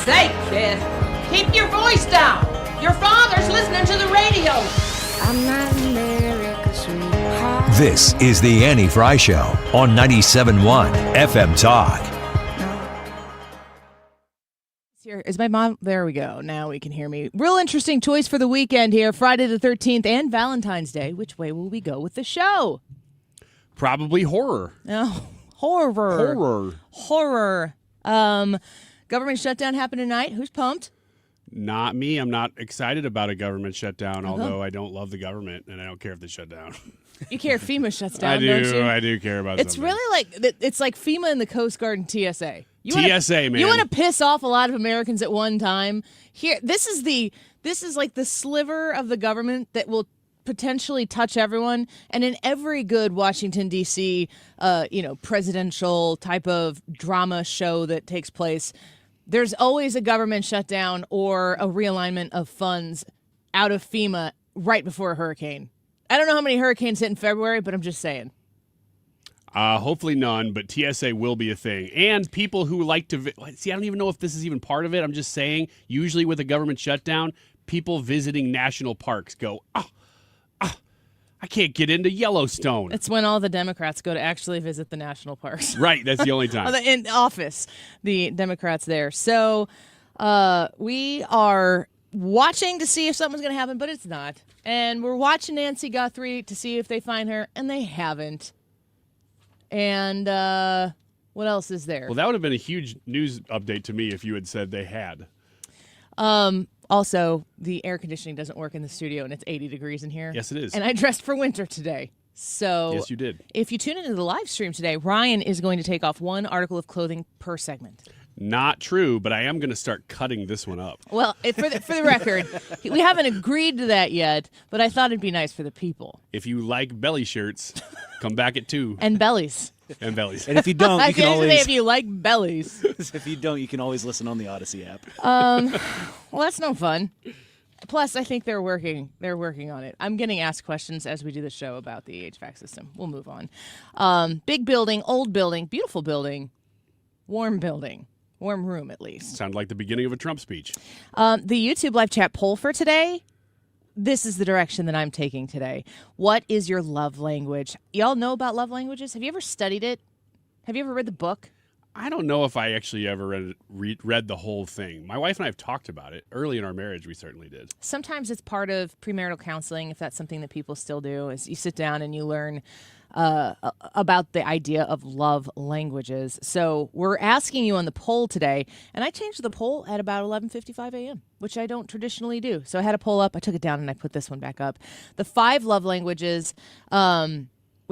sake, kid. Keep your voice down. Your father's listening to the radio. I'm not America's sweetheart. This is the Annie Fry Show on 97.1 FM Talk. Here is my mom. There we go. Now we can hear me. Real interesting choice for the weekend here. Friday the 13th and Valentine's Day. Which way will we go with the show? Probably horror. Oh, horror. Government shutdown happened tonight. Who's pumped? Not me. I'm not excited about a government shutdown, although I don't love the government, and I don't care if they shut down. You care if FEMA shuts down, I do. don't you? I do care about It's something. really it's like FEMA and the Coast Guard and TSA. TSA, man. You want to piss off a lot of Americans at one time. Here, this is like the sliver of the government that will potentially touch everyone. And in every good Washington, D.C., presidential type of drama show that takes place, there's always a government shutdown or a realignment of funds out of FEMA right before a hurricane. I don't know how many hurricanes hit in February, but I'm just saying. Hopefully none, but TSA will be a thing. And people who like to see, I don't even know if this is even part of it. I'm just saying, usually with a government shutdown, people visiting national parks go, I can't get into Yellowstone. It's when all the Democrats go to actually visit the national parks. Right, that's the only time. In office, the Democrats there. So we are watching to see if something's going to happen, but it's not. And we're watching Nancy Guthrie to see if they find her, and they haven't. And what else is there? Well, that would have been a huge news update to me if you had said they had. Also, the air conditioning doesn't work in the studio, and it's 80 degrees in here. Yes, it is. And I dressed for winter today. So yes, you did. If you tune into the live stream today, Ryan is going to take off one article of clothing per segment. Not true, but I am going to start cutting this one up. Well, for the record, we haven't agreed to that yet, but I thought it'd be nice for the people. If you like belly shirts, come back at 2. And bellies. And bellies. And if you don't, you can always. If you like bellies. If you don't, you can always listen on the Odyssey app. Well, that's no fun. Plus, I think they're working on it. I'm getting asked questions as we do the show about the HVAC system. We'll move on. Big building, old building, beautiful building, warm building. Warm room, at least. Sound like the beginning of a Trump speech. The YouTube live chat poll for today, this is the direction that I'm taking today. What is your love language? Y'all know about love languages? Have you ever studied it? Have you ever read the book? I don't know if I actually ever read the whole thing. My wife and I have talked about it. Early in our marriage, we certainly did. Sometimes it's part of premarital counseling, if that's something that people still do, is you sit down and you learn about the idea of love languages. So we're asking you on the poll today, and I changed the poll at about 11:55 a.m., which I don't traditionally do. So I had a poll up, I took it down, and I put this one back up. The 5 love languages, we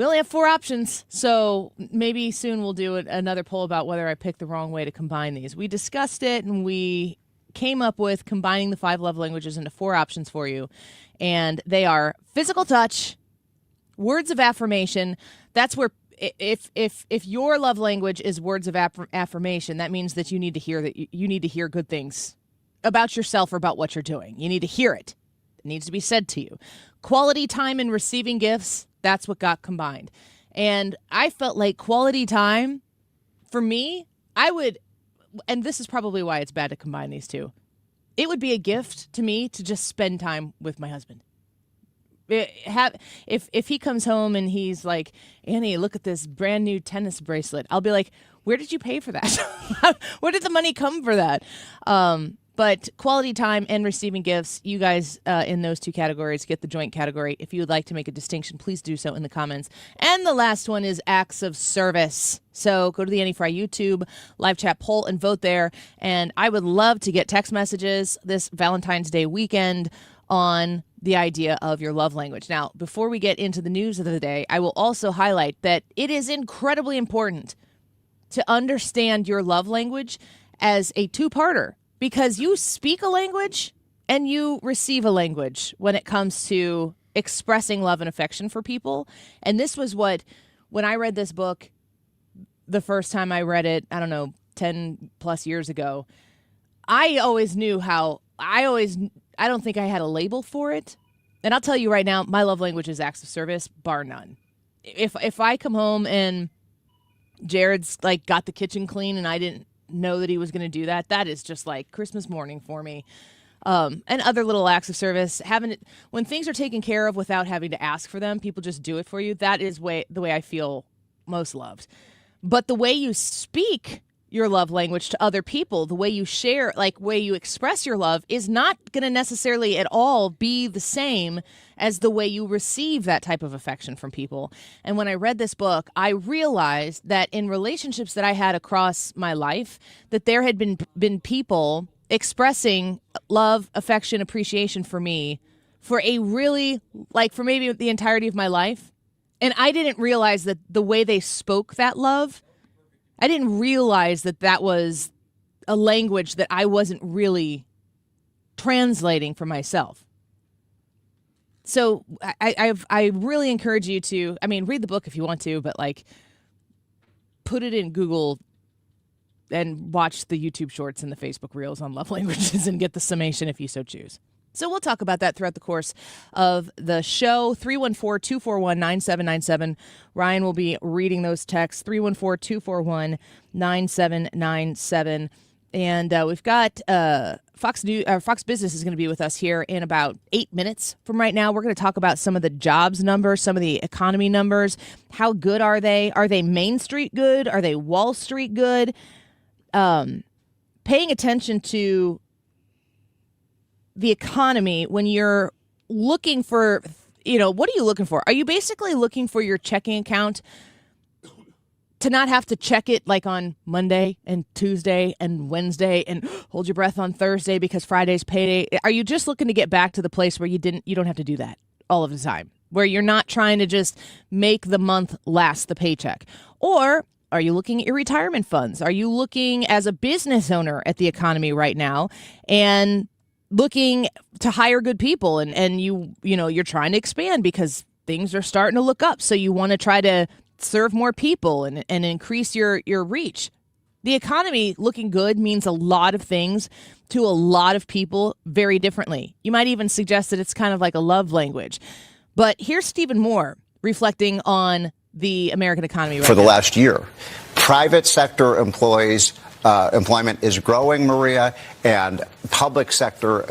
only have 4 options, so maybe soon we'll do another poll about whether I picked the wrong way to combine these. We discussed it, and we came up with combining the 5 love languages into 4 options for you, and they are physical touch, words of affirmation. That's where if your love language is words of affirmation, that means that you need to hear good things about yourself or about what you're doing. You need to hear it. It needs to be said to you. Quality time and receiving gifts, that's what got combined. And I felt like quality time, for me, I would, and this is probably why it's bad to combine these two, it would be a gift to me to just spend time with my husband. If he comes home and he's like, Annie, look at this brand new tennis bracelet, I'll be like, where did you pay for that? Where did the money come for that? But quality time and receiving gifts, you guys in those 2 categories get the joint category. If you would like to make a distinction, please do so in the comments. And the last one is acts of service. So go to the Annie Fry YouTube live chat poll and vote there. And I would love to get text messages this Valentine's Day weekend on the idea of your love language. Now, before we get into the news of the day, I will also highlight that it is incredibly important to understand your love language as a 2-parter, because you speak a language and you receive a language when it comes to expressing love and affection for people. And this was what, when I read this book, the first time I read it, I don't know, 10 plus years ago, I always knew how, I don't think I had a label for it. And I'll tell you right now, my love language is acts of service, bar none. If I come home and Jared's like got the kitchen clean and I didn't know that he was going to do that, that is just like Christmas morning for me. And other little acts of service, when things are taken care of without having to ask for them, people just do it for you. That is the way I feel most loved. But the way you speak your love language to other people, the way you share, like way you express your love, is not going to necessarily at all be the same as the way you receive that type of affection from people. And when I read this book, I realized that in relationships that I had across my life, that there had been people expressing love, affection, appreciation for me for a really, like, for maybe the entirety of my life. And I didn't realize that the way they spoke that love, I didn't realize that that was a language that I wasn't really translating for myself. So I really encourage you to, read the book if you want to, but like, put it in Google and watch the YouTube shorts and the Facebook reels on love languages and get the summation if you so choose. So we'll talk about that throughout the course of the show. 314-241-9797. Ryan will be reading those texts. 314-241-9797. And we've got Fox Business is going to be with us here in about 8 minutes from right now. We're going to talk about some of the jobs numbers, some of the economy numbers. How good are they? Are they Main Street good? Are they Wall Street good? Paying attention to the economy when you're looking for, what are you looking for? Are you basically looking for your checking account to not have to check it like on Monday and Tuesday and Wednesday and hold your breath on Thursday because Friday's payday? Are you just looking to get back to the place where you don't have to do that all of the time, where you're not trying to just make the month last the paycheck? Or are you looking at your retirement funds? Are you looking as a business owner at the economy right now and looking to hire good people and you're trying to expand because things are starting to look up, so you want to try to serve more people and increase your reach? The economy looking good means a lot of things to a lot of people very differently. You might even suggest that it's kind of like a love language. But here's Stephen Moore reflecting on the American economy right for the now. last year. Private sector employment is growing, Maria, and public sector,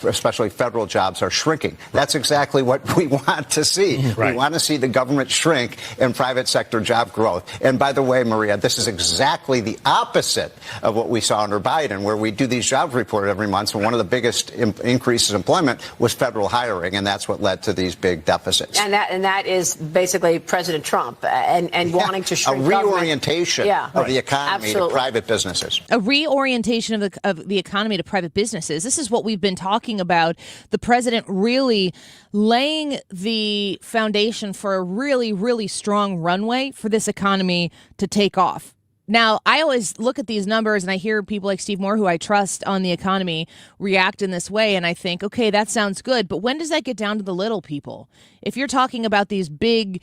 especially federal jobs, are shrinking. That's exactly what we want to see. Right. We want to see the government shrink and private sector job growth. And by the way, Maria, this is exactly the opposite of what we saw under Biden, where we do these jobs reported every month. And one of the biggest increases in employment was federal hiring, and that's what led to these big deficits. And that is basically President Trump and wanting to shrink a reorientation of the economy to private businesses. A reorientation of the economy to private businesses. This is what we've been talking about. The president really laying the foundation for a really, really strong runway for this economy to take off. Now, I always look at these numbers and I hear people like Steve Moore, who I trust on the economy, react in this way. And I think, okay, that sounds good. But when does that get down to the little people? If you're talking about these big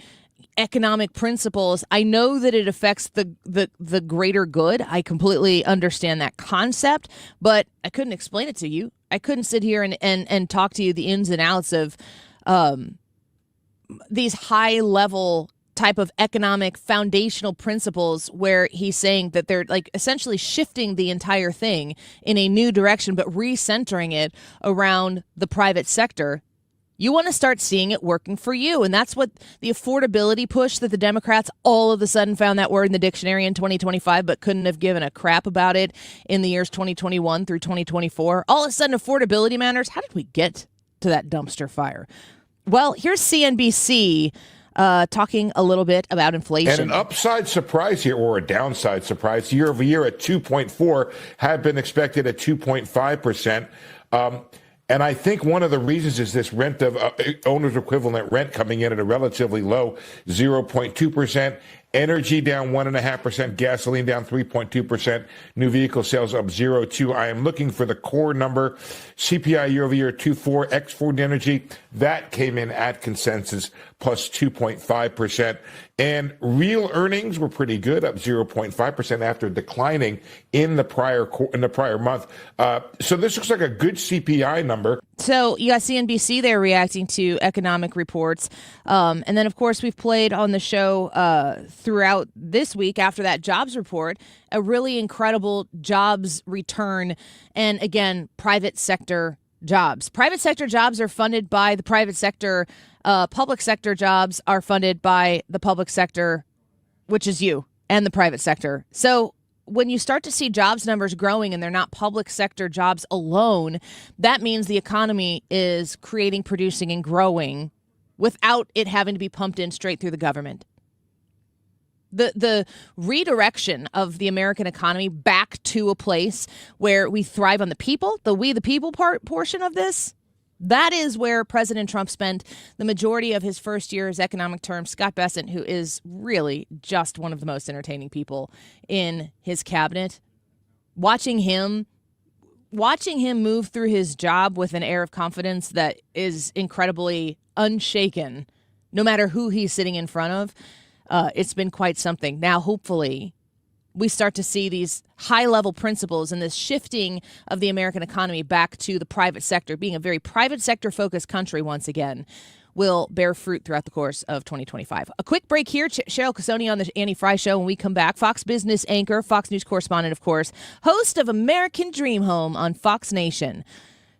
economic principles, I know that it affects the greater good. I completely understand that concept, but I couldn't explain it to you. I couldn't sit here and talk to you the ins and outs of these high level type of economic foundational principles where he's saying that they're like essentially shifting the entire thing in a new direction, but recentering it around the private sector. You want to start seeing it working for you. And that's what the affordability push that the Democrats all of a sudden found that word in the dictionary in 2025, but couldn't have given a crap about it in the years 2021 through 2024. All of a sudden, affordability matters. How did we get to that dumpster fire? Well, here's CNBC talking a little bit about inflation. And an upside surprise here, or a downside surprise, year over year at 2.4, had been expected at 2.5%. And I think one of the reasons is this rent of owner's equivalent rent coming in at a relatively low 0.2%. Energy down 1.5%, gasoline down 3.2%, new vehicle sales up 0.2%. I am looking for the core number, CPI year over year 2.4%, ex food energy, that came in at consensus plus 2.5%. And real earnings were pretty good, up 0.5% after declining in the prior month. So this looks like a good CPI number. So you got CNBC there reacting to economic reports. And then, of course, we've played on the show throughout this week after that jobs report, a really incredible jobs return. And again, private sector jobs. Private sector jobs are funded by the private sector. Public sector jobs are funded by the public sector, which is you, and the private sector. So when you start to see jobs numbers growing and they're not public sector jobs alone, that means the economy is creating, producing, and growing without it having to be pumped in straight through the government. The redirection of the American economy back to a place where we thrive on the people, the we the people portion of this, that is where President Trump spent the majority of his first year's economic term. Scott Bessent, who is really just one of the most entertaining people in his cabinet, watching him move through his job with an air of confidence that is incredibly unshaken, no matter who he's sitting in front of. It's been quite something. Now, hopefully, we start to see these high-level principles and this shifting of the American economy back to the private sector, being a very private sector-focused country once again, will bear fruit throughout the course of 2025. A quick break here. Cheryl Casone on the Annie Fry Show. When we come back, Fox Business anchor, Fox News correspondent, of course, host of American Dream Home on Fox Nation.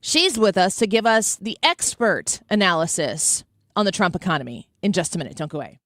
She's with us to give us the expert analysis on the Trump economy in just a minute. Don't go away.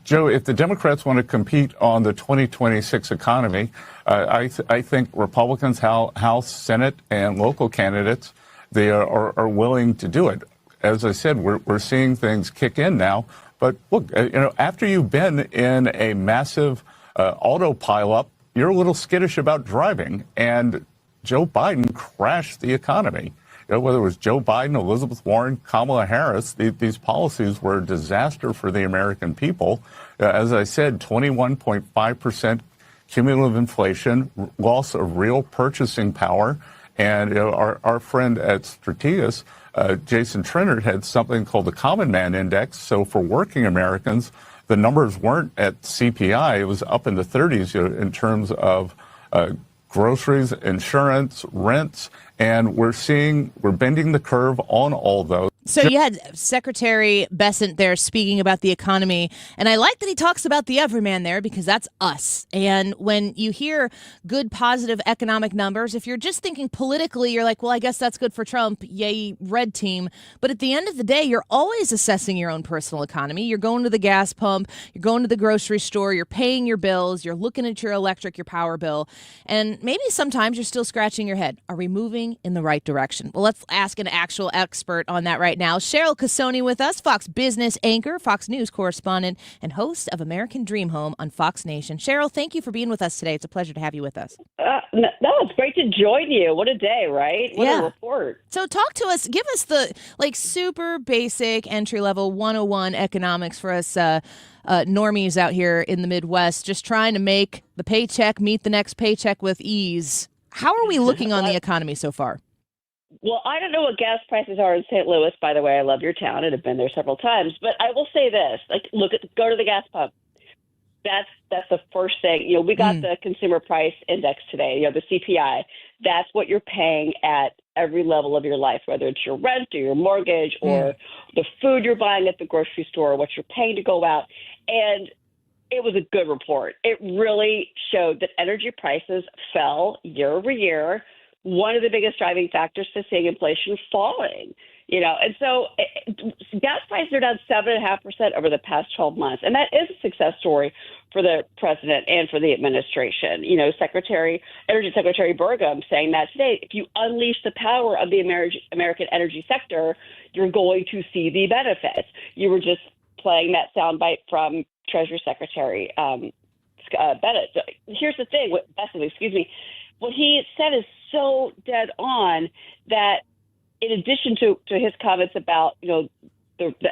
Joe, if the Democrats want to compete on the 2026 economy, I think Republicans, House, Senate, and local candidates, they are willing to do it. As I said, we're seeing things kick in now. But look, after you've been in a massive auto pileup, you're a little skittish about driving, and Joe Biden crashed the economy. whether it was Joe Biden, Elizabeth Warren, Kamala Harris, these policies were a disaster for the American people. As I said, 21.5% cumulative inflation, loss of real purchasing power. And our friend at Strategas, Jason Trennert, had something called the Common Man Index. So for working Americans, the numbers weren't at CPI. It was up in the 30s in terms of groceries, insurance, rents. And we're bending the curve on all those. So you had Secretary Bessent there speaking about the economy, and I like that he talks about the everyman there because that's us. And when you hear good, positive economic numbers, if you're just thinking politically, you're like, well, I guess that's good for Trump, yay, red team. But at the end of the day, you're always assessing your own personal economy. You're going to the gas pump, you're going to the grocery store, you're paying your bills, you're looking at your electric, your power bill, and maybe sometimes you're still scratching your head. Are we moving in the right direction? Well, let's ask an actual expert on that right now. Cheryl Casone with us, Fox Business anchor, Fox News correspondent, and host of American Dream Home on Fox Nation. Cheryl, thank you for being with us today. It's a pleasure to have you with us. No, it's great to join you. What a day, right? What a report. So talk to us, give us the super basic entry-level 101 economics for us normies out here in the Midwest, just trying to make the paycheck meet the next paycheck with ease. How are we looking on the economy so far? Well, I don't know what gas prices are in St. Louis, by the way. I love your town and have been there several times. But I will say this, go to the gas pump. That's the first thing. We got the consumer price index today, the CPI. That's what you're paying at every level of your life, whether it's your rent or your mortgage or the food you're buying at the grocery store, what you're paying to go out. And it was a good report. It really showed that energy prices fell year over year. One of the biggest driving factors to seeing inflation falling, and so gas prices are down 7.5% over the past 12 months. And that is a success story for the president and for the administration. Energy Secretary Burgum saying that today, if you unleash the power of the American energy sector, you're going to see the benefits. You were just playing that soundbite from Treasury Secretary Bennett. So here's the thing, what he said is so dead on that in addition to his comments about, the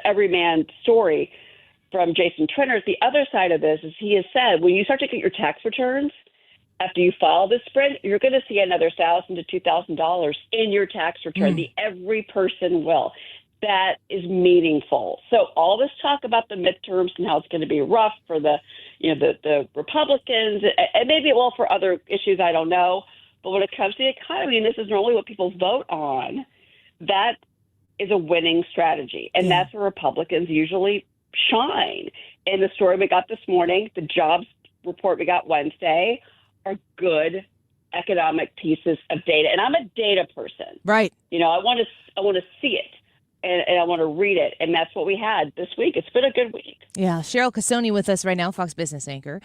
everyman story from Jason Trennert, the other side of this is he has said when you start to get your tax returns after you file this sprint, you're going to see another $1,000 to $2,000 in your tax return. Every person will. That is meaningful. So all this talk about the midterms and how it's going to be rough for the Republicans, and maybe it will for other issues, I don't know. But when it comes to the economy, and this is normally what people vote on, that is a winning strategy. And that's where Republicans usually shine. And the story we got this morning, the jobs report we got Wednesday, are good economic pieces of data. And I'm a data person. Right. I want to see it. And I want to read it. And that's what we had this week. It's been a good week. Yeah. Cheryl Casone with us right now, Fox Business anchor.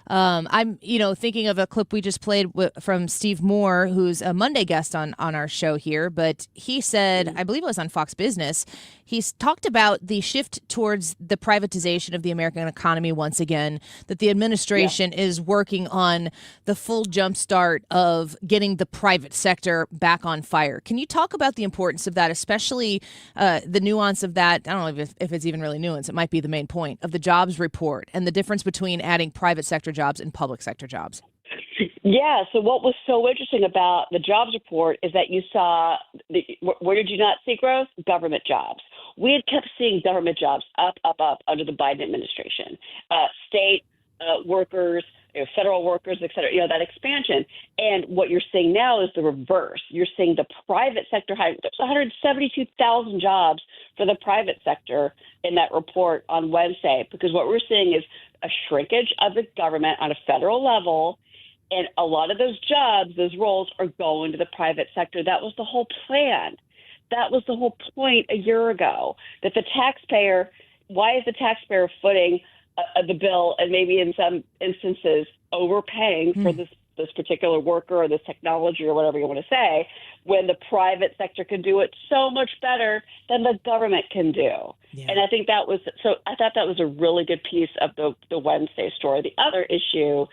I'm, thinking of a clip we just played from Steve Moore, who's a Monday guest on our show here. But he said, I believe it was on Fox Business, he's talked about the shift towards the privatization of the American economy once again, that the administration is working on the full jumpstart of getting the private sector back on fire. Can you talk about the importance of that, especially the nuance of that? I don't know if it's even really nuance. It might be the main point of the jobs report and the difference between adding private sector jobs and public sector jobs. Yeah. So what was so interesting about the jobs report is that you saw where did you not see growth? Government jobs. We had kept seeing government jobs up under the Biden administration. State workers, federal workers, et cetera, that expansion. And what you're seeing now is the reverse. You're seeing the private sector hire. There's 172,000 jobs for the private sector in that report on Wednesday, because what we're seeing is a shrinkage of the government on a federal level. And a lot of those jobs, those roles are going to the private sector. That was the whole plan. That was the whole point a year ago, that the taxpayer, why is the taxpayer footing the bill and maybe in some instances overpaying for this particular worker or this technology or whatever you want to say, when the private sector can do it so much better than the government can do. Yeah. And I think I thought that was a really good piece of the Wednesday story. The other issue,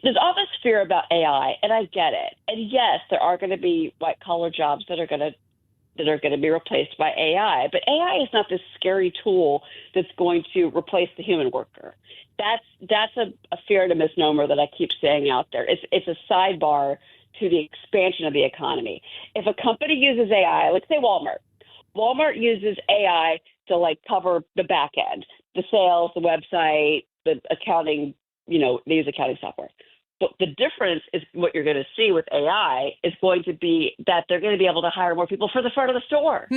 there's all this fear about AI, and I get it. And yes, there are going to be white collar jobs that are going to that are going to be replaced by AI. But AI is not this scary tool that's going to replace the human worker. That's a fear and a misnomer that I keep saying out there. It's a sidebar to the expansion of the economy. If a company uses AI, let's say Walmart uses AI to like cover the back end, the sales, the website, the accounting, they use accounting software. But the difference is what you're going to see with AI is going to be that they're going to be able to hire more people for the front of the store.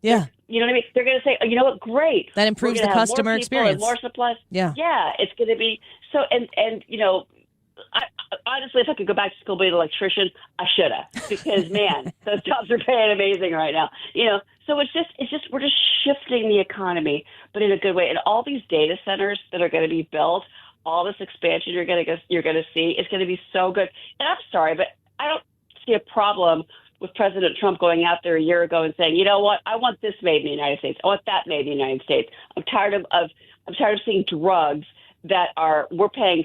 Yeah. You know what I mean? They're going to say, oh, you know what? Great. That improves the customer experience. More supplies. Yeah. Yeah. It's going to be so. And I, honestly, if I could go back to school, be an electrician, I should have, because man, those jobs are paying amazing right now. So it's just we're just shifting the economy, but in a good way. And all these data centers that are going to be built, all this expansion you're going to see, is going to be so good. And I'm sorry, but I don't see a problem with President Trump going out there a year ago and saying, you know what, I want this made in the United States. I want that made in the United States. I'm tired of seeing drugs that we're paying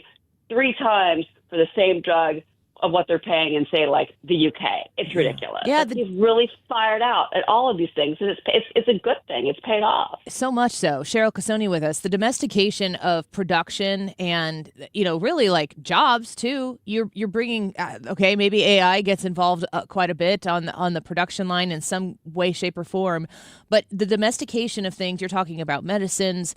3 times for the same drug of what they're paying in, say, like the UK. It's ridiculous. Yeah, he's really fired out at all of these things, and it's a good thing. It's paid off. So much so. Cheryl Casone with us. The domestication of production and, really like jobs too. You're bringing, okay, maybe AI gets involved quite a bit on the production line in some way, shape, or form, but the domestication of things, you're talking about medicines,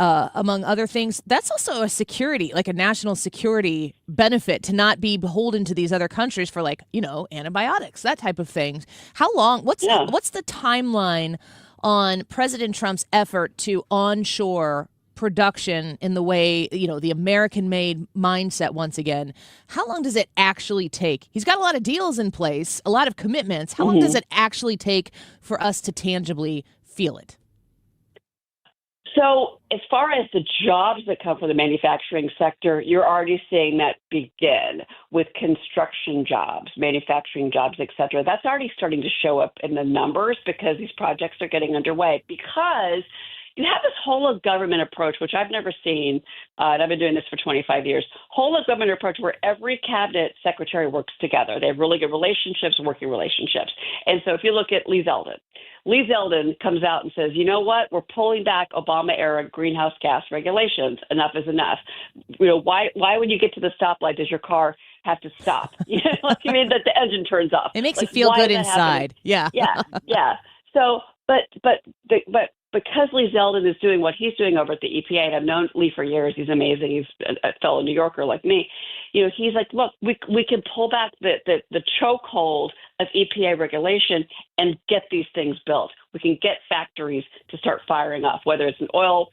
among other things, that's also a security, like a national security benefit, to not be beholden to these other countries for antibiotics, that type of thing. How long, what's the timeline on President Trump's effort to onshore production in the way, the American-made mindset once again? How long does it actually take? He's got a lot of deals in place, a lot of commitments. How long does it actually take for us to tangibly feel it? So as far as the jobs that come from the manufacturing sector, you're already seeing that begin with construction jobs, manufacturing jobs, et cetera. That's already starting to show up in the numbers because these projects are getting underway, because you have this whole of government approach, which I've never seen, and I've been doing this for 25 years, whole of government approach where every cabinet secretary works together. They have really good relationships, working relationships. And so if you look at Lee Zeldin comes out and says, you know what, we're pulling back Obama-era greenhouse gas regulations. Enough is enough. Why when you get to the stoplight does your car have to stop? That the engine turns off. It makes you feel good inside. Yeah. Yeah. So, but because Lee Zeldin is doing what he's doing over at the EPA, and I've known Lee for years, he's amazing. He's a fellow New Yorker like me. He's like, look, we can pull back the chokehold of EPA regulation and get these things built. We can get factories to start firing up, whether it's an oil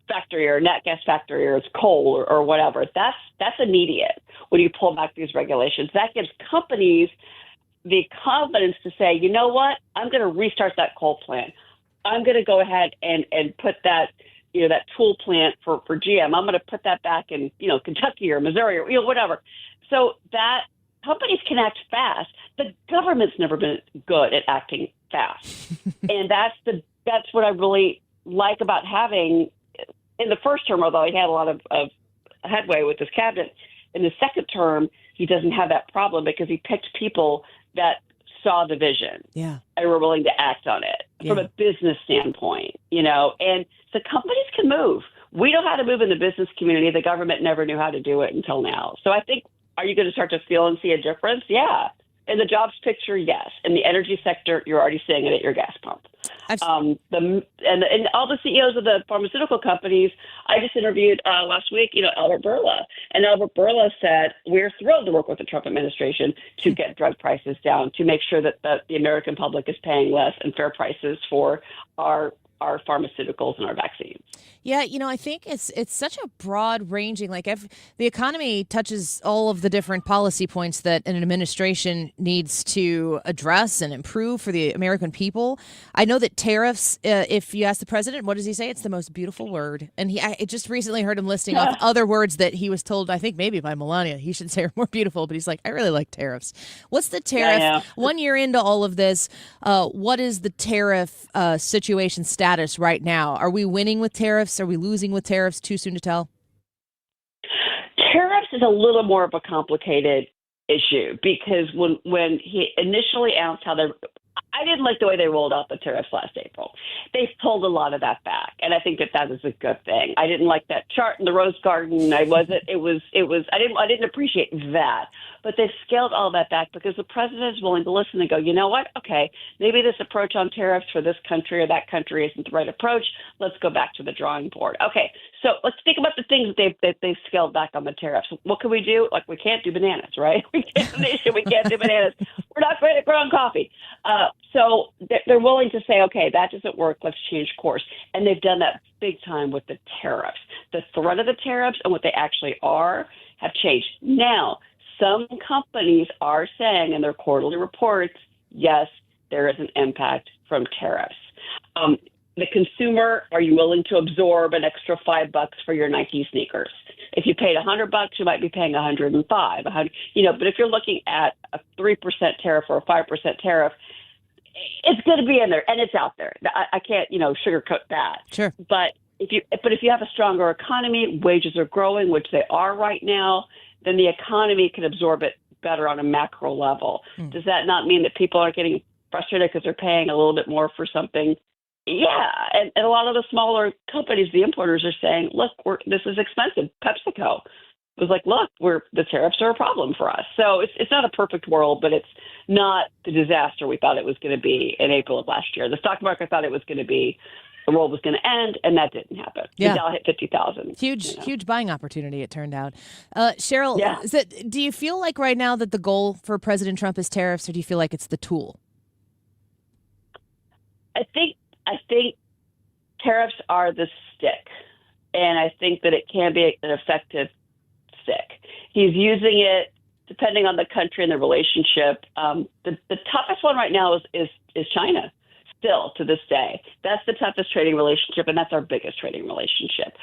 factory or a nat gas factory or it's coal or whatever. That's immediate when you pull back these regulations. That gives companies the confidence to say, you know what, I'm going to restart that coal plant. I'm going to go ahead and put that, that tool plant for GM. I'm going to put that back in, Kentucky or Missouri or, whatever. So that companies can act fast. The government's never been good at acting fast. And that's what I really like about having in the first term, although he had a lot of headway with his cabinet. In the second term, he doesn't have that problem because he picked people that saw the vision and were willing to act on it from a business standpoint, and the companies can move. We know how to move in the business community. The government never knew how to do it until now. So I think, are you going to start to feel and see a difference? Yeah. In the jobs picture, yes. In the energy sector, you're already seeing it at your gas pump. And all the CEOs of the pharmaceutical companies, I just interviewed last week, Albert Bourla. And Albert Bourla said, we're thrilled to work with the Trump administration to get drug prices down, to make sure that the American public is paying less and fair prices for our pharmaceuticals and our vaccines. Yeah, I think it's such a broad ranging, like if the economy touches all of the different policy points that an administration needs to address and improve for the American people. I know that tariffs, if you ask the president, what does he say? It's the most beautiful word. And I just recently heard him listing off other words that he was told, I think maybe by Melania, he should say are more beautiful, but he's like, I really like tariffs. What's the tariff? Yeah. 1 year into all of this, what is the tariff situation status right now? Are we winning with tariffs? Are we losing with tariffs? Too soon to tell? Tariffs is a little more of a complicated issue because when he initially announced I didn't like the way they rolled out the tariffs last April. They've pulled a lot of that back, and I think that is a good thing. I didn't like that chart in the Rose Garden. I didn't appreciate that. But they've scaled all that back because the president is willing to listen and go, you know what? Okay, maybe this approach on tariffs for this country or that country isn't the right approach. Let's go back to the drawing board. Okay, so let's think about the things that they've scaled back on the tariffs. What can we do? Like, we can't do bananas, right? We can't do bananas. We're not great at growing coffee. So they're willing to say, okay, that doesn't work. Let's change course. And they've done that big time with the tariffs. The threat of the tariffs and what they actually are have changed. Now, some companies are saying in their quarterly reports, yes, there is an impact from tariffs. The consumer, are you willing to absorb an extra $5 for your Nike sneakers? If you paid $100, you might be paying $105. But if you're looking at a 3% tariff or a 5% tariff, it's going to be in there, and it's out there. I can't, sugarcoat that. Sure. But if you have a stronger economy, wages are growing, which they are right now, then the economy can absorb it better on a macro level. Does that not mean that people are getting frustrated because they're paying a little bit more for something? Yeah, and a lot of the smaller companies, the importers, are saying, look, this is expensive. PepsiCo was like, look, the tariffs are a problem for us. So it's not a perfect world, but it's not the disaster we thought it was going to be in April of last year. The stock market thought it was going to be, the world was going to end, and that didn't happen. Yeah. The Dow hit 50,000. Huge buying opportunity, it turned out. Cheryl, Yeah. Do you feel like right now that the goal for President Trump is tariffs, or do you feel like it's the tool? I think tariffs are the stick, and I think that it can be an effective stick. He's using it depending on the country and the relationship. The toughest one right now is China. Still to this day, that's the toughest trading relationship, and that's our biggest trading relationship.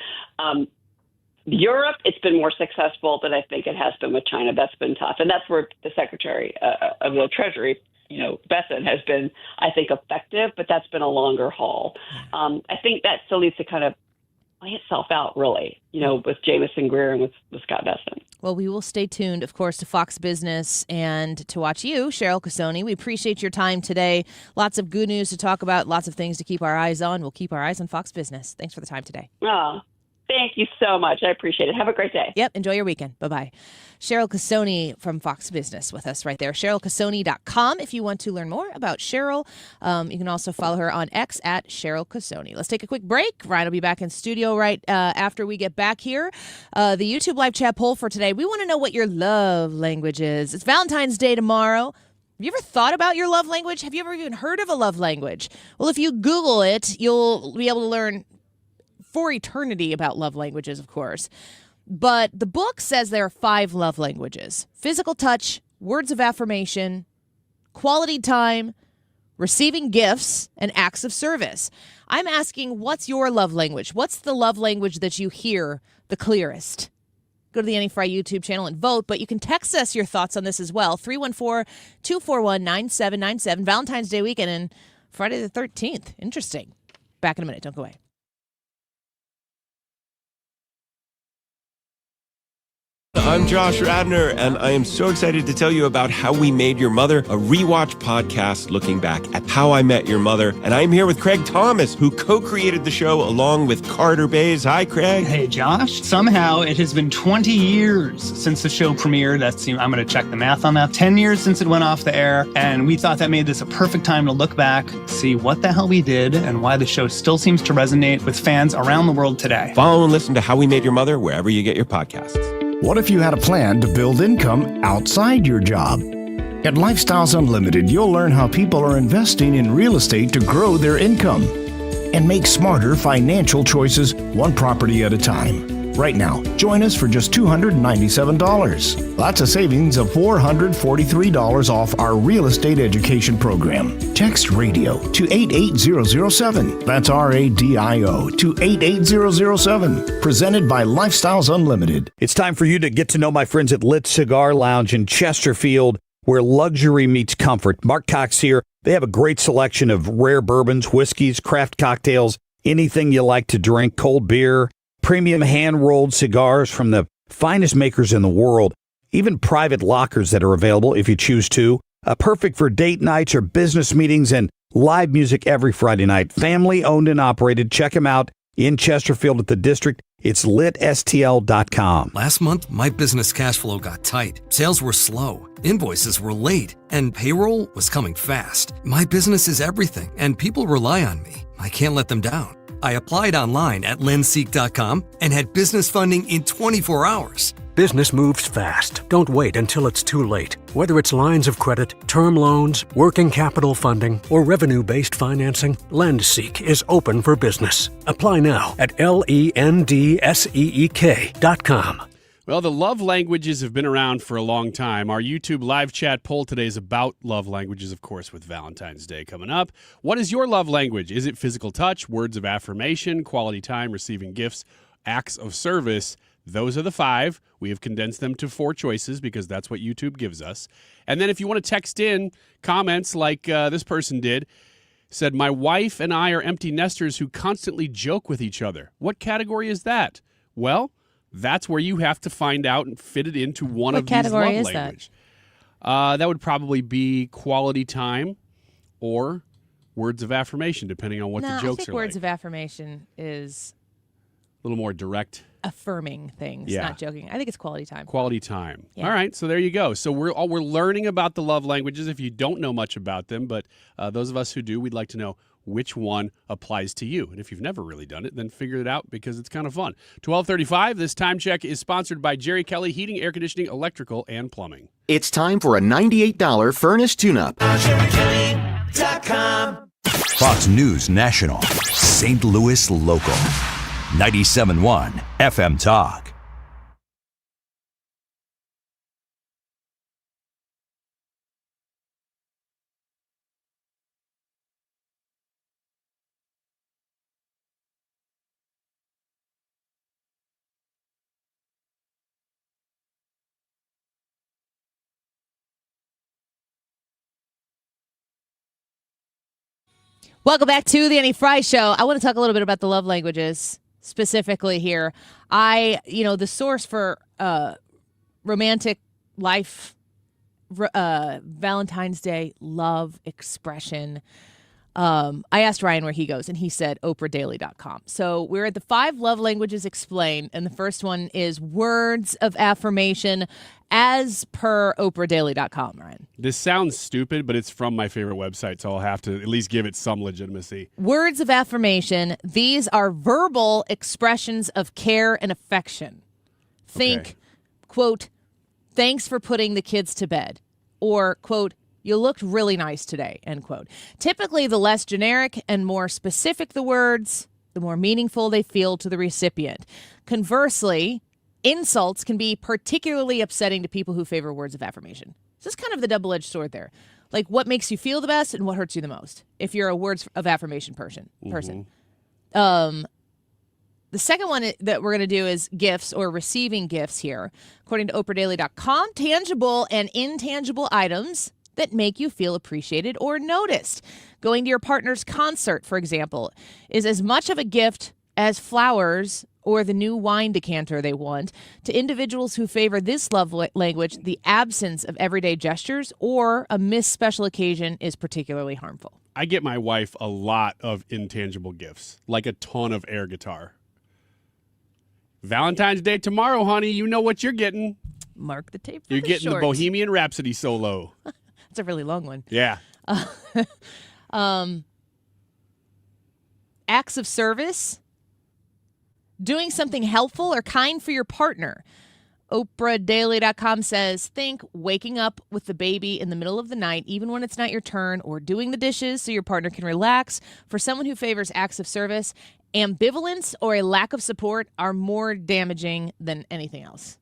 Europe, it's been more successful than I think it has been with China. That's been tough, and that's where the Secretary of the Treasury, Besson, has been, I think, effective, but that's been a longer haul. I think that still needs to kind of play itself out, really, with Jameson Greer and with Scott Besson. Well, we will stay tuned, of course, to Fox Business and to watch you, Cheryl Casone. We appreciate your time today. Lots of good news to talk about, lots of things to keep our eyes on. We'll keep our eyes on Fox Business. Thanks for the time today. Oh, thank you so much. I appreciate it. Have a great day. Yep. Enjoy your weekend. Bye-bye. Cheryl Casone from Fox Business with us right there. CherylCasone.com if you want to learn more about Cheryl. You can also follow her on X at Cheryl Casone. Let's take a quick break. Ryan will be back in studio right after we get back here. The YouTube live chat poll for today. We want to know what your love language is. It's Valentine's Day tomorrow. Have you ever thought about your love language? Have you ever even heard of a love language? Well, if you Google it, you'll be able to learn for eternity about love languages, of course. But the book says there are 5 love languages: physical touch, words of affirmation, quality time, receiving gifts, and acts of service. I'm asking, what's your love language? What's the love language that you hear the clearest? Go to the Annie Fry YouTube channel and vote, but you can text us your thoughts on this as well. 314-241-9797. Valentine's Day weekend and Friday the 13th. Interesting. Back in a minute. Don't go away. I'm Josh Radner, and I am so excited to tell you about How We Made Your Mother, a rewatch podcast looking back at How I Met Your Mother. And I'm here with Craig Thomas, who co-created the show along with Carter Bays. Hi, Craig. Hey, Josh. Somehow it has been 20 years since the show premiered. I'm going to check the math on that. 10 years since it went off the air, and we thought that made this a perfect time to look back, see what the hell we did, and why the show still seems to resonate with fans around the world today. Follow and listen to How We Made Your Mother wherever you get your podcasts. What if you had a plan to build income outside your job? At Lifestyles Unlimited, you'll learn how people are investing in real estate to grow their income and make smarter financial choices one property at a time. Right now, join us for just $297. That's a savings of $443 off our real estate education program. Text RADIO to 88007. That's RADIO to 88007. Presented by Lifestyles Unlimited. It's time for you to get to know my friends at Lit Cigar Lounge in Chesterfield, where luxury meets comfort. Mark Cox here. They have a great selection of rare bourbons, whiskeys, craft cocktails, anything you like to drink, cold beer, premium hand-rolled cigars from the finest makers in the world, even private lockers that are available if you choose to. Perfect for date nights or business meetings, and live music every Friday night. Family owned and operated. Check them out in Chesterfield at the District. It's litstl.com. Last month, my business cash flow got tight. Sales were slow. Invoices were late. And payroll was coming fast. My business is everything, and people rely on me. I can't let them down. I applied online at lenseek.com and had business funding in 24 hours. Business moves fast. Don't wait until it's too late. Whether it's lines of credit, term loans, working capital funding, or revenue-based financing, LendSeek is open for business. Apply now at LENDSEEK.com. Well, the love languages have been around for a long time. Our YouTube live chat poll today is about love languages, of course, with Valentine's Day coming up. What is your love language? Is it physical touch, words of affirmation, quality time, receiving gifts, acts of service? Those are the 5. We have condensed them to 4 choices because that's what YouTube gives us. And then if you want to text in comments like this person did, said, my wife and I are empty nesters who constantly joke with each other. What category is that? Well, that's where you have to find out and fit it into one of these love languages. That would probably be quality time or words of affirmation, depending on what the jokes are words like. of affirmation is A little more direct. Affirming things, Yeah. not joking. I think it's quality time. Quality time. Yeah. All right, so there you go. So we're learning about the love languages if you don't know much about them, but those of us who do, we'd like to know which one applies to you. And if you've never really done it, then figure it out because it's kind of fun. 12:35, this time check is sponsored by Jerry Kelly Heating, Air Conditioning, Electrical, and Plumbing. It's time for a $98 furnace tune-up. Fox News National, St. Louis Local, 97.1 FM Talk. Welcome back to the Annie Fry Show. I want to talk a little bit about the love languages specifically here. The source for romantic life, Valentine's Day love expression. I asked Ryan where he goes, and he said oprahdaily.com. So we're at the 5 love languages explained, and the first one is words of affirmation as per oprahdaily.com, Ryan. This sounds stupid, but it's from my favorite website, so I'll have to at least give it some legitimacy. Words of affirmation. These are verbal expressions of care and affection. Think, quote, thanks for putting the kids to bed. Or, quote, you looked really nice today, end quote. Typically, the less generic and more specific the words, the more meaningful they feel to the recipient. Conversely, insults can be particularly upsetting to people who favor words of affirmation. So it's kind of the double-edged sword there. Like, what makes you feel the best and what hurts you the most if you're a words of affirmation person. The second one that we're going to do is gifts or receiving gifts here. According to oprahdaily.com, tangible and intangible items that make you feel appreciated or noticed. Going to your partner's concert, for example, is as much of a gift as flowers or the new wine decanter they want. To individuals who favor this love language, the absence of everyday gestures or a missed special occasion is particularly harmful. I get my wife a lot of intangible gifts, like a ton of air guitar. Valentine's Day tomorrow, honey. You know what you're getting. Mark the tape for You're getting the Bohemian Rhapsody solo. It's a really long one. Yeah. Acts of service. Doing something helpful or kind for your partner. OprahDaily.com says, think waking up with the baby in the middle of the night, even when it's not your turn, or doing the dishes so your partner can relax. For someone who favors acts of service, ambivalence or a lack of support are more damaging than anything else.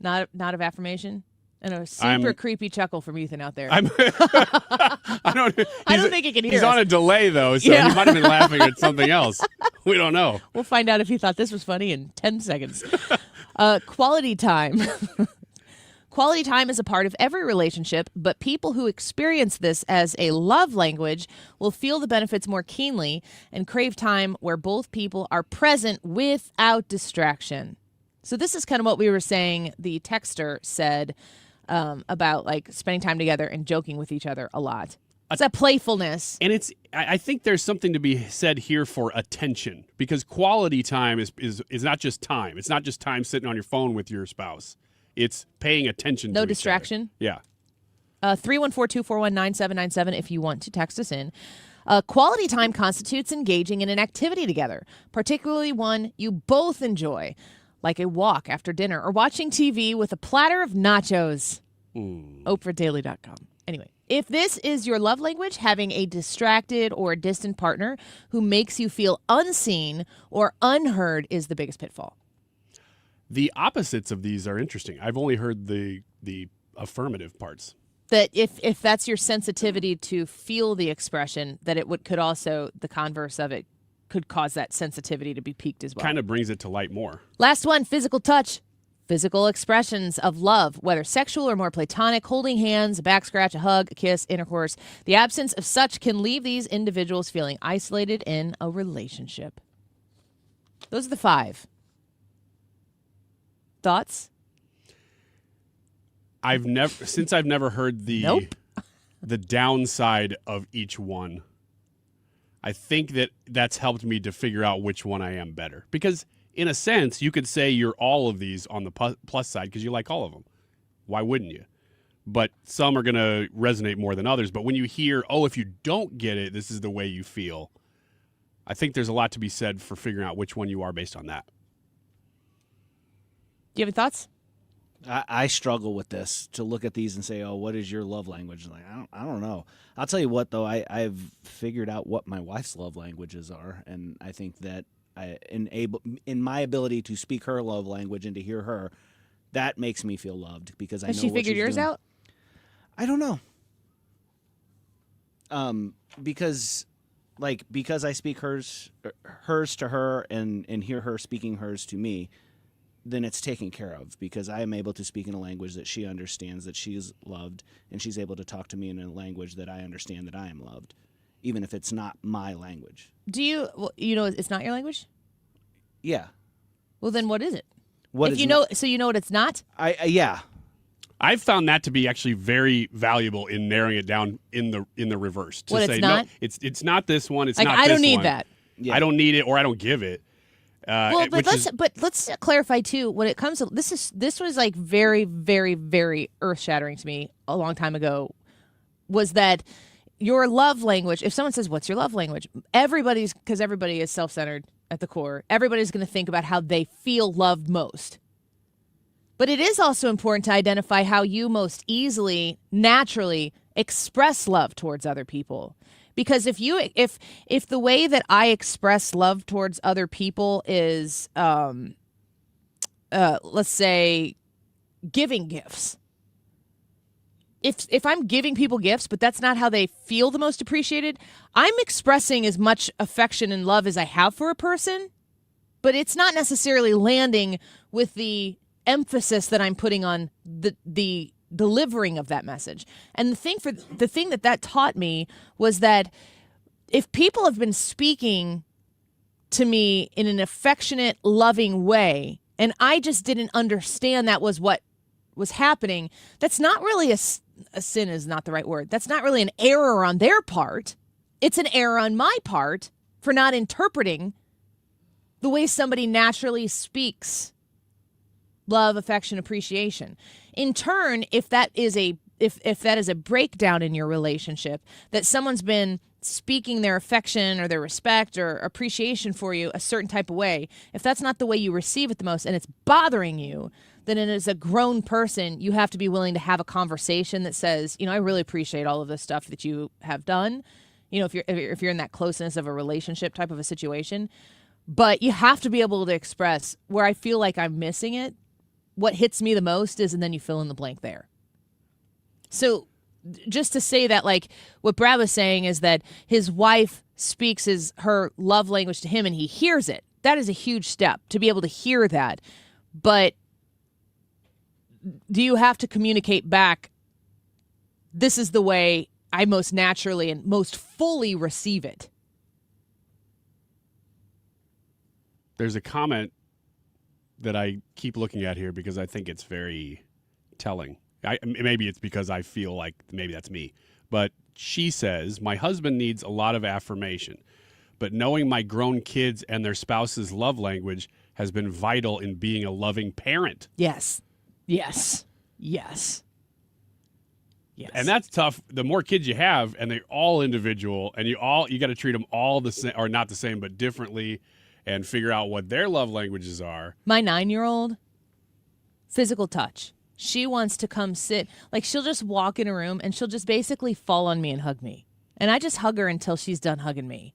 Not of affirmation? And a super creepy chuckle from Ethan out there. I don't think he can hear He's us. on a delay, though, so Yeah. he might have been laughing at something else. We don't know. We'll find out if he thought this was funny in 10 seconds. Quality time. Quality time is a part of every relationship, but people who experience this as a love language will feel the benefits more keenly and crave time where both people are present without distraction. So this is kind of what we were saying. The texter said, about like spending time together and joking with each other a lot. It's that playfulness. And I think there's something to be said here for attention, because quality time is not just time. It's not just time sitting on your phone with your spouse. It's paying attention to No each distraction. other. Yeah. 314-241-9797 if you want to text us in. Quality time constitutes engaging in an activity together, particularly one you both enjoy, like a walk after dinner or watching TV with a platter of nachos. OprahDaily.com. Anyway, if this is your love language, having a distracted or a distant partner who makes you feel unseen or unheard is the biggest pitfall. The opposites of these are interesting. I've only heard the affirmative parts. That if that's your sensitivity to feel the expression, that it could also, the converse of it, could cause that sensitivity to be piqued as well. Kind of brings it to light more. Last one, physical touch. Physical expressions of love, whether sexual or more platonic, holding hands, a back scratch, a hug, a kiss, intercourse. The absence of such can leave these individuals feeling isolated in a relationship. Those are the 5. Thoughts? I've never heard the downside of each one. I think that's helped me to figure out which one I am better. Because in a sense, you could say you're all of these on the plus side because you like all of them. Why wouldn't you? But some are going to resonate more than others. But when you hear, if you don't get it, this is the way you feel, I think there's a lot to be said for figuring out which one you are based on that. Do you have any thoughts? I struggle with this, to look at these and say, what is your love language? Like, I don't know. I'll tell you what, though, I've figured out what my wife's love languages are, and I think that in my ability to speak her love language and to hear her, that makes me feel loved, because I know Has she figured yours out? I don't know. Because I speak hers to her and hear her speaking hers to me, then it's taken care of, because I am able to speak in a language that she understands that she is loved, and she's able to talk to me in a language that I understand that I am loved, even if it's not my language. Do you know it's not your language? Yeah. Well, then what is it? So you know what it's not? Yeah. I've found that to be actually very valuable in narrowing it down in the reverse. To What say, it's not? no, it's not this one. It's Like, not I this don't need one. that. Yeah. I don't need it, or I don't give it. But let's clarify too. When it comes to this was like very, very, very earth shattering to me a long time ago. Was that your love language? If someone says, "What's your love language?" Because everybody is self-centered at the core. Everybody's going to think about how they feel loved most. But it is also important to identify how you most easily, naturally express love towards other people. Because if the way that I express love towards other people is, let's say, giving gifts. If I'm giving people gifts, but that's not how they feel the most appreciated, I'm expressing as much affection and love as I have for a person, but it's not necessarily landing with the emphasis that I'm putting on the delivering of that message. And the thing that taught me was that if people have been speaking to me in an affectionate, loving way, and I just didn't understand that was what was happening, that's not really a sin is not the right word. That's not really an error on their part. It's an error on my part for not interpreting the way somebody naturally speaks love, affection, appreciation. In turn, if that is a breakdown in your relationship, that someone's been speaking their affection or their respect or appreciation for you a certain type of way, if that's not the way you receive it the most and it's bothering you, then as a grown person, you have to be willing to have a conversation that says, I really appreciate all of this stuff that you have done. If you're in that closeness of a relationship type of a situation, but you have to be able to express where I feel like I'm missing it. What hits me the most is, and then you fill in the blank there. So just to say that, like what Brad was saying is that his wife speaks her love language to him and he hears it. That is a huge step to be able to hear that. But do you have to communicate back, this is the way I most naturally and most fully receive it? There's a comment that I keep looking at here because I think it's very telling. Maybe it's because I feel like maybe that's me. But she says, my husband needs a lot of affirmation. But knowing my grown kids and their spouse's love language has been vital in being a loving parent. Yes. Yes. Yes. Yes. And that's tough. The more kids you have, and they're all individual, and you got to treat them all the same, or not the same, but differently, and figure out what their love languages are. My 9-year-old, physical touch. She wants to come sit. Like, she'll just walk in a room, and she'll just basically fall on me and hug me. And I just hug her until she's done hugging me.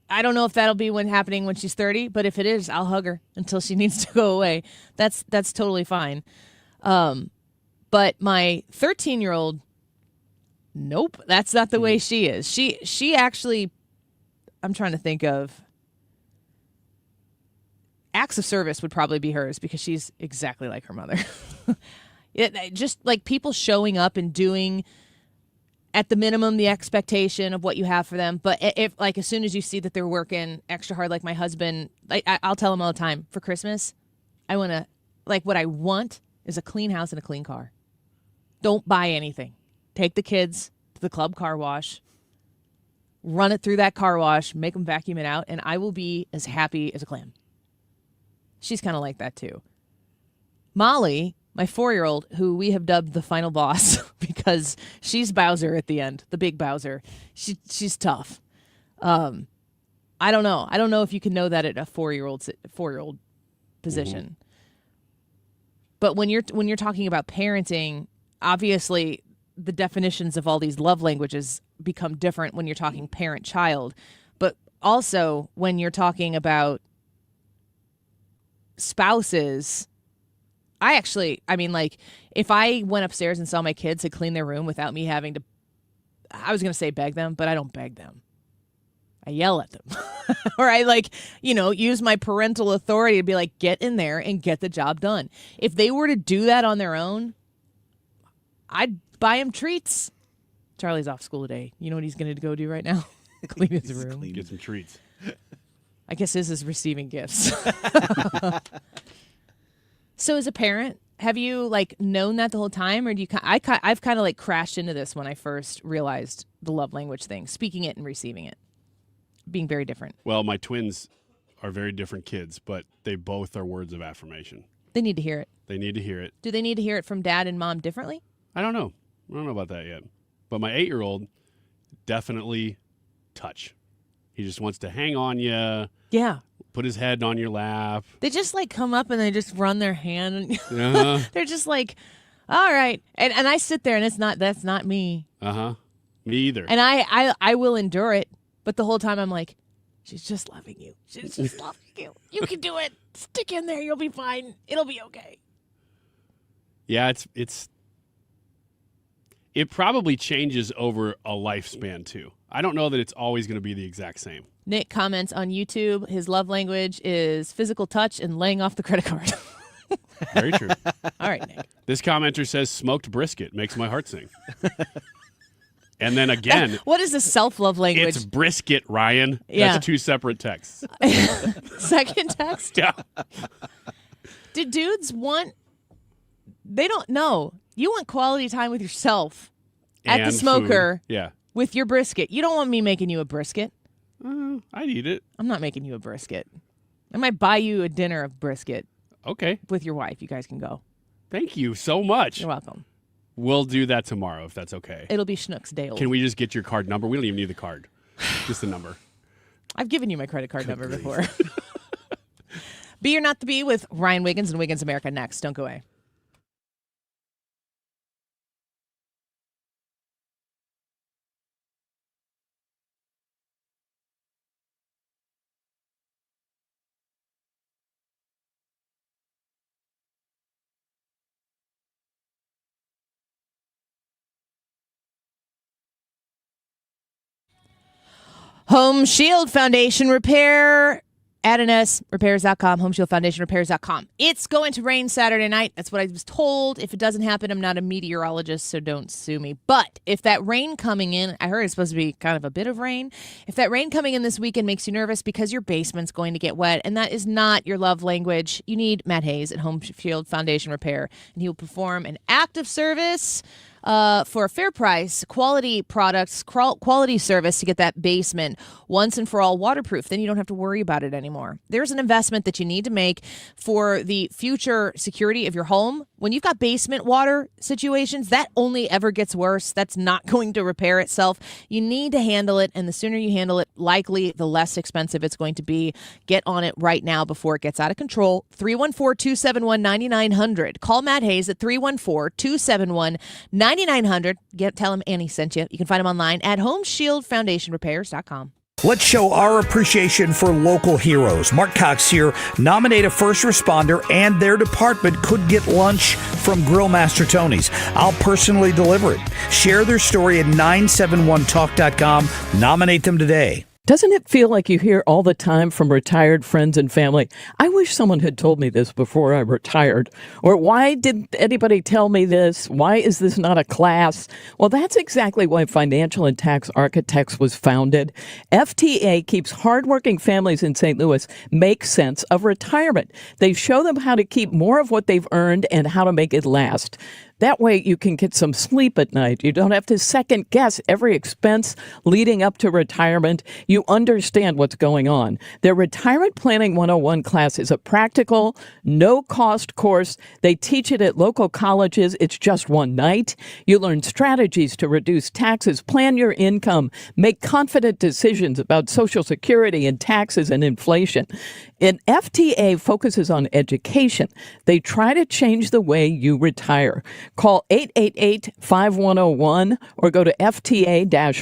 I don't know if that'll be happening when she's 30, but if it is, I'll hug her until she needs to go away. That's totally fine. But my 13-year-old, nope, that's not the way she is. She actually, I'm trying to think of, acts of service would probably be hers because she's exactly like her mother. Just like people showing up and doing at the minimum the expectation of what you have for them. But if like as soon as you see that they're working extra hard, like my husband, I'll tell him all the time, for Christmas, I want to, like what I want is a clean house and a clean car. Don't buy anything. Take the kids to the club car wash, run it through that car wash, make them vacuum it out, and I will be as happy as a clam. She's kind of like that too. Molly, my 4-year-old, who we have dubbed the final boss because she's Bowser at the end, the big Bowser. She's tough. I don't know. I don't know if you can know that at a 4-year-old position. Mm-hmm. But when you're talking about parenting, obviously the definitions of all these love languages become different when you're talking parent-child. But also when you're talking about spouses, if I went upstairs and saw my kids had cleaned their room without me having to, I was going to say beg them, but I don't beg them. I yell at them. Or I use my parental authority to be like, get in there and get the job done. If they were to do that on their own, I'd buy him treats. Charlie's off school today. You know what he's going to go do right now? Clean his room. Get some treats. I guess this is receiving gifts. So as a parent, have you known that the whole time, or do you? I've kind of crashed into this when I first realized the love language thing, speaking it and receiving it, being very different. Well, my twins are very different kids, but they both are words of affirmation. They need to hear it. They need to hear it. Do they need to hear it from dad and mom differently? I don't know. I don't know about that yet. But my 8-year-old, definitely touch. He just wants to hang on you. Yeah. Put his head on your lap. They just come up and they just run their hand. Uh-huh. They're just like, all right. And I sit there and that's not me. Uh-huh. Me either. And I will endure it. But the whole time I'm like, she's just loving you. She's just loving you. You can do it. Stick in there. You'll be fine. It'll be okay. Yeah, it probably changes over a lifespan too. I don't know that it's always going to be the exact same. Nick comments on YouTube, his love language is physical touch and laying off the credit card. Very true. All right, Nick. This commenter says smoked brisket makes my heart sing. And then again, what is the self-love language? It's brisket, Ryan. Yeah. That's 2 separate texts. Second text? Yeah. Do dudes want... They don't know. You want quality time with yourself at and the smoker food. Yeah. with your brisket. You don't want me making you a brisket. I'd eat it. I'm not making you a brisket. I might buy you a dinner of brisket. Okay. With your wife. You guys can go. Thank you so much. You're welcome. We'll do that tomorrow if that's okay. It'll be Schnook's Day old. Can we just get your card number? We don't even need the card. Just the number. I've given you my credit card number before. Be or not to be with Ryan Wiggins and Wiggins America next. Don't go away. Home Shield Foundation repair Add an S, repairs.com, homeshieldfoundationrepairs.com. It's going to rain Saturday night. That's what I was told. If it doesn't happen, I'm not a meteorologist, so don't sue me. But if that rain coming in, I heard it's supposed to be kind of a bit of rain. If that rain coming in this weekend makes you nervous because your basement's going to get wet, and that is not your love language, you need Matt Hayes at Home Shield Foundation Repair, and he will perform an active service for a fair price, quality products, quality service to get that basement once and for all waterproof. Then you don't have to worry about it anymore. There's an investment that you need to make for the future security of your home. When you've got basement water situations, that only ever gets worse. That's not going to repair itself. You need to handle it, and the sooner you handle it, likely the less expensive it's going to be. Get on it right now before it gets out of control. 314-271-9900. Call Matt Hayes at 314-271-9900. Tell him Annie sent you. You can find him online at homeshieldfoundationrepairs.com. Let's show our appreciation for local heroes. Mark Cox here. Nominate a first responder and their department could get lunch from Grill Master Tony's. I'll personally deliver it. Share their story at 971talk.com. Nominate them today. Doesn't it feel like you hear all the time from retired friends and family, I wish someone had told me this before I retired? Or why didn't anybody tell me this? Why is this not a class? Well, that's exactly why Financial and Tax Architects was founded. FTA keeps hardworking families in St. Louis make sense of retirement. They show them how to keep more of what they've earned and how to make it last. That way you can get some sleep at night. You don't have to second guess every expense leading up to retirement. You understand what's going on. Their Retirement Planning 101 class is a practical, no-cost course. They teach it at local colleges. It's just one night. You learn strategies to reduce taxes, plan your income, make confident decisions about Social Security and taxes and inflation. And FTA focuses on education. They try to change the way you retire. Call 888-5101 or go to fta-ria.com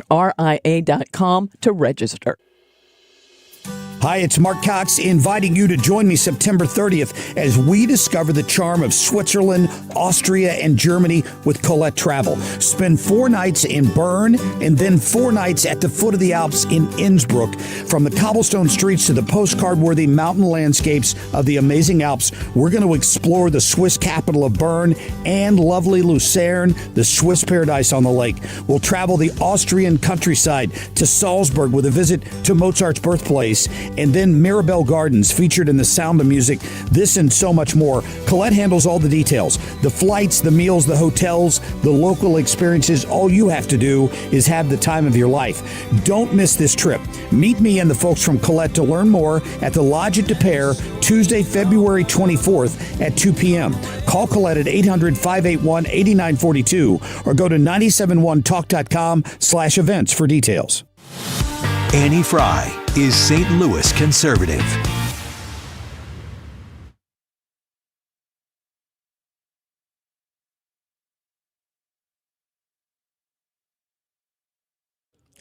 to register. Hi, it's Mark Cox inviting you to join me September 30th as we discover the charm of Switzerland, Austria, and Germany with Colette Travel. Spend 4 nights in Bern and then 4 nights at the foot of the Alps in Innsbruck. From the cobblestone streets to the postcard-worthy mountain landscapes of the amazing Alps, we're going to explore the Swiss capital of Bern and lovely Lucerne, the Swiss paradise on the lake. We'll travel the Austrian countryside to Salzburg with a visit to Mozart's birthplace, and then Mirabelle Gardens featured in The Sound of Music. This and so much more. Colette handles all the details. The flights, the meals, the hotels, the local experiences. All you have to do is have the time of your life. Don't miss this trip. Meet me and the folks from Colette to learn more at the Lodge at De Pere, Tuesday, February 24th at 2 p.m. Call Colette at 800-581-8942 or go to 971talk.com/events for details. Annie Fry is St. Louis conservative.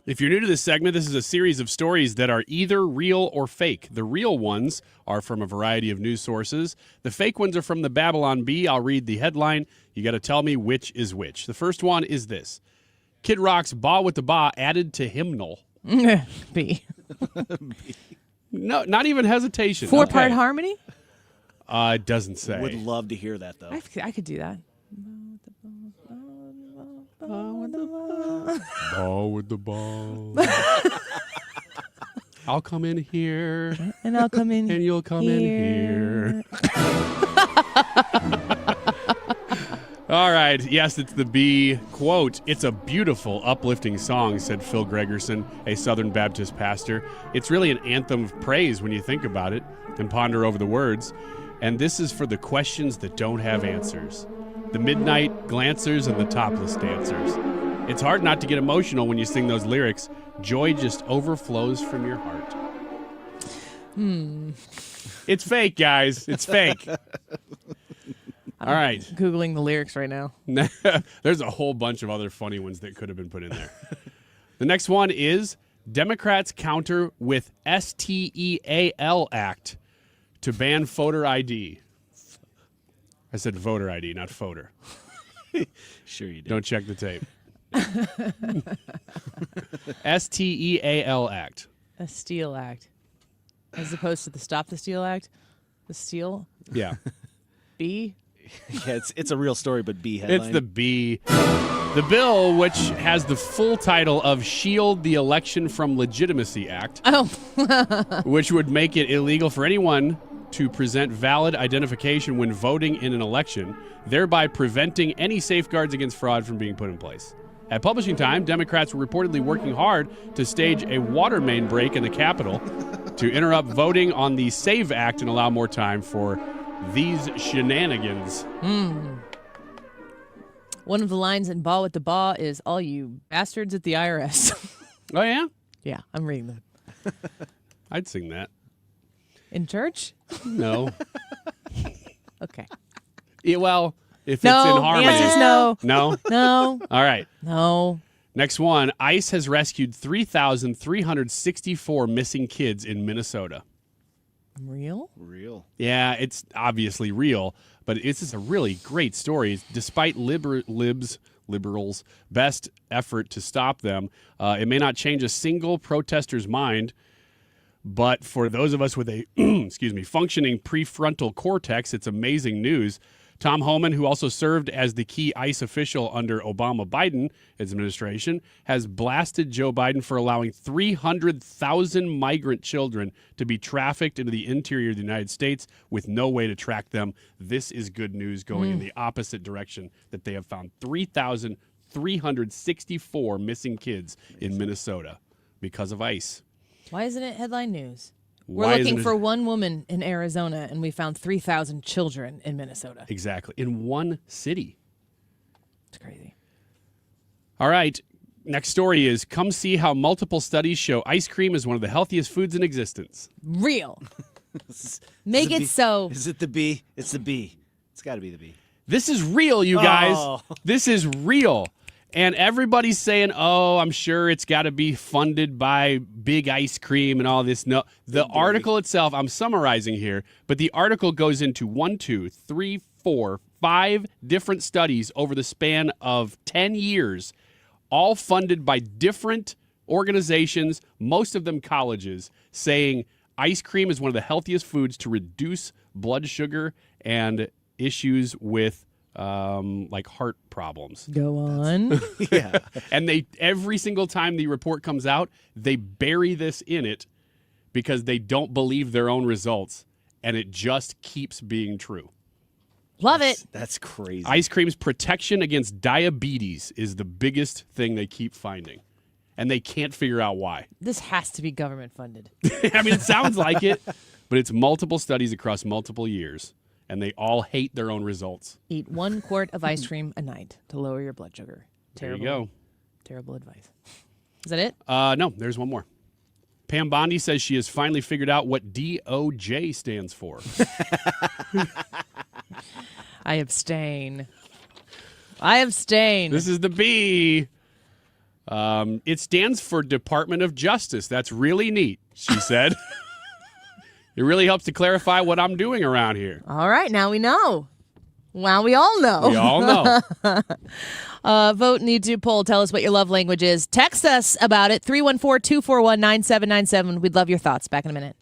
If you're new to this segment, this is a series of stories that are either real or fake. The real ones are from a variety of news sources. The fake ones are from the Babylon Bee. I'll read the headline. You got to tell me which is which. The first one is this. Kid Rock's Ba with the Ba added to hymnal. B. No, not even hesitation. 4-part harmony? It doesn't say. Would love to hear that, though. I could do that. Ball with the ball. I'll come in here. And I'll come in and you'll come in here. All right. Yes, it's the Bee. Quote, "It's a beautiful, uplifting song," said Phil Gregerson, a Southern Baptist pastor. "It's really an anthem of praise when you think about it and ponder over the words. And this is for the questions that don't have answers. The midnight glancers and the topless dancers. It's hard not to get emotional when you sing those lyrics. Joy just overflows from your heart." It's fake, guys. It's fake. All right. Googling the lyrics right now. There's a whole bunch of other funny ones that could have been put in there. The next one is Democrats counter with STEAL Act to ban voter ID. I said voter ID, not voter. Sure you did. Don't check the tape. STEAL Act. A Steal Act. as opposed to the Stop the Steal Act. The Steal? Yeah. B? Yeah, it's a real story, but B headline. It's the B. The bill, which has the full title of Shield the Election from Legitimacy Act, which would make it illegal for anyone to present valid identification when voting in an election, thereby preventing any safeguards against fraud from being put in place. At publishing time, Democrats were reportedly working hard to stage a water main break in the Capitol to interrupt voting on the SAVE Act and allow more time for these shenanigans. One of the lines in Ball with the Ball is, all you bastards at the IRS. Oh, yeah? Yeah, I'm reading them. I'd sing that. In church? No. Okay. Yeah, well, if No, it's in the harmony. answer's no. No? No. All right. No. Next one. ICE has rescued 3,364 missing kids in Minnesota. Real? Real. Yeah, it's obviously real, but it's just a really great story. Despite liberals' best effort to stop them, it may not change a single protester's mind. But for those of us with a functioning prefrontal cortex, it's amazing news. Tom Homan, who also served as the key ICE official under Obama-Biden administration, has blasted Joe Biden for allowing 300,000 migrant children to be trafficked into the interior of the United States with no way to track them. This is good news going in the opposite direction, that they have found 3,364 missing kids in Minnesota because of ICE. Why isn't it headline news? We're Why looking isn't it- for one woman in Arizona, and we found 3,000 children in Minnesota. Exactly. In one city. It's crazy. All right. Next story is, come see how multiple studies show ice cream is one of the healthiest foods in existence. Real. Make Is it B? so. Is it the B? It's the B. It's got to be the B. This is real, you guys. Oh. This is real. And everybody's saying, oh, I'm sure it's got to be funded by big ice cream and all this. No, the article itself, I'm summarizing here, but the article goes into 5 different studies over the span of 10 years, all funded by different organizations, most of them colleges, saying ice cream is one of the healthiest foods to reduce blood sugar and issues with like heart problems. Go on. Yeah. And they, every single time the report comes out, they bury this in it because they don't believe their own results, and it just keeps being true. Love it. That's crazy. Ice cream's protection against diabetes is the biggest thing they keep finding, and they can't figure out why. This has to be government funded. I mean, it sounds like it, but it's multiple studies across multiple years, and they all hate their own results. Eat 1 quart of ice cream a night to lower your blood sugar. There you go. Terrible advice. Is that it? No, there's one more. Pam Bondi says she has finally figured out what DOJ stands for. I abstain. I abstain. This is the B. It stands for Department of Justice. That's really neat, she said. It really helps to clarify what I'm doing around here. All right, now we know. Well, we all know. We all know. Vote in the YouTube poll. Tell us what your love language is. Text us about it, 314-241-9797. We'd love your thoughts. Back in a minute.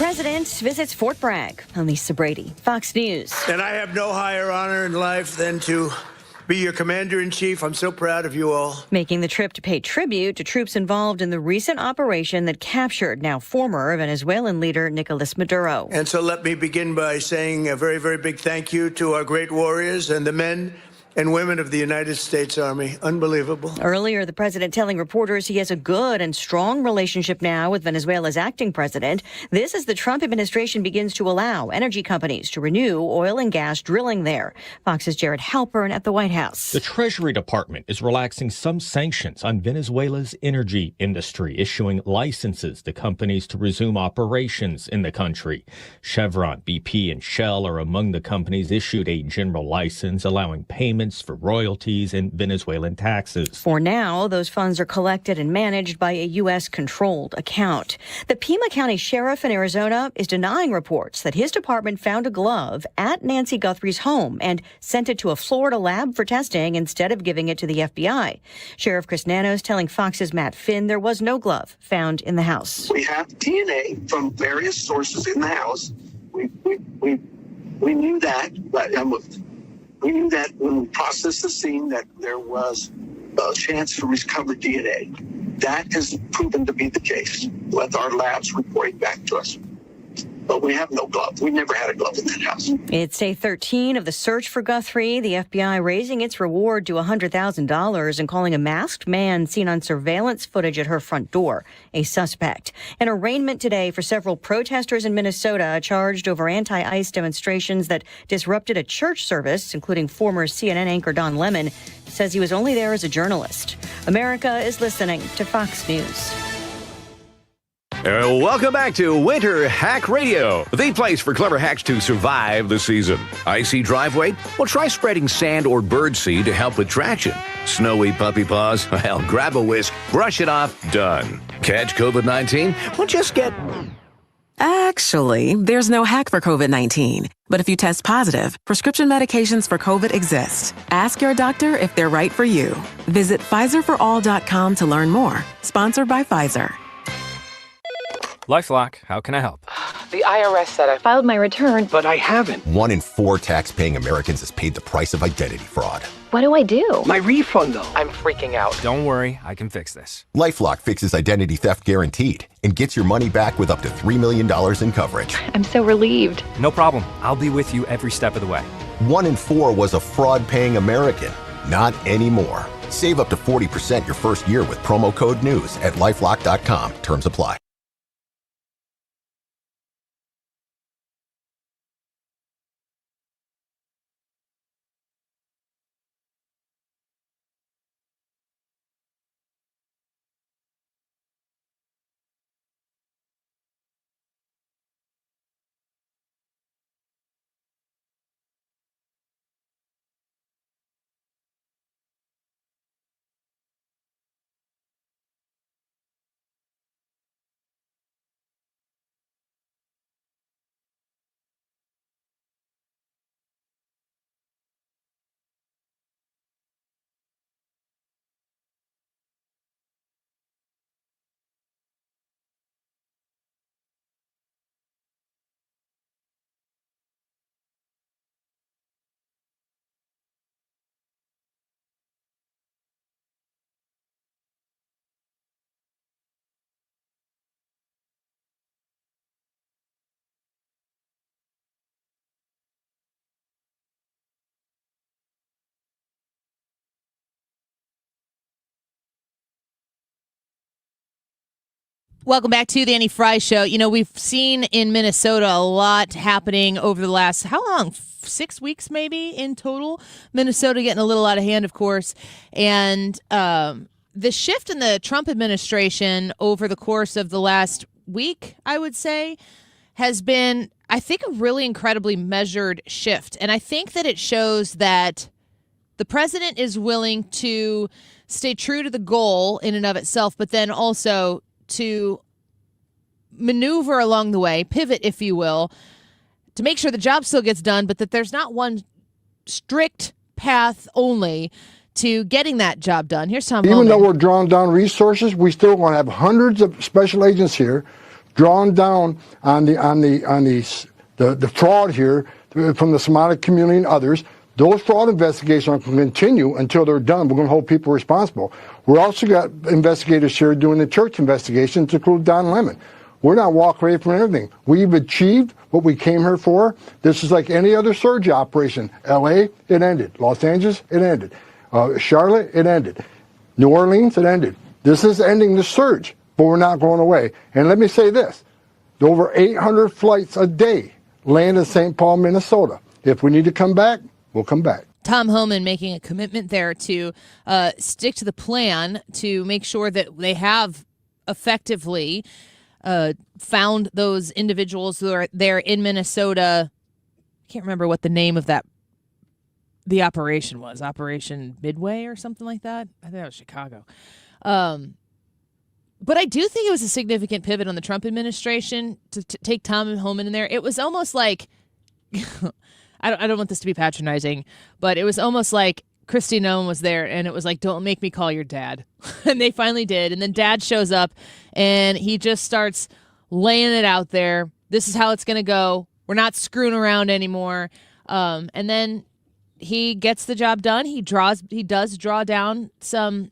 president visits Fort Bragg. I'm Lisa Brady, Fox News. And I have no higher honor in life than to be your commander-in-chief. I'm so proud of you all. Making the trip to pay tribute to troops involved in the recent operation that captured now former Venezuelan leader Nicolas Maduro. And so let me begin by saying a very, very big thank you to our great warriors and the men and women of the United States Army. Unbelievable. Earlier, the president telling reporters he has a good and strong relationship now with Venezuela's acting president. This as the Trump administration begins to allow energy companies to renew oil and gas drilling there. Fox's Jared Halpern at the White House. The Treasury Department is relaxing some sanctions on Venezuela's energy industry, issuing licenses to companies to resume operations in the country. Chevron, BP, and Shell are among the companies issued a general license allowing payments for royalties and Venezuelan taxes. For now, those funds are collected and managed by a U.S.-controlled account. The Pima County Sheriff in Arizona is denying reports that his department found a glove at Nancy Guthrie's home and sent it to a Florida lab for testing instead of giving it to the FBI. Sheriff Chris Nanos telling Fox's Matt Finn there was no glove found in the house. We have DNA from various sources in the house. We knew that, but we knew that when we processed the scene that there was a chance to recover DNA. That has proven to be the case with our labs reporting back to us. But we have no glove. We never had a glove in that house. It's day 13 of the search for Guthrie. The FBI raising its reward to $100,000 and calling a masked man seen on surveillance footage at her front door a suspect. An arraignment today for several protesters in Minnesota charged over anti-ICE demonstrations that disrupted a church service, including former CNN anchor Don Lemon, says he was only there as a journalist. America is listening to Fox News. Welcome back to Winter Hack Radio, the place for clever hacks to survive the season. Icy driveway? Well, try spreading sand or birdseed to help with traction. Snowy puppy paws? Well, grab a whisk, brush it off, done. Catch COVID-19? Well, just get... Actually, there's no hack for COVID-19. But if you test positive, prescription medications for COVID exist. Ask your doctor if they're right for you. Visit PfizerForAll.com to learn more. Sponsored by Pfizer. LifeLock, how can I help? The IRS said I filed my return, but I haven't. 1 in 4 tax-paying Americans has paid the price of identity fraud. What do I do? My refund, though. I'm freaking out. Don't worry, I can fix this. LifeLock fixes identity theft guaranteed and gets your money back with up to $3 million in coverage. I'm so relieved. No problem. I'll be with you every step of the way. 1 in 4 was a fraud-paying American. Not anymore. Save up to 40% your first year with promo code NEWS at LifeLock.com. Terms apply. Welcome back to the Annie Fry Show. You know, we've seen in Minnesota a lot happening over the last, how long? 6 weeks maybe in total. Minnesota getting a little out of hand, of course. And the shift in the Trump administration over the course of the last week, I would say, has been, I think, a really incredibly measured shift. And I think that it shows that the president is willing to stay true to the goal in and of itself, but then also to maneuver along the way, pivot, if you will, to make sure the job still gets done, but that there's not one strict path only to getting that job done. Here's Tom Even Holman. though we're drawing down resources, we still want to have hundreds of special agents here drawing down on the fraud here from the Somatic community and others. Those fraud investigations can continue until they're done. We're going to hold people responsible. We're also got investigators here doing the church investigations, to include Don Lemon. We're not walking away from anything. We've achieved what we came here for. This is like any other surge operation. L.A., it ended. Los Angeles, it ended. Charlotte, it ended. New Orleans, it ended. This is ending the surge, but we're not going away. And let me say this. Over 800 flights a day land in St. Paul, Minnesota. If we need to come back, we'll come back. Tom Homan making a commitment there to stick to the plan to make sure that they have effectively found those individuals who are there in Minnesota. I can't remember what the name of the operation was. Operation Midway or something like that. I think that was Chicago. But I do think it was a significant pivot on the Trump administration to take Tom Homan in there. It was almost like, I don't want this to be patronizing, but it was almost like Kristi Noem was there, and it was like, don't make me call your dad. And they finally did. And then dad shows up, and he just starts laying it out there. This is how it's going to go. We're not screwing around anymore. And then he gets the job done. He does draw down some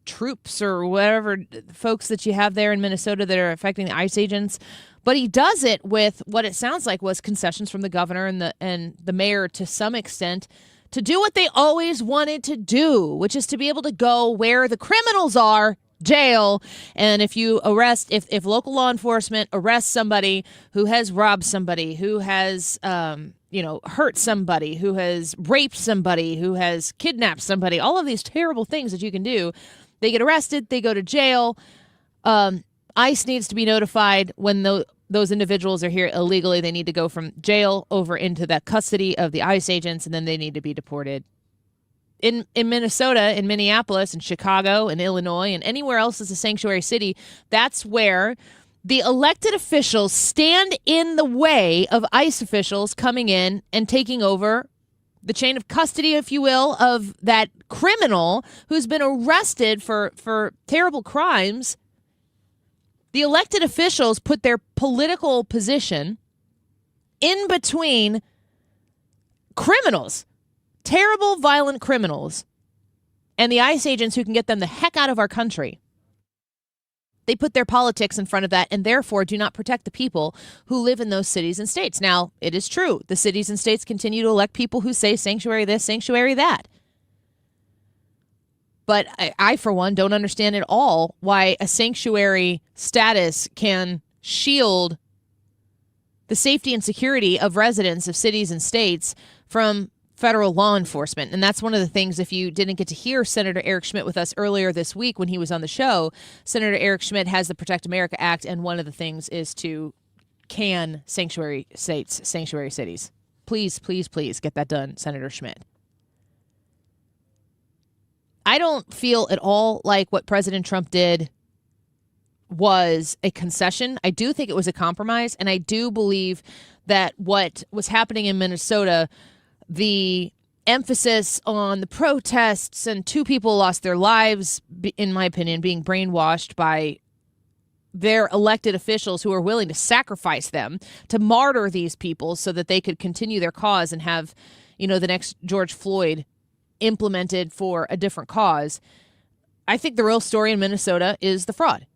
troops or whatever folks that you have there in Minnesota that are affecting the ICE agents. But he does it with what it sounds like was concessions from the governor and the mayor to some extent to do what they always wanted to do, which is to be able to go where the criminals are, jail. And if you arrest, if local law enforcement arrests somebody who has robbed somebody, who has hurt somebody, who has raped somebody, who has kidnapped somebody, all of these terrible things that you can do, they get arrested, they go to jail. ICE needs to be notified when those individuals are here illegally. They need to go from jail over into the custody of the ICE agents, and then they need to be deported. In Minnesota, in Minneapolis, in Chicago, in Illinois, and anywhere else is a sanctuary city, that's where the elected officials stand in the way of ICE officials coming in and taking over the chain of custody, if you will, of that criminal who's been arrested for terrible crimes. The elected officials put their political position in between criminals, terrible, violent criminals, and the ICE agents who can get them the heck out of our country. They put their politics in front of that and therefore do not protect the people who live in those cities and states. Now, it is true. The cities and states continue to elect people who say sanctuary this, sanctuary that. But I, for one, don't understand at all why a sanctuary status can shield the safety and security of residents of cities and states from federal law enforcement. And that's one of the things, if you didn't get to hear Senator Eric Schmitt with us earlier this week when he was on the show, Senator Eric Schmitt has the Protect America Act, and one of the things is to can sanctuary states, sanctuary cities. Please, please, please get that done, Senator Schmitt. I don't feel at all like what President Trump did was a concession. I do think it was a compromise, and I do believe that what was happening in Minnesota, the emphasis on the protests and 2 people lost their lives, in my opinion, being brainwashed by their elected officials who are willing to sacrifice them to martyr these people so that they could continue their cause and have, the next George Floyd implemented for a different cause. I think the real story in Minnesota is the fraud.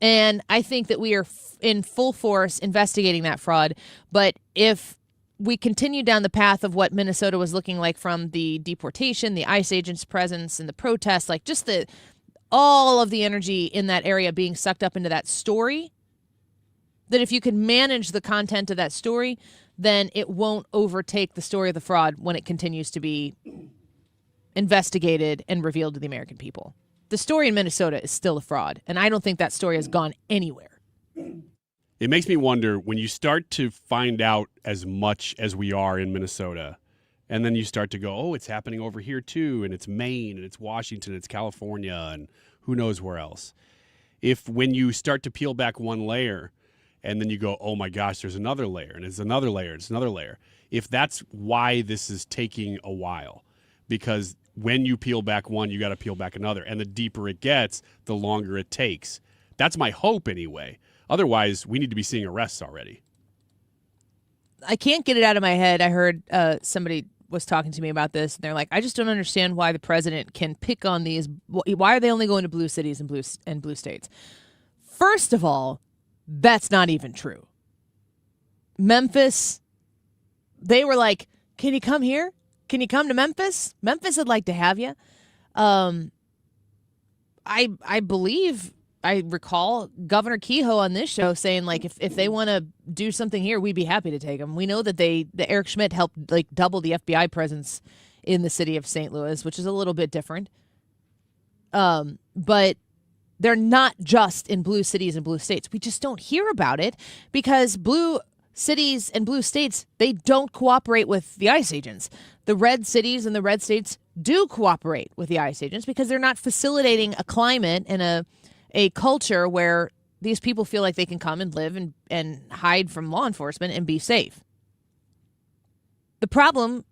And I think that we are in full force investigating that fraud. But if we continue down the path of what Minnesota was looking like from the deportation, the ICE agents' presence, and the protests, like just all of the energy in that area being sucked up into that story, that if you can manage the content of that story, then it won't overtake the story of the fraud when it continues to be investigated and revealed to the American people. The story in Minnesota is still a fraud, and I don't think that story has gone anywhere. It makes me wonder, when you start to find out as much as we are in Minnesota, and then you start to go, oh, it's happening over here too, and it's Maine, and it's Washington, it's California, and who knows where else. If when you start to peel back one layer, and then you go, oh my gosh, there's another layer, and it's another layer, it's another layer. If that's why this is taking a while, because when you peel back one, you got to peel back another. And the deeper it gets, the longer it takes. That's my hope anyway. Otherwise, we need to be seeing arrests already. I can't get it out of my head. I heard somebody was talking to me about this, and they're like, I just don't understand why the president can pick on these. Why are they only going to blue cities and blue states? First of all, that's not even true. Memphis, they were like, can you come here? Can you come to Memphis? Memphis would like to have you. I believe I recall Governor Kehoe on this show saying, like, if they want to do something here, we'd be happy to take them. We know that Eric Schmidt helped like double the FBI presence in the city of St. Louis, which is a little bit different. But they're not just in blue cities and blue states. We just don't hear about it because blue cities and blue states, they don't cooperate with the ICE agents. The red cities and the red states do cooperate with the ICE agents because they're not facilitating a climate and a culture where these people feel like they can come and live and hide from law enforcement and be safe. The problem,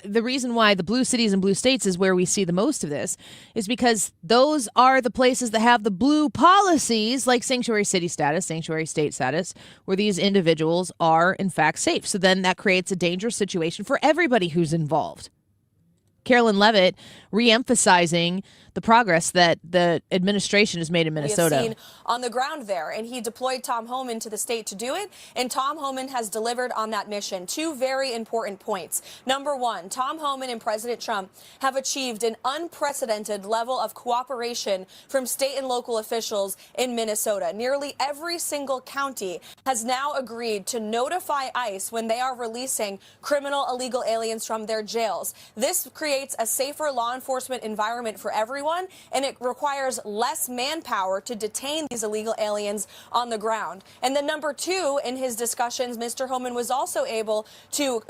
the reason why the blue cities and blue states is where we see the most of this is because those are the places that have the blue policies like sanctuary city status, sanctuary state status, where these individuals are in fact safe. So then that creates a dangerous situation for everybody who's involved. Carolyn Levitt reemphasizing the progress that the administration has made in Minnesota. We have seen on the ground there, and he deployed Tom Homan to the state to do it, and Tom Homan has delivered on that mission. Two very important points. Number one, Tom Homan and President Trump have achieved an unprecedented level of cooperation from state and local officials in Minnesota. Nearly every single county has now agreed to notify ICE when they are releasing criminal illegal aliens from their jails. This creates a safer law enforcement environment for everyone, and it requires less manpower to detain these illegal aliens on the ground. And then number two, in his discussions, Mr. Homan was also able to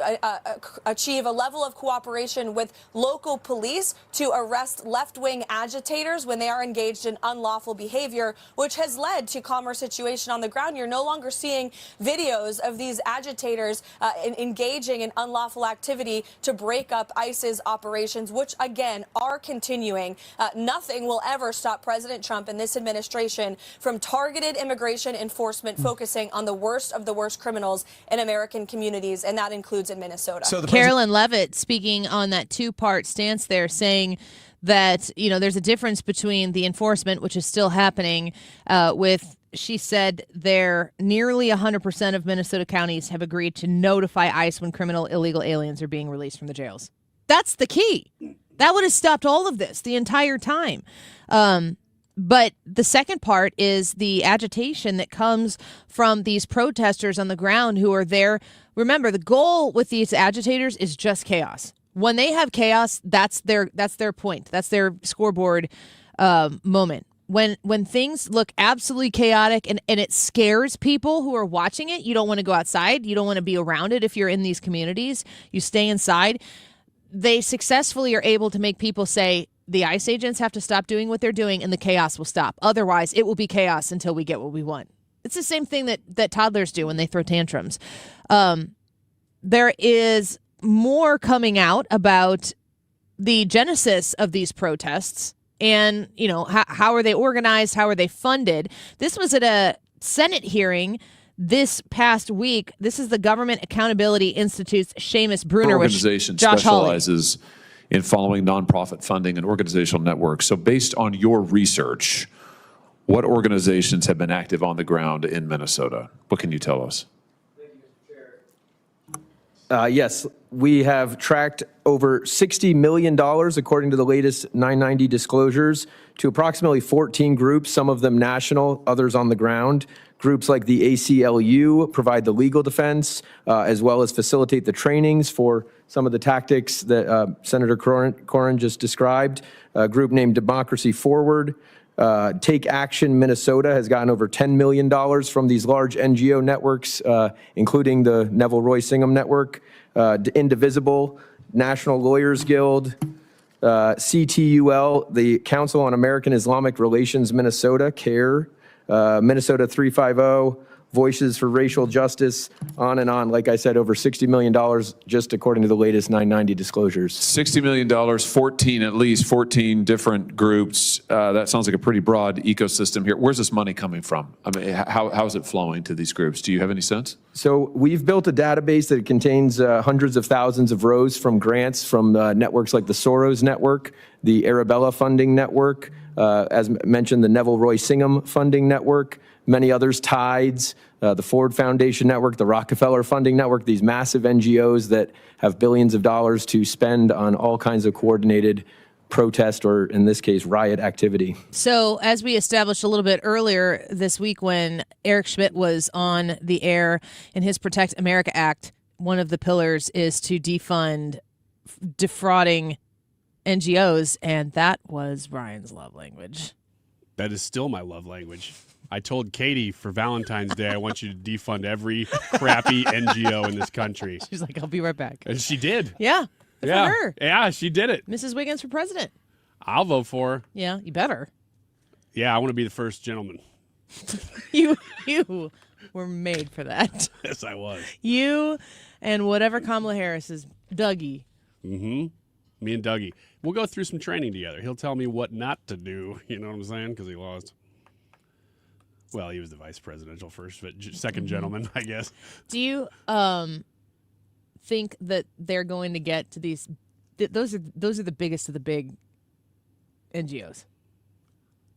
achieve a level of cooperation with local police to arrest left-wing agitators when they are engaged in unlawful behavior, which has led to calmer situation on the ground. You're no longer seeing videos of these agitators engaging in unlawful activity to break up ICE's operations, which again are continuing. Nothing will ever stop President Trump and this administration from targeted immigration enforcement focusing on the worst of the worst criminals in American communities, and that includes in Minnesota. So Carolyn Levitt speaking on that two-part stance there, saying that, you know, there's a difference between the enforcement, which is still happening, she said there nearly 100% of Minnesota counties have agreed to notify ICE when criminal illegal aliens are being released from the jails. That's the key. That would have stopped all of this the entire time. But the second part is the agitation that comes from these protesters on the ground who are there. Remember, the goal with these agitators is just chaos. When they have chaos, that's their point. That's their scoreboard moment. When things look absolutely chaotic and it scares people who are watching it, you don't want to go outside. You don't want to be around it if you're in these communities. You stay inside. They successfully are able to make people say the ICE agents have to stop doing what they're doing and the chaos will stop. Otherwise, it will be chaos until we get what we want. It's the same thing that toddlers do when they throw tantrums. There is more coming out about the genesis of these protests and, you know, how are they organized? How are they funded? This was at a Senate hearing this past week. This is the Government Accountability Institute's Seamus Bruner, Our organization which Josh specializes in following nonprofit funding and organizational networks. So based on your research, what organizations have been active on the ground in Minnesota? What can you tell us? Yes, we have tracked over $60 million, according to the latest 990 disclosures, to approximately 14 groups, some of them national, others on the ground. Groups like the ACLU provide the legal defense, as well as facilitate the trainings for some of the tactics that Senator Corrin just described. A group named Democracy Forward. Take Action Minnesota has gotten over $10 million from these large NGO networks, including the Neville Roy Singham Network, Indivisible, National Lawyers Guild, CTUL, the Council on American Islamic Relations Minnesota, CARE, Minnesota 350, Voices for Racial Justice, on and on. Like I said, over $60 million just according to the latest 990 disclosures. $60 million, at least 14 different groups. That sounds like a pretty broad ecosystem here. Where's this money coming from? I mean, how is it flowing to these groups? Do you have any sense? So we've built a database that contains hundreds of thousands of rows from grants from networks like the Soros Network, the Arabella Funding Network, as mentioned, the Neville Roy Singham Funding Network, many others, Tides, the Ford Foundation Network, the Rockefeller Funding Network, these massive NGOs that have billions of dollars to spend on all kinds of coordinated protest, or in this case, riot activity. So as we established a little bit earlier this week when Eric Schmidt was on the air in his Protect America Act, one of the pillars is to defund defrauding NGOs, and that was Ryan's love language. That is still my love language. I told Katie for Valentine's Day, I want you to defund every crappy NGO in this country. She's like, I'll be right back. And she did. Yeah. Good Yeah. for her. Yeah, she did it. Mrs. Wiggins for president. I'll vote for her. Yeah, you better. Yeah, I want to be the first gentleman. You were made for that. Yes, I was. You and whatever Kamala Harris is, Dougie. Mm-hmm. Me and Dougie. We'll go through some training together. He'll tell me what not to do. You know what I'm saying? Because he lost. Well, he was the vice presidential first, but second gentleman, I guess. Do you think that they're going to get to these? Those are the biggest of the big NGOs.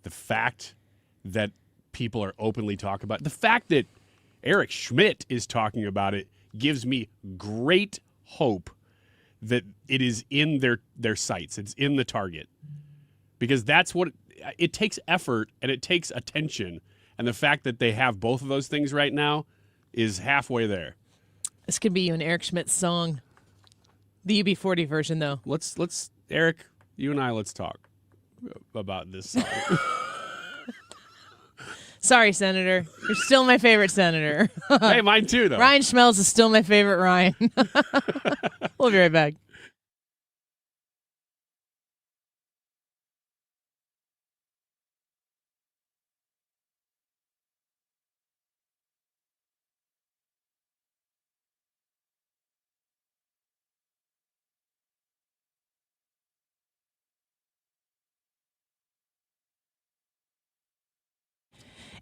The fact that people are openly talking about it, the fact that Eric Schmidt is talking about it gives me great hope that it is in their sights. It's in the target. Because that's what it takes effort and it takes attention. And the fact that they have both of those things right now is halfway there. This could be you and Eric Schmidt's song. The UB40 version, though. Let's Eric, you and I, let's talk about this song. Sorry, Senator. You're still my favorite senator. Hey, mine too, though. Ryan Schmelz is still my favorite Ryan. We'll be right back.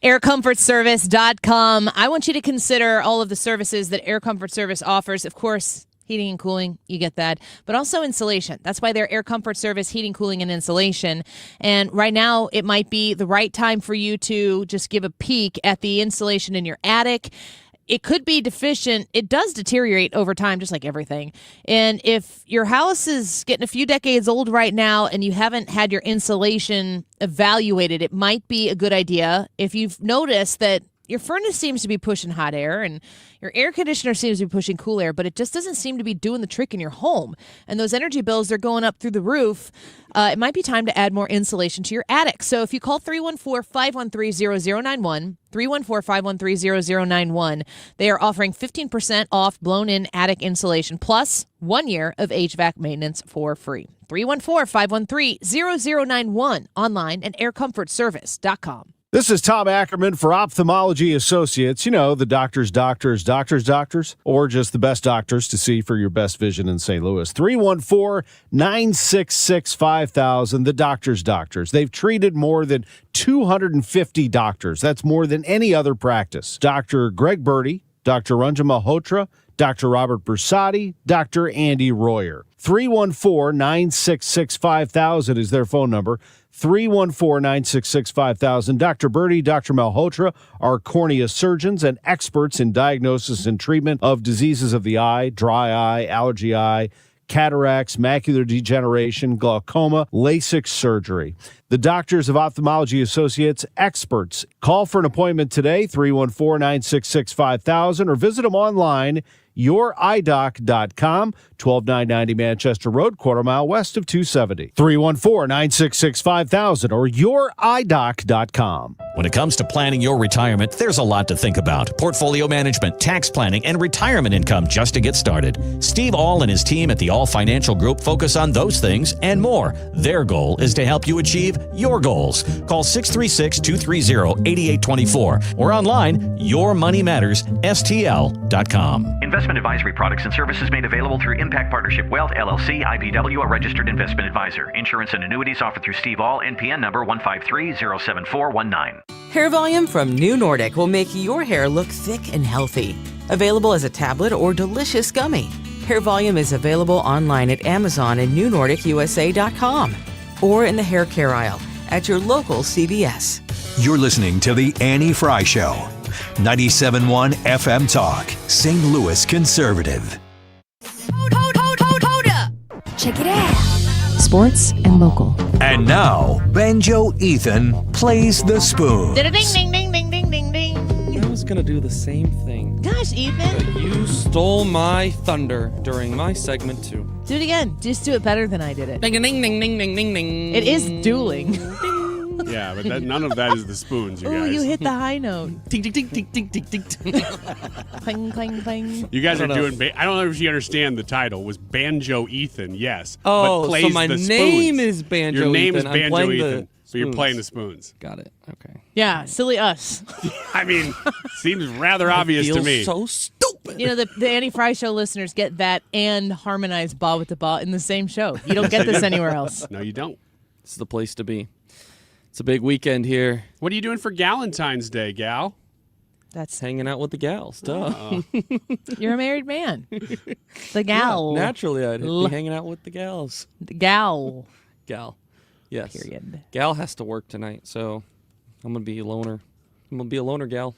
AirComfortService.com. I want you to consider all of the services that Air Comfort Service offers. Of course, heating and cooling, you get that, but also insulation. That's why they're Air Comfort Service, heating, cooling, and insulation. And right now, it might be the right time for you to just give a peek at the insulation in your attic. It could be deficient. It does deteriorate over time, just like everything. And if your house is getting a few decades old right now and you haven't had your insulation evaluated, it might be a good idea. If you've noticed that your furnace seems to be pushing hot air and your air conditioner seems to be pushing cool air, but it just doesn't seem to be doing the trick in your home, and those energy bills, they're going up through the roof, it might be time to add more insulation to your attic. So if you call 314-513-0091, 314-513-0091, they are offering 15% off blown-in attic insulation plus 1 year of HVAC maintenance for free. 314-513-0091, online at aircomfortservice.com. This is Tom Ackerman for Ophthalmology Associates. You know, the doctors, or just the best doctors to see for your best vision in St. Louis. 314-966-5000, the doctors. They've treated more than 250 doctors. That's more than any other practice. Dr. Greg Birdie, Dr. Ranjan Malhotra, Dr. Robert Bersati, Dr. Andy Royer. 314-966-5000 is their phone number. 314-966-5000. Dr. Birdie, Dr. Malhotra are cornea surgeons and experts in diagnosis and treatment of diseases of the eye, dry eye, allergy eye, cataracts, macular degeneration, glaucoma, LASIK surgery. The Doctors of Ophthalmology Associates, experts. Call for an appointment today, 314-966-5000, or visit them online youridoc.com, 12990 Manchester Road, quarter mile west of 270. 314-966-5000 or youridoc.com. When it comes to planning your retirement, there's a lot to think about. Portfolio management, tax planning, and retirement income just to get started. Steve All and his team at the All Financial Group focus on those things and more. Their goal is to help you achieve your goals. Call 636-230-8824 or online, yourmoneymattersstl.com. Investment advisory products and services made available through Impact Partnership Wealth, LLC, IBW, a registered investment advisor. Insurance and annuities offered through Steve All, NPN number 153-07419. Hair Volume from New Nordic will make your hair look thick and healthy. Available as a tablet or delicious gummy. Hair Volume is available online at Amazon and newnordicusa.com or in the hair care aisle at your local CVS. You're listening to The Annie Fry Show. 97.1 FM Talk, St. Louis Conservative. Hold up. Check it out. Sports and local. And now, Banjo Ethan plays the spoon. Ding, ding, ding, ding, ding, ding, ding. I was going to do the same thing. Gosh, Ethan. But you stole my thunder during my segment, too. Do it again. Just do it better than I did it. Ding, ding, ding, ding, ding, ding, ding. It is dueling. Yeah, but none of that is the spoons, you Oh, guys. you hit the high note. Ding, ding, ding, ding, ding, ding, ding. Clang, clang, clang. You guys are doing. I don't know if you understand the title. Was Banjo Ethan? Yes. Oh, but plays so my the name spoons. is Banjo Your name Ethan. is I'm Banjo playing Ethan. the So you're spoons. playing the spoons. Got it. Okay. Yeah, silly us. I mean, seems rather obvious to Feels me. so stupid. You know, the Annie Fry Show listeners get that and harmonized ball with the ball in the same show. You don't get this anywhere else. No, you don't. It's the place to be. It's a big weekend here. What are you doing for Valentine's Day, gal? That's hanging out with the gals. Duh. You're a married man. The gal. Yeah, naturally, I'd be hanging out with the gals. The gal. Gal. Yes. Period. Gal has to work tonight, so I'm going to be a loner. I'm going to be a loner gal.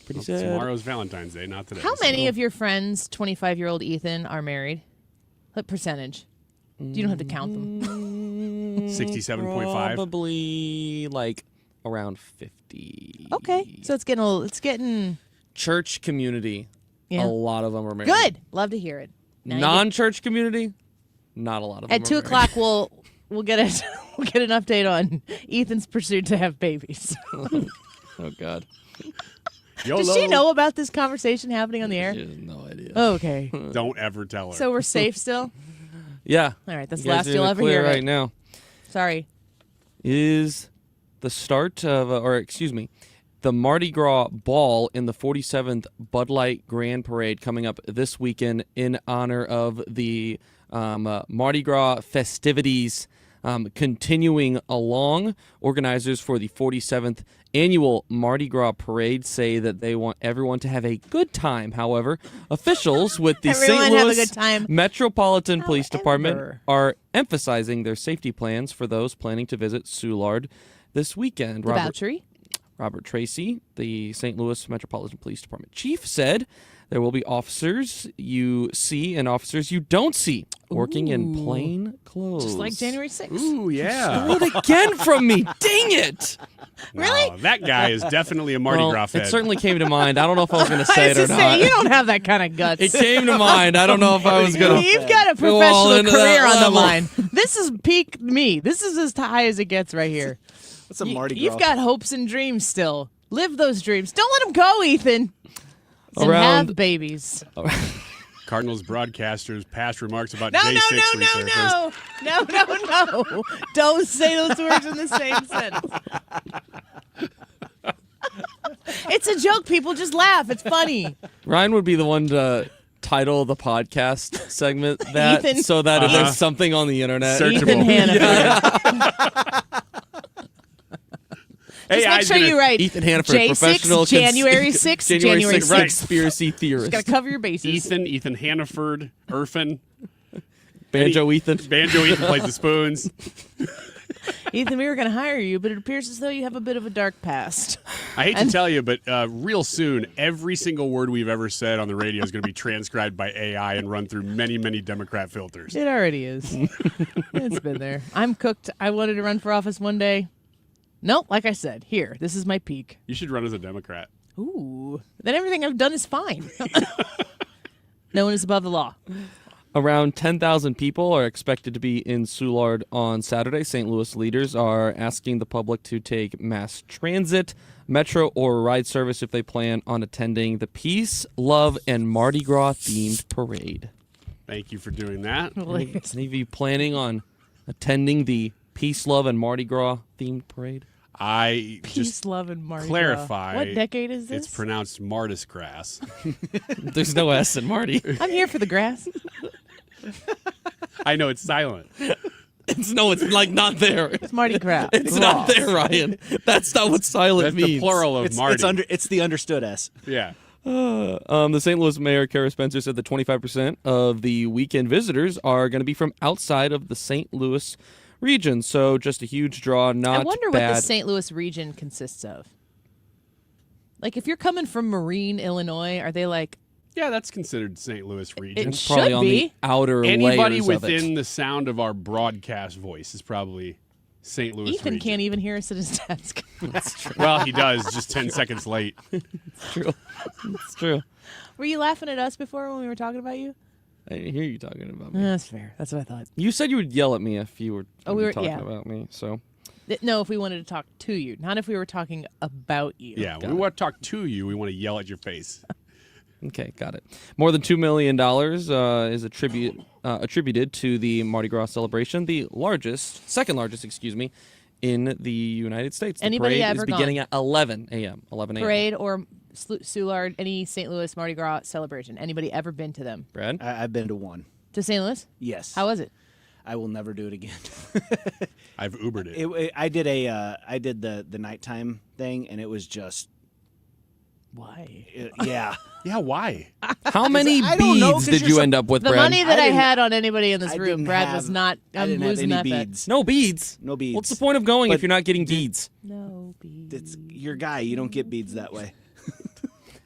Pretty Well, sad. tomorrow's Valentine's Day, not today. How many of your friends, 25-year-old Ethan, are married? What percentage? You don't have to count them. 67.5. Probably like around 50. Okay, so it's getting Church community. Yeah. A lot of them are married. good. Love to hear it. Now you get- Non-church community, not a lot of them. At 2 o'clock, we'll get it. We'll get an update on Ethan's pursuit to have babies. Oh God. Does she know about this conversation happening on the air? She has no idea. Okay. Don't ever tell her. So we're safe still? Yeah. All right, that's You the guys last are in you'll the ever clear hear of right it. now. Sorry. Is the start of, the Mardi Gras Ball in the 47th Bud Light Grand Parade coming up this weekend in honor of the Mardi Gras festivities continuing along. Organizers for the 47th annual Mardi Gras Parade say that they want everyone to have a good time. However, officials with the St. Everyone have a Louis good time. Metropolitan Police Department are emphasizing their safety plans for those planning to visit Soulard this weekend. Robert Tracy, the St. Louis Metropolitan Police Department chief, said there will be officers you see and officers you don't see working in plain clothes. Just like January 6th. Ooh, yeah. Stole it again from me. Dang it. Really? No, that guy is definitely a Mardi Gras fan. It certainly came to mind. I don't know if I was going to say it or not. You don't have that kind of guts. It came to mind. I don't know if I was going to. You've got a go all professional into career that on the level. line. This is peak me. This is as high as it gets right here. What's a Mardi Gras? You've got hopes and dreams still. Live those dreams. Don't let them go, Ethan. And Around- have babies. Cardinals broadcasters' past remarks about No, J6 no, no, resurfaced. no, no, no, no. Don't say those words in the same sentence. It's a joke, people. Just laugh. It's funny. Ryan would be the one to title the podcast segment that Ethan. so that if there's something on the internet. Ethan Hannaford. Just make sure you write Ethan Hannaford, J6, professional January 6th, January 6th. conspiracy theorist. Just got to cover your bases. Ethan Hannaford, Irfin. Banjo Ethan. Banjo Ethan plays the spoons. Ethan, we were going to hire you, but it appears as though you have a bit of a dark past. I hate to tell you, but real soon, every single word we've ever said on the radio is going to be transcribed by AI and run through many, many Democrat filters. It already is. It's been there. I'm cooked. I wanted to run for office one day. Nope, like I said, here, this is my peak. You should run as a Democrat. Ooh. Then everything I've done is fine. No one is above the law. Around 10,000 people are expected to be in Soulard on Saturday. St. Louis leaders are asking the public to take mass transit, metro, or ride service if they plan on attending the Peace, Love, and Mardi Gras themed parade. Thank you for doing that. Any of you planning on attending the Peace, Love, and Mardi Gras themed parade? I Peace, just love, and Mardi clarify. Gras. What decade is this? It's pronounced Martis grass. There's no S in Marty. I'm here for the grass. I know it's silent. It's like not there. It's Mardi Gras. It's not there, Ryan. That's not what silent That's means. the plural of Marty. It's the understood S. Yeah. The St. Louis Mayor, Kara Spencer, said that 25% of the weekend visitors are going to be from outside of the St. Louis region. So just a huge draw, not I wonder bad. what the St. Louis region consists of. Like, if you're coming from Marine, Illinois, are they like... Yeah, that's considered St. Louis region. It Probably should on be. the outer Anybody layers of it. within the sound of our broadcast voice is probably St. Louis Ethan region. can't even hear us at his desk. That's true. Well, he does, just 10 seconds late. It's true. It's true. Were you laughing at us before when we were talking about you? I didn't hear you talking about me. That's fair. That's what I thought. You said you would yell at me if you were talking yeah. about me. So No, if we wanted to talk to you, not if we were talking about you. Yeah, when we want to talk to you, we want to yell at your face. okay, got it. More than $2 million is attributed to the Mardi Gras celebration, the second largest, in the United States. The Anybody parade ever is beginning gone? at 11 a.m. Parade or Soulard, any St. Louis Mardi Gras celebration. Anybody ever been to them? Brad? I've been to one. To St. Louis? Yes. How was it? I will never do it again. I've Ubered it. I did the nighttime thing, and it was just why? Yeah. Yeah, why? How many I don't know, beads 'cause did you end up with, The Brad? money that I had on anybody in this I room, didn't Brad have- was not. I I'm didn't have losing any that bet. beads. No beads. No beads. What's the point of going But if you're not getting beads? No beads. It's your guy. You don't get beads that way.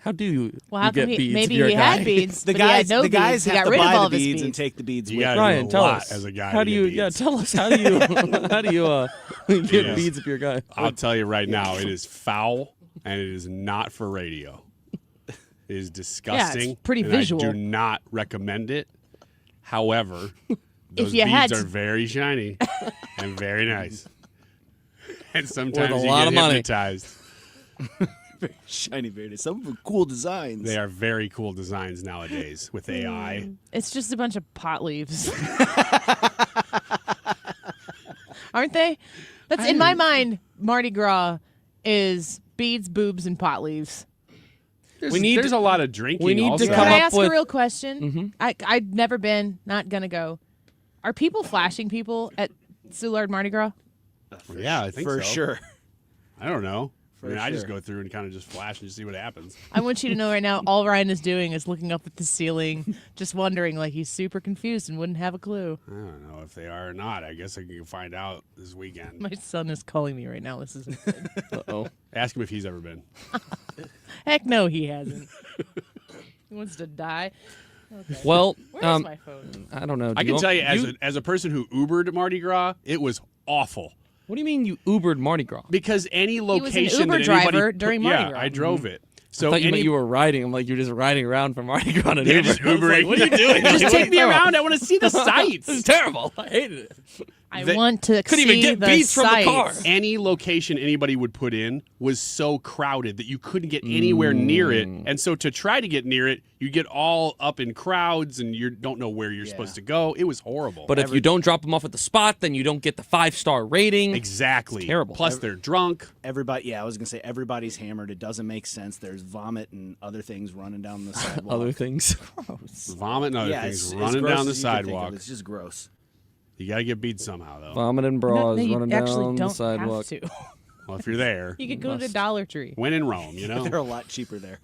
How do you, Well, how you get come he, beads? maybe if you're he a guy? had beads, The but he had guys, no the guys beads. He have got to rid of buy all the of his beads and beads. take the beads You with. gotta Ryan, do a tell lot us. as a guy. How to do get you? beads. Yeah, tell us. How do you get Yes. beads if you're a guy? I'll tell you right now, it is foul and it is not for radio. It is disgusting. pretty and visual. I do not recommend it. However, those you had beads to- are very shiny and very nice. And sometimes Worth a you lot get of money. hypnotized. Shiny beard. Some of them cool designs. They are very cool designs nowadays with AI. It's just a bunch of pot leaves. Aren't they? That's in my mind. Mardi Gras is beads, boobs, and pot leaves. There's a lot of drinking. we need to also. come Can I up ask with- a real question? I've never been, not gonna go. Are people flashing people at Soulard Mardi Gras? Yeah, I think for so. sure. I don't know. I mean, I just sure. go through and kind of just flash and see what happens. I want you to know right now, all Ryan is doing is looking up at the ceiling, just wondering, like he's super confused and wouldn't have a clue. I don't know if they are or not. I guess I can find out this weekend. My son is calling me right now. This is Uh-oh. Ask him if he's ever been. heck no, he hasn't. He wants to die. Okay. Well, Where's my phone? I don't know. I can tell you, as a person who Ubered Mardi Gras, it was awful. What do you mean you Ubered Mardi Gras? Because any was an location Uber that anybody driver during Mardi yeah, Gras. I drove it. So I thought you meant any- you were riding. I'm like, you're just riding around from Mardi Gras in an Yeah, Uber. just I was like, Ubering. what are you doing? Just Like, take me what? around. I want to see the sights. This is terrible. I hated it. I want to couldn't see even get the beats from the car. sights. Any location anybody would put in was so crowded that you couldn't get anywhere near it. And so to try to get near it, you get all up in crowds and you don't know where you're supposed to go. It was horrible. But if you don't drop them off at the spot, then you don't get the 5-star rating. Exactly. It's terrible. Plus they're drunk. Everybody, I was gonna say everybody's hammered. It doesn't make sense. There's vomit and other things running down the sidewalk. Other things. Vomit and other yeah, things it's running gross down the as you can think of. sidewalk. It's just gross. You got to get beat somehow, though. Vomit and No, bras you running actually down don't the sidewalk. have to. Well, if you're there, You could go to Dollar Tree. when in Rome, you know? They're a lot cheaper there.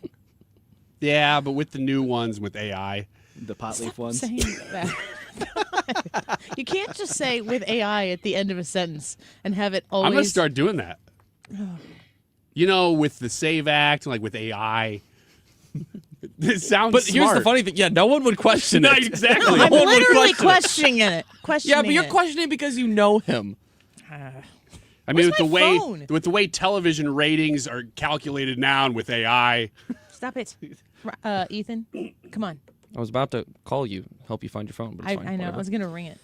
Yeah, but with the new ones with AI. The pot leaf ones. Saying that. You can't just say with AI at the end of a sentence and have it always. I'm going to start doing that. You know, with the Save Act, like with AI. It sounds But here's the smart. funny thing. Yeah, no one would question No, it. exactly. No I'm one would literally question it. questioning it. Yeah, but you're questioning because you know him. I mean, Where's my phone? with the way television ratings are calculated now and with AI. Stop it, Ethan. Come on. I was about to call you, help you find your phone, but it's fine. I know. Whatever. I was going to ring it.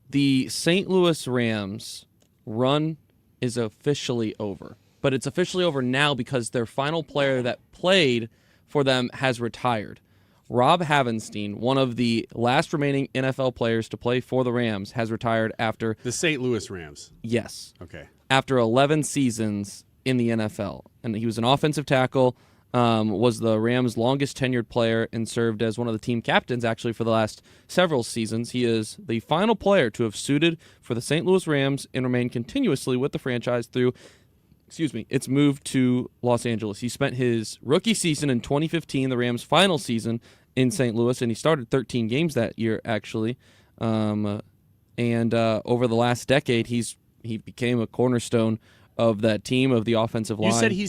The St. Louis Rams run is officially over. But it's officially over now because their final player that played for them has retired. Rob Havenstein, one of the last remaining NFL players to play for the Rams, has retired after... The St. Louis Rams? Yes. Okay. After 11 seasons in the NFL. And he was an offensive tackle, was the Rams' longest tenured player, and served as one of the team captains, actually, for the last several seasons. He is the final player to have suited for the St. Louis Rams and remained continuously with the franchise through... its move to Los Angeles. He spent his rookie season in 2015, the Rams' final season in St. Louis, and he started 13 games that year, actually. Over the last decade, he became a cornerstone of that team, of the offensive line. You said he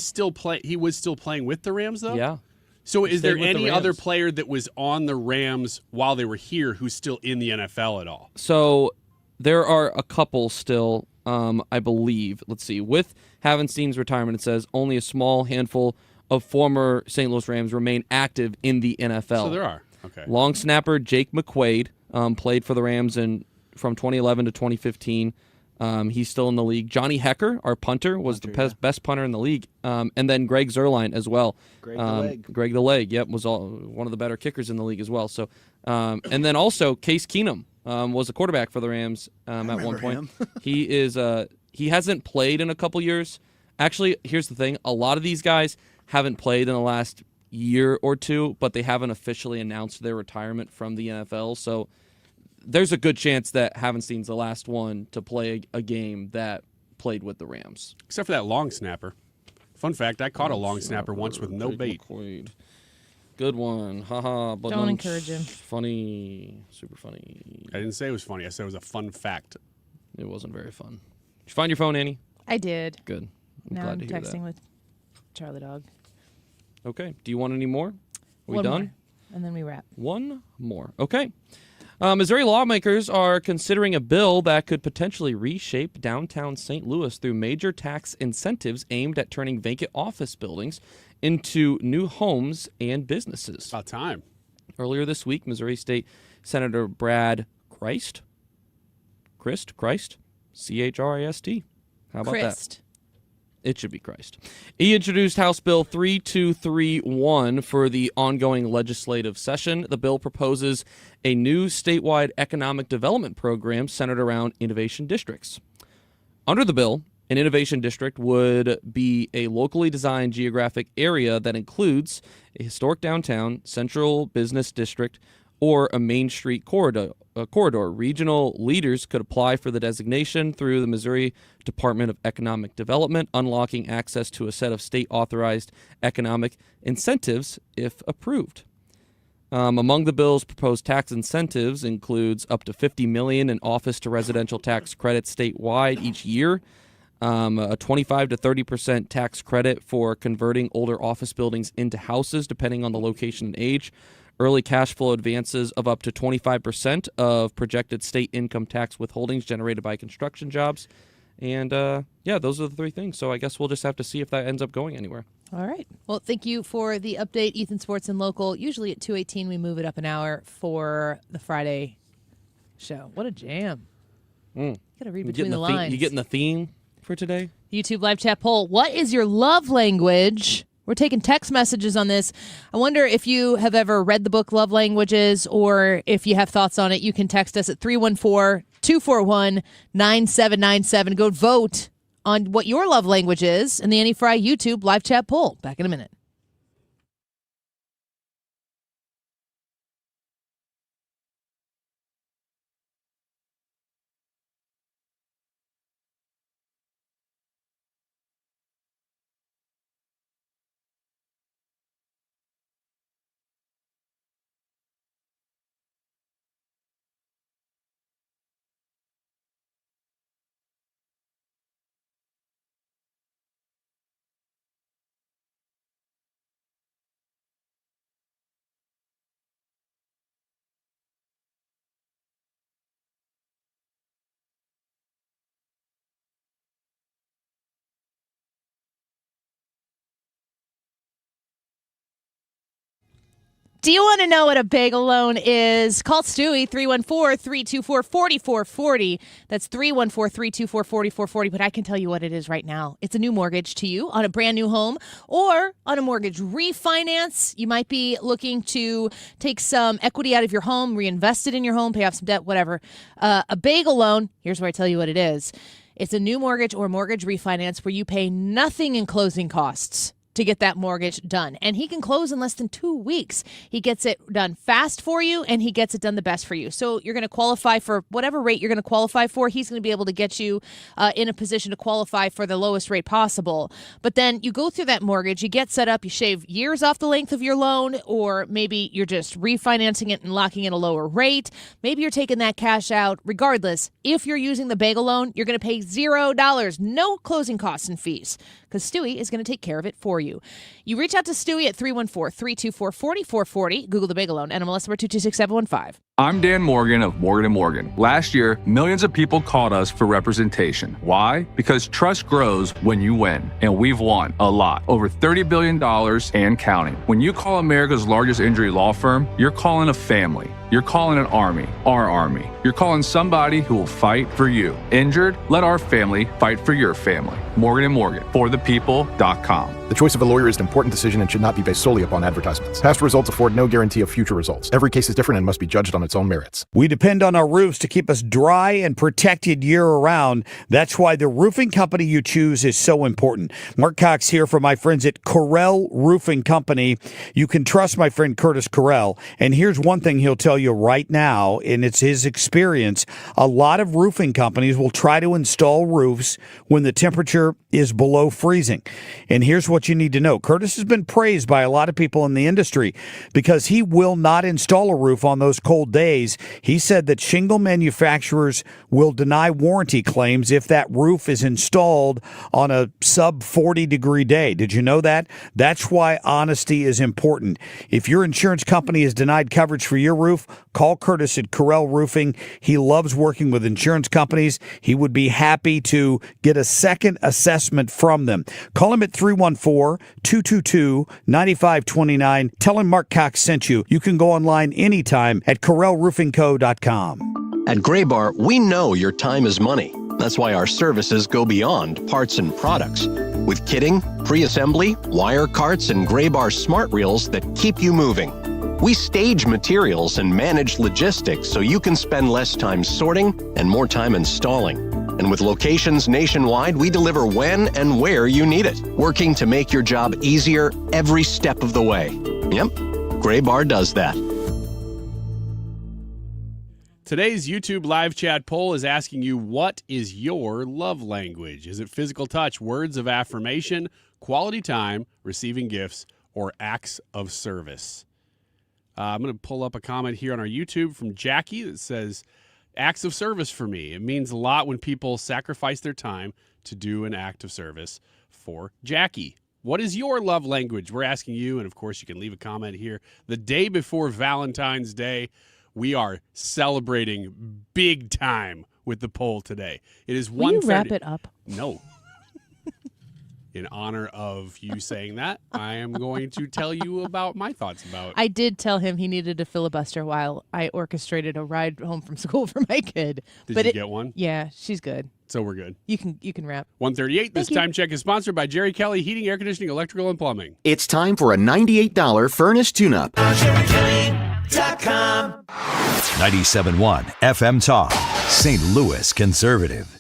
was still playing with the Rams, though? Yeah. So He is there stayed with the any other Rams. player that was on the Rams while they were here who's still in the NFL at all? So there are a couple still, I believe. Let's see. With Havenstein's retirement, it says only a small handful of former St. Louis Rams remain active in the NFL. So there are. Okay. Long snapper Jake McQuaid played for the Rams from 2011 to 2015. He's still in the league. Johnny Hecker, our punter, was the best punter in the league. And then Greg Zuerlein as well. Greg the Leg. Greg the Leg, yep, was one of the better kickers in the league as well. So, and then also Case Keenum was a quarterback for the Rams at one point. He hasn't played in a couple years. Actually, here's the thing. A lot of these guys haven't played in the last year or two, but they haven't officially announced their retirement from the NFL. So there's a good chance that Havenstein's the last one to play a game that played with the Rams. Except for that long snapper. Fun fact, I caught a long snapper once with no bait. Good one. Haha. Don't encourage him. Funny. Super funny. I didn't say it was funny. I said it was a fun fact. It wasn't very fun. Did you find your phone, Annie? I did. Good. Now glad I'm to hear texting that. with Charlie Dog. Okay. Do you want any more? Are we One done? more, and then we wrap. One more. Okay. Missouri lawmakers are considering a bill that could potentially reshape downtown St. Louis through major tax incentives aimed at turning vacant office buildings into new homes and businesses. About time. Earlier this week, Missouri State Senator Brad Christ, C-H-R-I-S-T. How about that? It should be Christ. He introduced House Bill 3231 for the ongoing legislative session. The bill proposes a new statewide economic development program centered around innovation districts. Under the bill, an innovation district would be a locally designed geographic area that includes a historic downtown, central business district, or a Main Street corridor. Regional leaders could apply for the designation through the Missouri Department of Economic Development, unlocking access to a set of state-authorized economic incentives if approved. Among the bill's proposed tax incentives includes up to $50 million in office-to-residential tax credits statewide each year, a 25 to 30% tax credit for converting older office buildings into houses, depending on the location and age, early cash flow advances of up to 25% of projected state income tax withholdings generated by construction jobs. And, those are the three things. So I guess we'll just have to see if that ends up going anywhere. All right. Well, thank you for the update, Ethan Sports and Local. Usually at 2:18, we move it up an hour for the Friday show. What a jam. You got to read between the lines. You getting the theme for today? YouTube live chat poll. What is your love language? We're taking text messages on this. I wonder if you have ever read the book Love Languages, or if you have thoughts on it, you can text us at 314-241-9797. Go vote on what your love language is in the Annie Fry YouTube live chat poll. Back in a minute. Do you want to know what a bagel loan is? Call Stewie, 314-324-4440. That's 314-324-4440. But I can tell you what it is right now. It's a new mortgage to you on a brand new home or on a mortgage refinance. You might be looking to take some equity out of your home, reinvest it in your home, pay off some debt, whatever. A bagel loan, here's where I tell you what it is. It's a new mortgage or mortgage refinance where you pay nothing in closing costs to get that mortgage done. And he can close in less than 2 weeks. He gets it done fast for you, and he gets it done the best for you. So you're going to qualify for whatever rate you're going to qualify for. He's going to be able to get you in a position to qualify for the lowest rate possible. But then you go through that mortgage, you get set up, you shave years off the length of your loan, or maybe you're just refinancing it and locking in a lower rate. Maybe you're taking that cash out. Regardless, if you're using the bagel loan, you're going to pay $0, no closing costs and fees, because Stewie is going to take care of it for you. You reach out to Stewie at 314-324-4440. Google the bagel loan, NMLS number 226715. I'm Dan Morgan of Morgan & Morgan. Last year, millions of people called us for representation. Why? Because trust grows when you win, and we've won a lot. Over $30 billion and counting. When you call America's largest injury law firm, you're calling a family. You're calling an army, our army. You're calling somebody who will fight for you. Injured? Let our family fight for your family. Morgan & Morgan, forthepeople.com. The choice of a lawyer is an important decision and should not be based solely upon advertisements. Past results afford no guarantee of future results. Every case is different and must be judged on its own merits. We depend on our roofs to keep us dry and protected year-round. That's why the roofing company you choose is so important. Mark Cox here for my friends at Correll Roofing Company. You can trust my friend Curtis Correll. And here's one thing he'll tell you right now, and it's his experience. A lot of roofing companies will try to install roofs when the temperature is below freezing. And here's what you need to know. Curtis has been praised by a lot of people in the industry because he will not install a roof on those cold days. He said that shingle manufacturers will deny warranty claims if that roof is installed on a sub 40 degree day. Did you know that? That's why honesty is important. If your insurance company has denied coverage for your roof, call Curtis at Correll Roofing. He loves working with insurance companies. He would be happy to get a second assessment from them. Call him at 314-222-9529. Tell him Mark Cox sent you. You can go online anytime at CorrellRoofingCo.com. At Gray Bar, we know your time is money. That's why our services go beyond parts and products. With kitting, pre-assembly, wire carts, and Gray Bar smart reels that keep you moving. We stage materials and manage logistics so you can spend less time sorting and more time installing. And with locations nationwide, we deliver when and where you need it, working to make your job easier every step of the way. Yep, Gray Bar does that. Today's YouTube live chat poll is asking you, what is your love language? Is it physical touch, words of affirmation, quality time, receiving gifts, or acts of service? I'm going to pull up a comment here on our YouTube from Jackie that says, acts of service for me. It means a lot when people sacrifice their time to do an act of service for Jackie. What is your love language? We're asking you, and of course you can leave a comment here. The day before Valentine's Day, we are celebrating big time with the poll today. It is 1:30. Will you wrap it up? No. In honor of you saying that, I am going to tell you about my thoughts about it. I did tell him he needed a filibuster while I orchestrated a ride home from school for my kid. Did you get one? Yeah, she's good. So we're good. You can wrap. 1:38. This time check is sponsored by Jerry Kelly Heating, Air Conditioning, Electrical, and Plumbing. It's time for a $98 furnace tune-up. 97.1 FM Talk, St. Louis Conservative.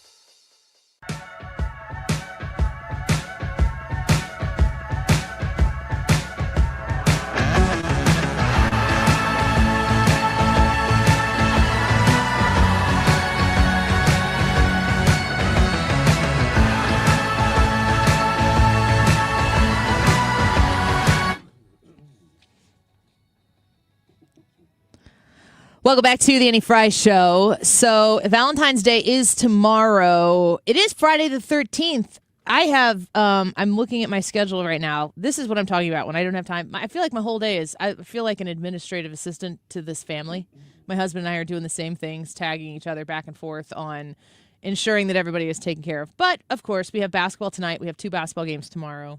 Welcome back to the Annie Fry Show. So Valentine's Day is tomorrow. It is Friday the 13th. I have, I'm looking at my schedule right now. This is what I'm talking about when I don't have time. I feel like my whole day is, I feel like an administrative assistant to this family. My husband and I are doing the same things, tagging each other back and forth on ensuring that everybody is taken care of. But, of course, we have basketball tonight. We have 2 basketball games tomorrow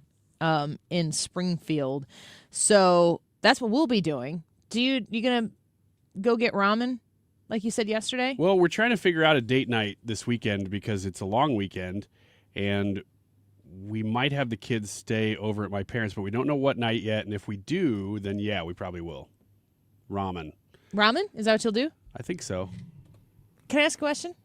in Springfield. So that's what we'll be doing. you gonna go get ramen like you said yesterday? Well, we're trying to figure out a date night this weekend because it's a long weekend, and we might have the kids stay over at my parents', but we don't know what night yet. And if we do, then yeah, we probably will. Ramen. Ramen? Is that what you'll do? I think so. Can I ask a question?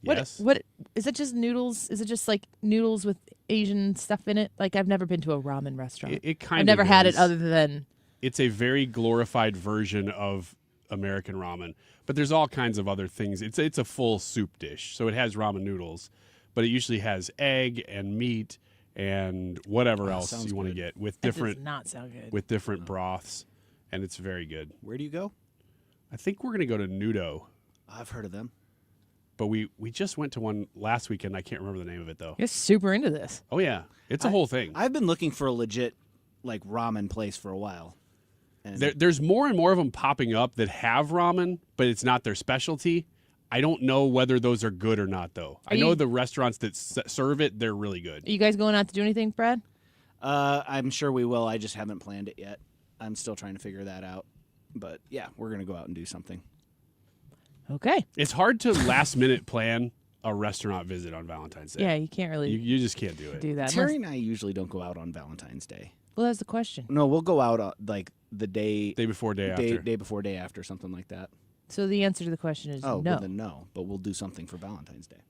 Yes. What is it? Just noodles? Is it just like noodles with Asian stuff in it? Like I've never been to a ramen restaurant. It kind of I've never had it is. other than. It's a very glorified version of American ramen, but there's all kinds of other things. It's a full soup dish, so it has ramen noodles, but it usually has egg and meat and whatever else you want to get with different. That does not sound good. With different broths, and it's very good. Where do you go? I think we're gonna go to Nudo. I've heard of them. But we just went to one last weekend. I can't remember the name of it though. You're super into this. Oh yeah, it's a whole thing. I've been looking for a legit like ramen place for a while. And There's more and more of them popping up that have ramen, but it's not their specialty. I don't know whether those are good or not though. I know the restaurants that serve it, they're really good. Are you guys going out to do anything, Brad? I'm sure we will. I just haven't planned it yet. I'm still trying to figure that out. But yeah, we're gonna go out and do something. Okay. It's hard to last minute plan a restaurant visit on Valentine's Day. Yeah, you can't really. You just can't do it. Do that. Terry and I usually don't go out on Valentine's Day. Well, that's the question. No, we'll go out like the day before, day after. Day before, day after, something like that. So the answer to the question is Oh, no. well then no. But we'll do something for Valentine's Day.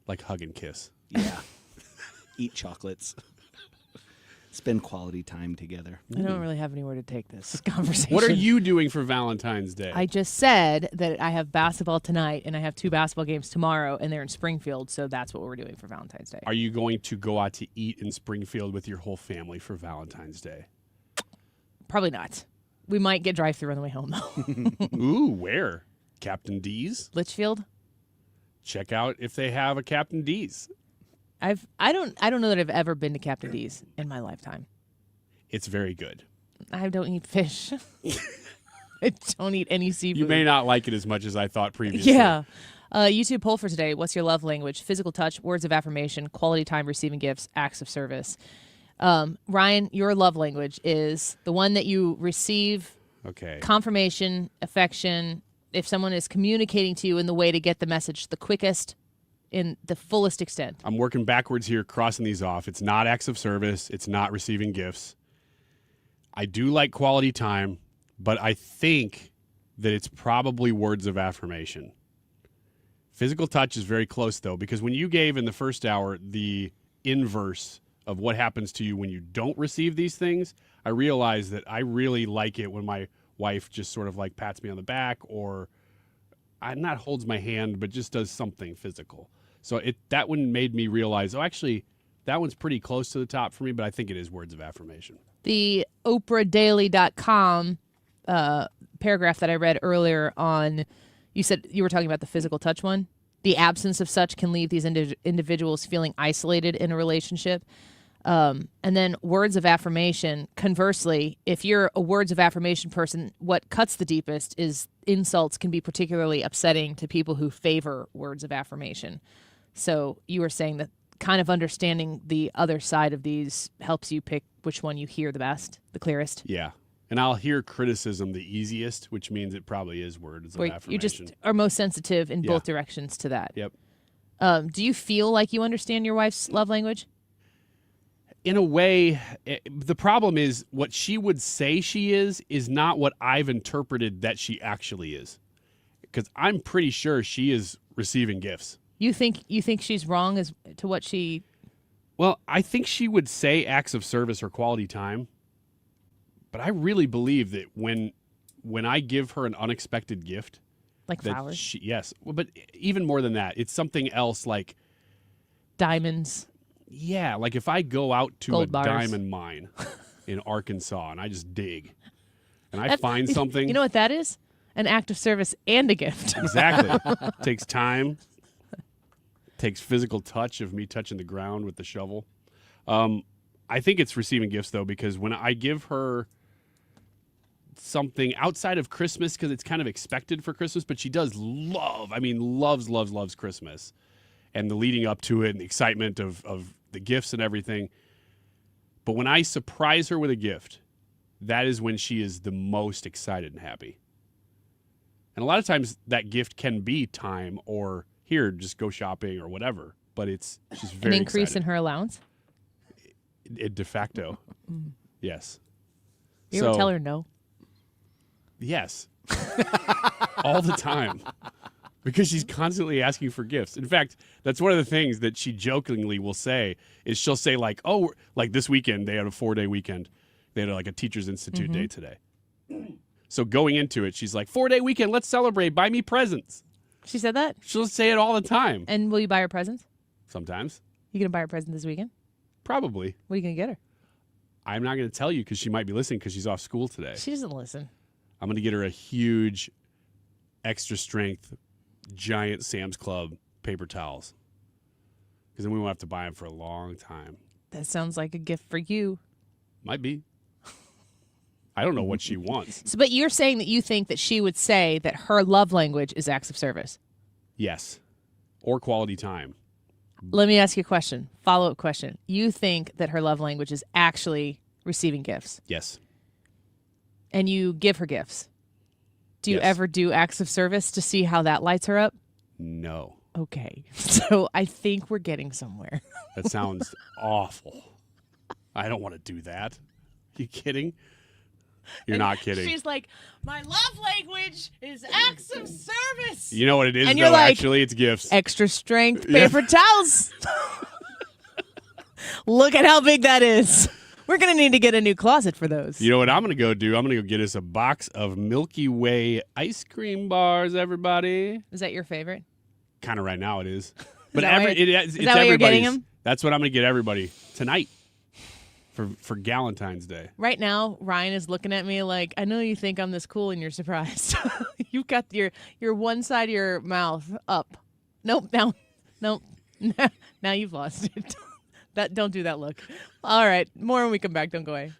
Like hug and kiss. Yeah. Eat chocolates. Spend quality time together. I don't really have anywhere to take this conversation. What are you doing for Valentine's Day? I just said that I have basketball tonight and I have 2 basketball games tomorrow, and they're in Springfield, so that's what we're doing for Valentine's Day. Are you going to go out to eat in Springfield with your whole family for Valentine's Day? Probably not. We might get drive-through on the way home, though. Ooh, where? Captain D's? Litchfield? Check out if they have a Captain D's. I don't know that I've ever been to Captain D's in my lifetime. It's very good. I don't eat fish. I don't eat any seafood. You may not like it as much as I thought previously. Yeah. YouTube poll for today. What's your love language? Physical touch, words of affirmation, quality time receiving gifts, acts of service. Ryan, your love language is the one that you receive confirmation, affection, if someone is communicating to you in the way to get the message the quickest, in the fullest extent. I'm working backwards here, crossing these off. It's not acts of service. It's not receiving gifts. I do like quality time, but I think that it's probably words of affirmation. Physical touch is very close, though, because when you gave in the first hour the inverse of what happens to you when you don't receive these things, I realized that I really like it when my wife just sort of like pats me on the back or not holds my hand, but just does something physical. So that one made me realize, oh, actually, that one's pretty close to the top for me, but I think it is words of affirmation. The OprahDaily.com paragraph that I read earlier on, you said you were talking about the physical touch one. The absence of such can leave these individuals feeling isolated in a relationship. And then words of affirmation, conversely, if you're a words of affirmation person, what cuts the deepest is insults can be particularly upsetting to people who favor words of affirmation. So you were saying that kind of understanding the other side of these helps you pick which one you hear the best, the clearest. Yeah. And I'll hear criticism the easiest, which means it probably is words of affirmation. You just are most sensitive in both directions to that. Yep. Do you feel like you understand your wife's love language? In a way, the problem is what she would say she is not what I've interpreted that she actually is. Because I'm pretty sure she is receiving gifts. You think she's wrong as to what she... Well, I think she would say acts of service or quality time. But I really believe that when I give her an unexpected gift... Like flowers? Yes. Well, but even more than that, it's something else like... Diamonds. Yeah, like if I go out to Gold a bars. diamond mine in Arkansas and I just dig and I find something. You know what that is? An act of service and a gift. Exactly. Takes time. Takes physical touch of me touching the ground with the shovel. I think it's receiving gifts, though, because when I give her something outside of Christmas, because it's kind of expected for Christmas, but she does loves Christmas. And the leading up to it and the excitement of the gifts and everything. But when I surprise her with a gift, that is when she is the most excited and happy. And a lot of times that gift can be time or here, just go shopping or whatever. But she's very an increase excited. in her allowance? De facto. Yes. You ever tell her no? Yes. All the time. Because she's constantly asking for gifts. In fact, that's one of the things that she jokingly will say is she'll say like, oh, like this weekend, they had a 4-day weekend. They had like a Teachers Institute day today. So going into it, she's like, 4-day weekend, let's celebrate. Buy me presents. She said that? She'll say it all the time. And will you buy her presents? Sometimes. You going to buy her present this weekend? Probably. What are you going to get her? I'm not going to tell you because she might be listening because she's off school today. She doesn't listen. I'm going to get her a huge, extra strength, giant Sam's Club paper towels. Because then we won't have to buy them for a long time. That sounds like a gift for you. Might be. I don't know what she wants. So, but you're saying that you think that she would say that her love language is acts of service. Yes. Or quality time. Let me ask you a question. Follow-up question. You think that her love language is actually receiving gifts? Yes. And you give her gifts? Do you Yes. ever do acts of service to see how that lights her up? No. Okay. So I think we're getting somewhere. That sounds awful. I don't want to do that. You kidding? You're not kidding. She's like, my love language is acts of service. You know what it is, And though, you're like, actually? It's gifts. Extra strength paper towels. Look at how big that is. We're going to need to get a new closet for those. You know what I'm going to go do? I'm going to go get us a box of Milky Way ice cream bars, everybody. Is that your favorite? Kind of right now it is. But that why- it's is that why you're getting everybody's. them? That's what I'm going to get everybody tonight for Valentines Day. Right now, Ryan is looking at me like, I know you think I'm this cool and you're surprised. You've got your one side of your mouth up. Nope, now you've lost it. Don't do that look. All right, more when we come back. Don't go away.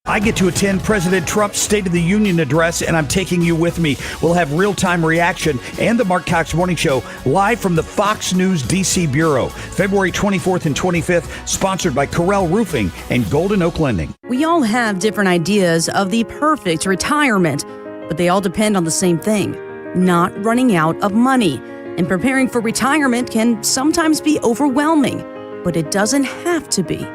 I get to attend President Trump's State of the Union address, and I'm taking you with me. We'll have real-time reaction and the Mark Cox Morning Show live from the Fox News D.C. Bureau, February 24th and 25th, sponsored by Corel Roofing and Golden Oak Lending. We all have different ideas of the perfect retirement, but they all depend on the same thing, not running out of money. And preparing for retirement can sometimes be overwhelming, but it doesn't have to be.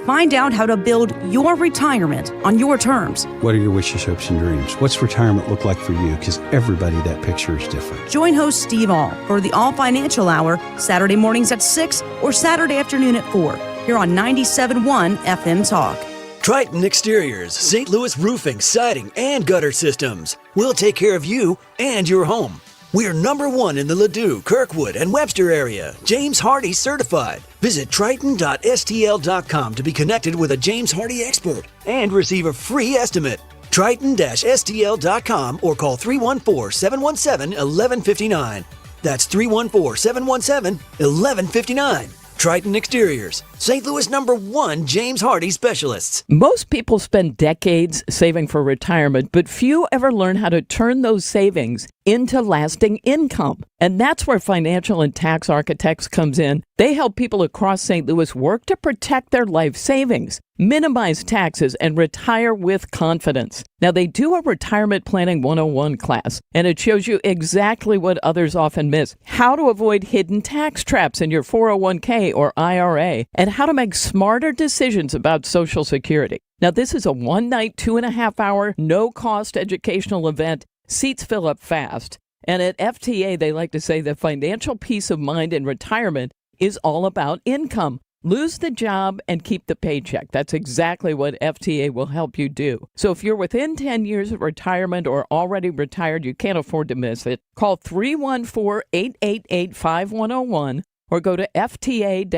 Find out how to build your retirement on your terms. What are your wishes, hopes, and dreams? What's retirement look like for you? Because everybody, that picture is different. Join host Steve All for the All Financial Hour, Saturday mornings at 6 or Saturday afternoon at 4, here on 97.1 FM Talk. Triton Exteriors, St. Louis Roofing, Siding, and Gutter Systems. We'll take care of you and your home. We're #1 in the Ladue, Kirkwood, and Webster area. James Hardy certified. Visit Triton.stl.com to be connected with a James Hardy expert and receive a free estimate. Triton-stl.com or call 314-717-1159. That's 314-717-1159. Triton Exteriors, St. Louis #1 James Hardy specialists. Most people spend decades saving for retirement, but few ever learn how to turn those savings into lasting income. And that's where Financial and Tax Architects comes in. They help people across St. Louis work to protect their life savings, minimize taxes, and retire with confidence. Now, they do a Retirement Planning 101 class, and it shows you exactly what others often miss: how to avoid hidden tax traps in your 401k or IRA, and how to make smarter decisions about Social Security. Now, this is a one-night, 2.5-hour, no-cost educational event. Seats fill up fast. And at FTA, they like to say that financial peace of mind in retirement is all about income. Lose the job and keep the paycheck. That's exactly what FTA will help you do. So if you're within 10 years of retirement or already retired, you can't afford to miss it. Call 314-888-5101 or go to fta-ria.com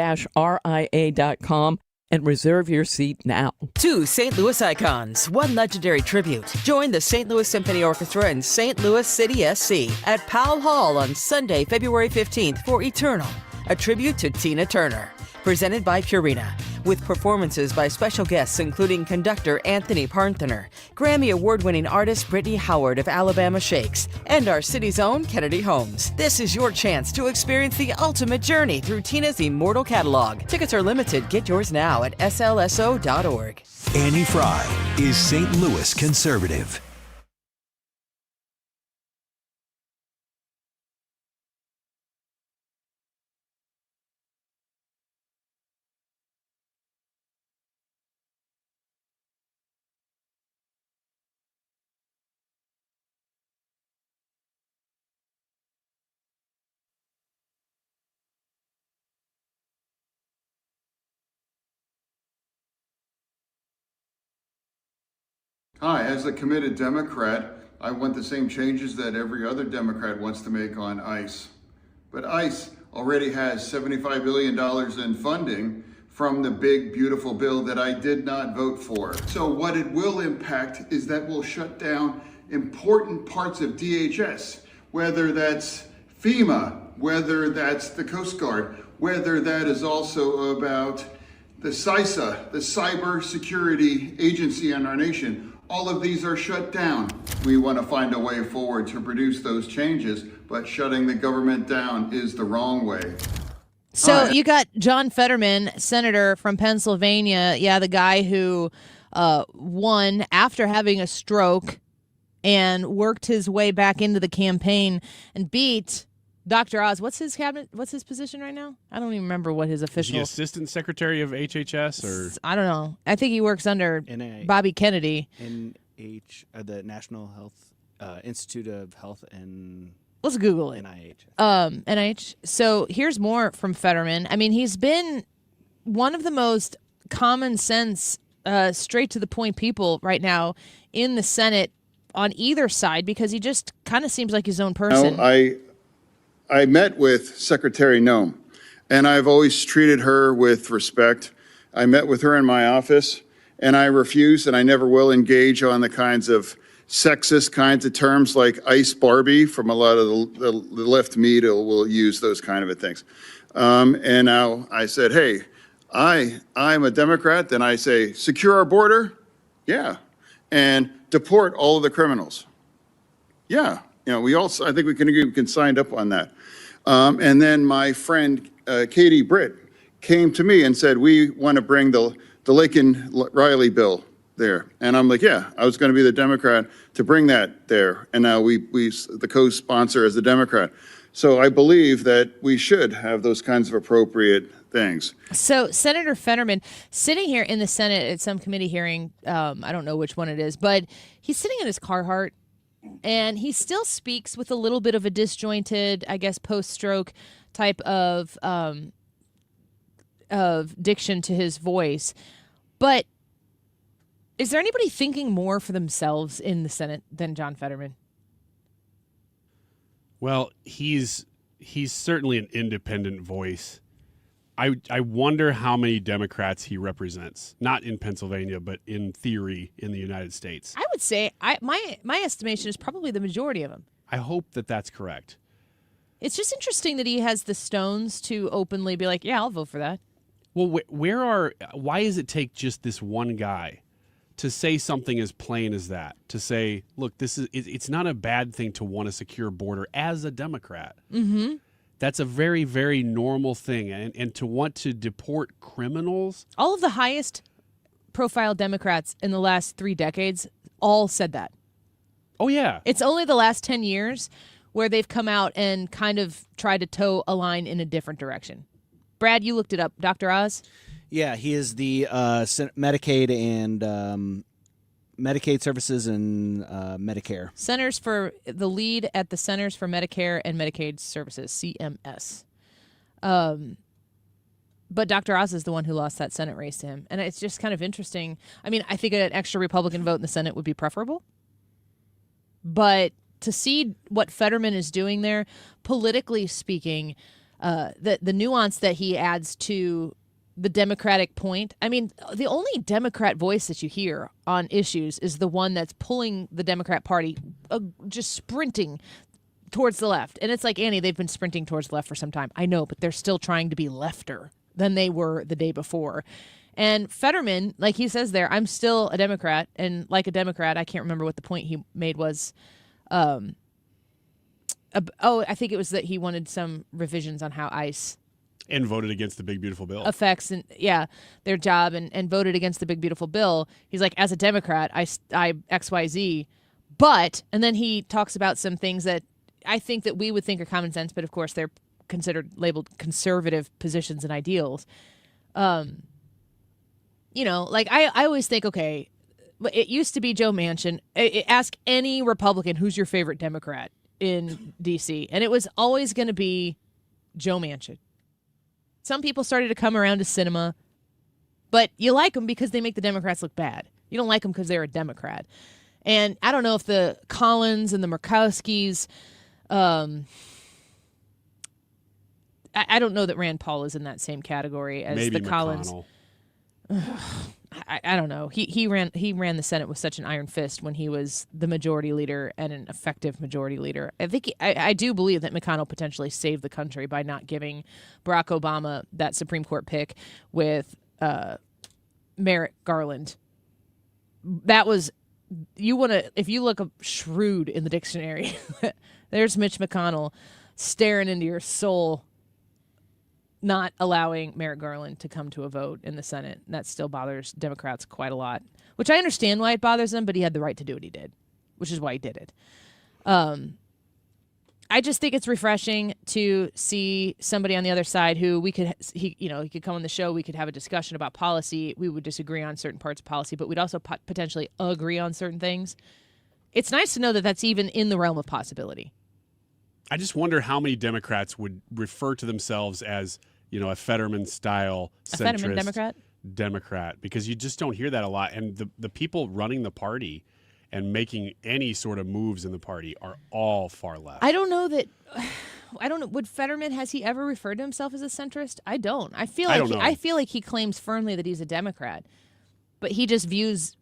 and reserve your seat now. 2 St. Louis icons, 1 legendary tribute. Join the St. Louis Symphony Orchestra and St. Louis City SC at Powell Hall on Sunday, February 15th for Eternal, a tribute to Tina Turner. Presented by Purina. with performances by special guests including conductor Anthony Parthener, Grammy Award-winning artist Brittany Howard of Alabama Shakes, and our city's own Kennedy Holmes. This is your chance to experience the ultimate journey through Tina's immortal catalog. Tickets are limited. Get yours now at slso.org. Annie Fry is St. Louis conservative. Hi, as a committed Democrat, I want the same changes that every other Democrat wants to make on ICE. But ICE already has $75 billion in funding from the big, beautiful bill that I did not vote for. So what it will impact is that we'll shut down important parts of DHS, whether that's FEMA, whether that's the Coast Guard, whether that is also about the CISA, the cyber security agency in our nation. All of these are shut down. We want to find a way forward to produce those changes, but shutting the government down is the wrong way. So you got John Fetterman, senator from Pennsylvania. Yeah, the guy who won after having a stroke and worked his way back into the campaign and beat Dr. Oz. What's his cabinet? What's his position right now? I don't even remember what his official. Is he assistant secretary of HHS or? I don't know. I think he works under Bobby Kennedy. The National Health Institute of Health and. Let's Google it. NIH. NIH. So here's more from Fetterman. I mean, he's been one of the most common sense, straight to the point people right now in the Senate on either side because he just kind of seems like his own person. I met with Secretary Noem, and I've always treated her with respect. I met with her in my office, and I refuse and I never will engage on the kinds of sexist kinds of terms like Ice Barbie from a lot of the left media will use those kind of things. And now I said, hey, I'm a Democrat, then I say, secure our border? Yeah. And deport all of the criminals? Yeah. You know, I think we can sign up on that. And then my friend Katie Britt came to me and said, we want to bring the Lakin-Riley bill there. And I'm like, yeah, I was going to be the Democrat to bring that there. And now we the co-sponsor as the Democrat. So I believe that we should have those kinds of appropriate things. So Senator Fetterman sitting here in the Senate at some committee hearing, I don't know which one it is, but he's sitting in his Carhartt. And he still speaks with a little bit of a disjointed, I guess, post-stroke type of diction to his voice. But is there anybody thinking more for themselves in the Senate than John Fetterman? Well, he's certainly an independent voice. I wonder how many Democrats he represents, not in Pennsylvania, but in theory in the United States. I would say my estimation is probably the majority of them. I hope that that's correct. It's just interesting that he has the stones to openly be like, yeah, I'll vote for that. Well, why does it take just this one guy to say something as plain as that? To say, look, it's not a bad thing to want a secure border as a Democrat. Mm-hmm. That's a very, very normal thing. And to want to deport criminals. All of the highest profile Democrats in the last 3 decades all said that. Oh, yeah. It's only the last 10 years where they've come out and kind of tried to toe a line in a different direction. Brad, you looked it up. Dr. Oz? Yeah, he is the Medicaid and Medicaid services and Medicare. Centers for the lead at the Centers for Medicare and Medicaid Services, CMS. But Dr. Oz is the one who lost that Senate race to him. And it's just kind of interesting. I mean, I think an extra Republican vote in the Senate would be preferable. But to see what Fetterman is doing there, politically speaking, the nuance that he adds to the Democratic point. I mean, the only Democrat voice that you hear on issues is the one that's pulling the Democrat Party, just sprinting towards the left. And it's like, Annie, they've been sprinting towards the left for some time. I know, but they're still trying to be lefter than they were the day before. And Fetterman, like he says there, I'm still a Democrat, and like a Democrat, I can't remember what the point he made was. I think it was that he wanted some revisions on how ICE And voted against the big beautiful bill. affects their job and voted against the big beautiful bill. He's like, as a Democrat, I XYZ, but, and then he talks about some things that I think that we would think are common sense, but of course they're labeled conservative positions and ideals. Like I always think, okay, it used to be Joe Manchin. Ask any Republican who's your favorite Democrat in D.C., and it was always going to be Joe Manchin. Some people started to come around to cinema, but you like them because they make the Democrats look bad. You don't like them because they're a Democrat. And I don't know if the Collins and the Murkowskis, I don't know that Rand Paul is in that same category as Maybe the Collins. I don't know. He ran the Senate with such an iron fist when he was the majority leader and an effective majority leader. I think I do believe that McConnell potentially saved the country by not giving Barack Obama that Supreme Court pick with Merrick Garland. That was if you look up shrewd in the dictionary, there's Mitch McConnell staring into your soul, not allowing Merrick Garland to come to a vote in the Senate. And that still bothers Democrats quite a lot, which I understand why it bothers them, but he had the right to do what he did, which is why he did it. I just think it's refreshing to see somebody on the other side who he could come on the show. We could have a discussion about policy. We would disagree on certain parts of policy, but we'd also potentially agree on certain things. It's nice to know that that's even in the realm of possibility. I just wonder how many Democrats would refer to themselves as, a Fetterman-style centrist Fetterman Democrat, because you just don't hear that a lot. And the people running the party and making any sort of moves in the party are all far left. I don't know. Would Fetterman, has he ever referred to himself as a centrist? I don't. I feel like he claims firmly that he's a Democrat, but he just views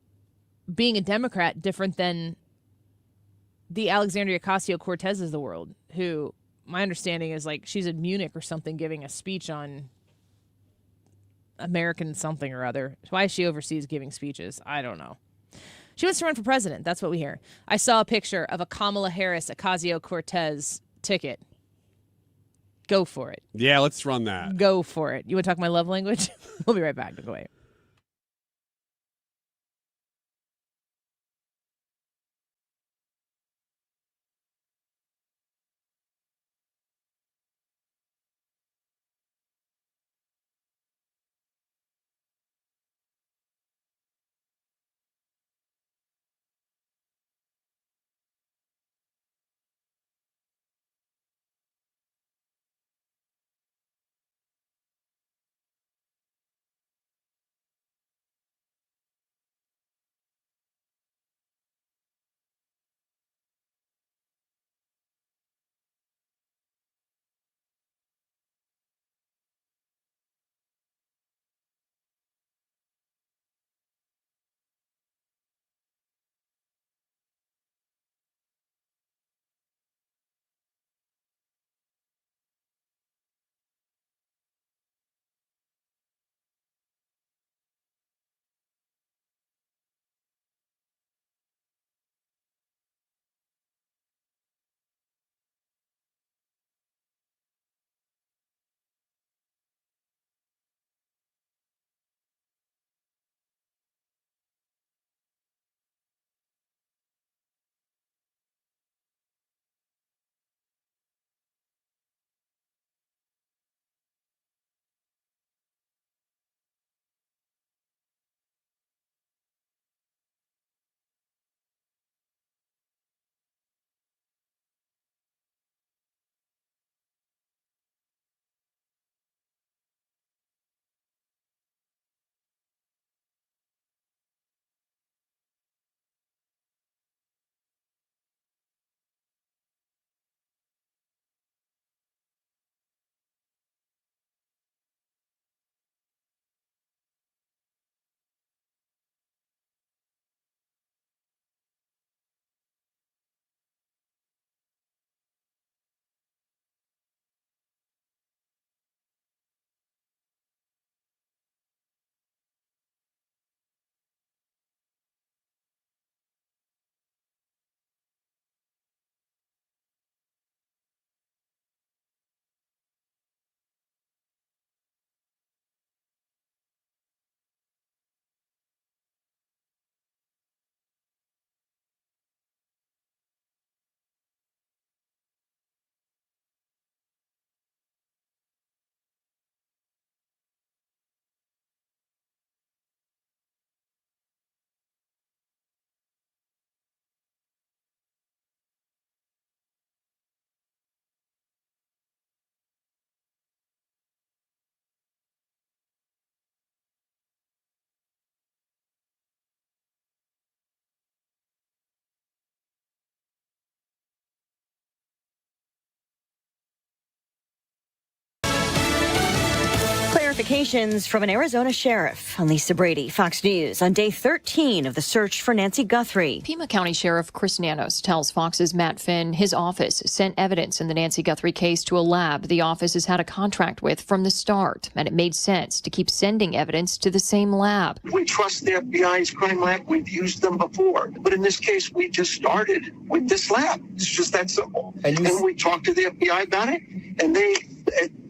being a Democrat different than the Alexandria Ocasio-Cortez of the world, who my understanding is like she's in Munich or something giving a speech on American something or other. Why is she overseas giving speeches? I don't know. She wants to run for president. That's what we hear. I saw a picture of a Kamala Harris Ocasio-Cortez ticket. Go for it. Yeah, let's run that. Go for it. You want to talk my love language? We'll be right back. Don't go away. Communications from an Arizona sheriff. I'm Lisa Brady, Fox News, on day 13 of the search for Nancy Guthrie. Pima County Sheriff Chris Nanos tells Fox's Matt Finn his office sent evidence in the Nancy Guthrie case to a lab the office has had a contract with from the start, and it made sense to keep sending evidence to the same lab. We trust the FBI's crime lab. We've used them before. But in this case, we just started with this lab. It's just that simple. And we talked to the FBI about it, and they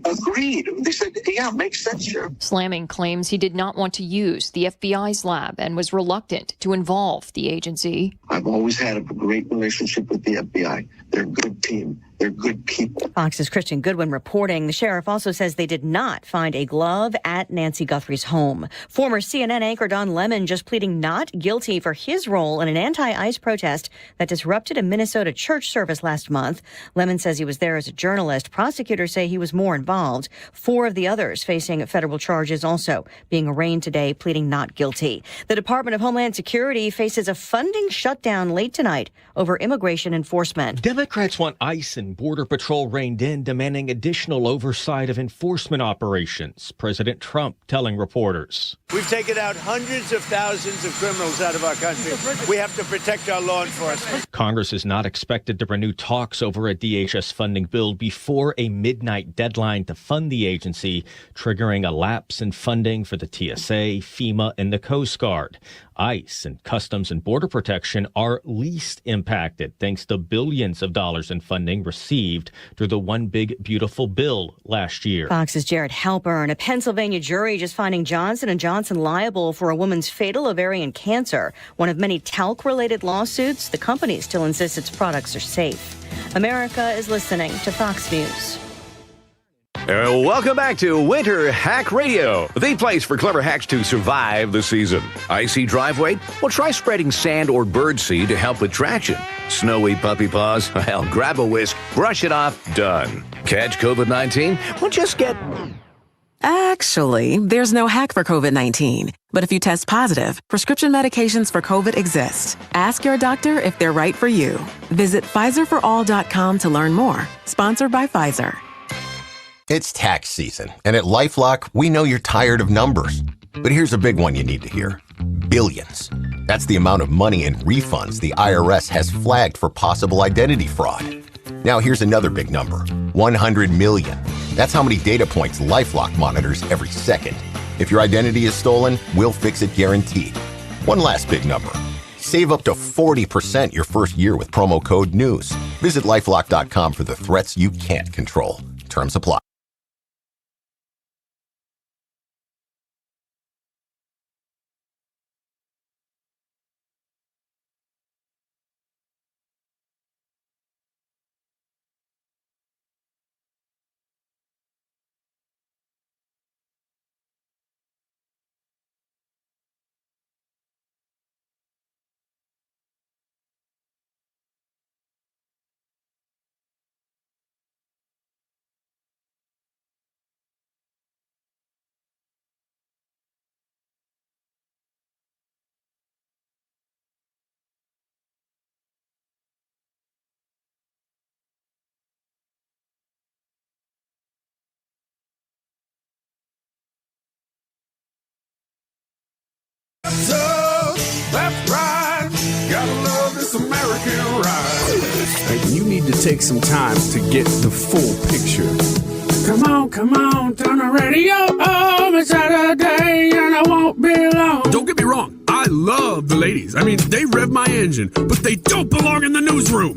agreed. They said, yeah, makes sense, Sheriff. Slamming claims he did not want to use the FBI's lab and was reluctant to involve the agency. I've always had a great relationship with the FBI. They're a good team. They're good people. Fox's Christian Goodwin reporting. The sheriff also says they did not find a glove at Nancy Guthrie's home. Former CNN anchor Don Lemon just pleading not guilty for his role in an anti-ICE protest that disrupted a Minnesota church service last month. Lemon says he was there as a journalist. Prosecutors say he was more involved. 4 of the others facing federal charges also being arraigned today, pleading not guilty. The Department of Homeland Security faces a funding shutdown late tonight over immigration enforcement. Democrats want ICE and Border Patrol reined in, demanding additional oversight of enforcement operations. President Trump telling reporters. We've taken out hundreds of thousands of criminals out of our country. We have to protect our law enforcement. Congress is not expected to renew talks over a DHS funding bill before a midnight deadline to fund the agency, triggering a lapse in funding for the TSA, FEMA, and the Coast Guard. ICE and Customs and Border Protection are least impacted thanks to billions of dollars in funding received through the One Big Beautiful Bill last year. Fox's Jared Halpern. A Pennsylvania jury just finding Johnson & Johnson liable for a woman's fatal ovarian cancer. One of many talc-related lawsuits. The company still insists its products are safe. America is listening to Fox News. Welcome back to Winter Hack Radio, the place for clever hacks to survive the season. Icy driveway? Well, try spreading sand or birdseed to help with traction. Snowy puppy paws? Well, grab a whisk, brush it off, done. Catch COVID-19? Well, just get... Actually, there's no hack for COVID-19. But if you test positive, prescription medications for COVID exist. Ask your doctor if they're right for you. Visit PfizerForAll.com to learn more. Sponsored by Pfizer. It's tax season, and at LifeLock, we know you're tired of numbers. But here's a big one you need to hear. Billions. That's the amount of money in refunds the IRS has flagged for possible identity fraud. Now here's another big number. 100 million. That's how many data points LifeLock monitors every second. If your identity is stolen, we'll fix it guaranteed. One last big number. Save up to 40% your first year with promo code NEWS. Visit LifeLock.com for the threats you can't control. Terms apply. That's right. Gotta love this American ride. And you need to take some time to get the full picture. Come on, turn the radio on. It's Saturday and I won't be long. Don't get me wrong. I love the ladies. I mean, they rev my engine, but they don't belong in the newsroom.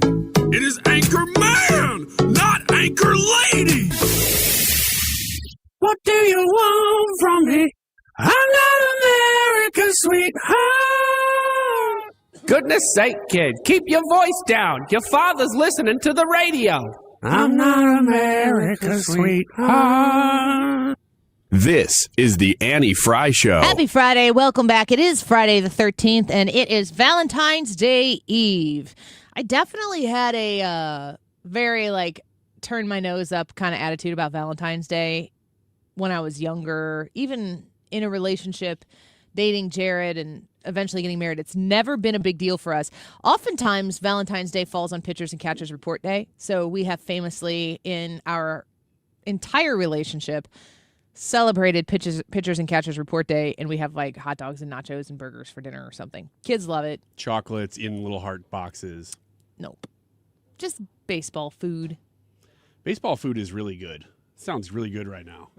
It is Anchor Man, not Anchor Lady. What do you want from me? I'm not America's sweetheart. Goodness sake, kid, keep your voice down. Your father's listening to the radio. I'm not America's sweetheart. This is the Annie Fry Show. Happy Friday. Welcome back. It is Friday the 13th, and it is Valentine's Day Eve. I definitely had a very, turn my nose up kind of attitude about Valentine's Day when I was younger, even in a relationship, dating Jared and eventually getting married. It's never been a big deal for us. Oftentimes, Valentine's Day falls on Pitchers and Catchers Report Day. So we have famously in our entire relationship celebrated pitchers and catchers report day, and we have like hot dogs and nachos and burgers for dinner or something. Kids love it. Chocolates in little heart boxes. Nope. Just baseball food. Baseball food is really good. Sounds really good right now.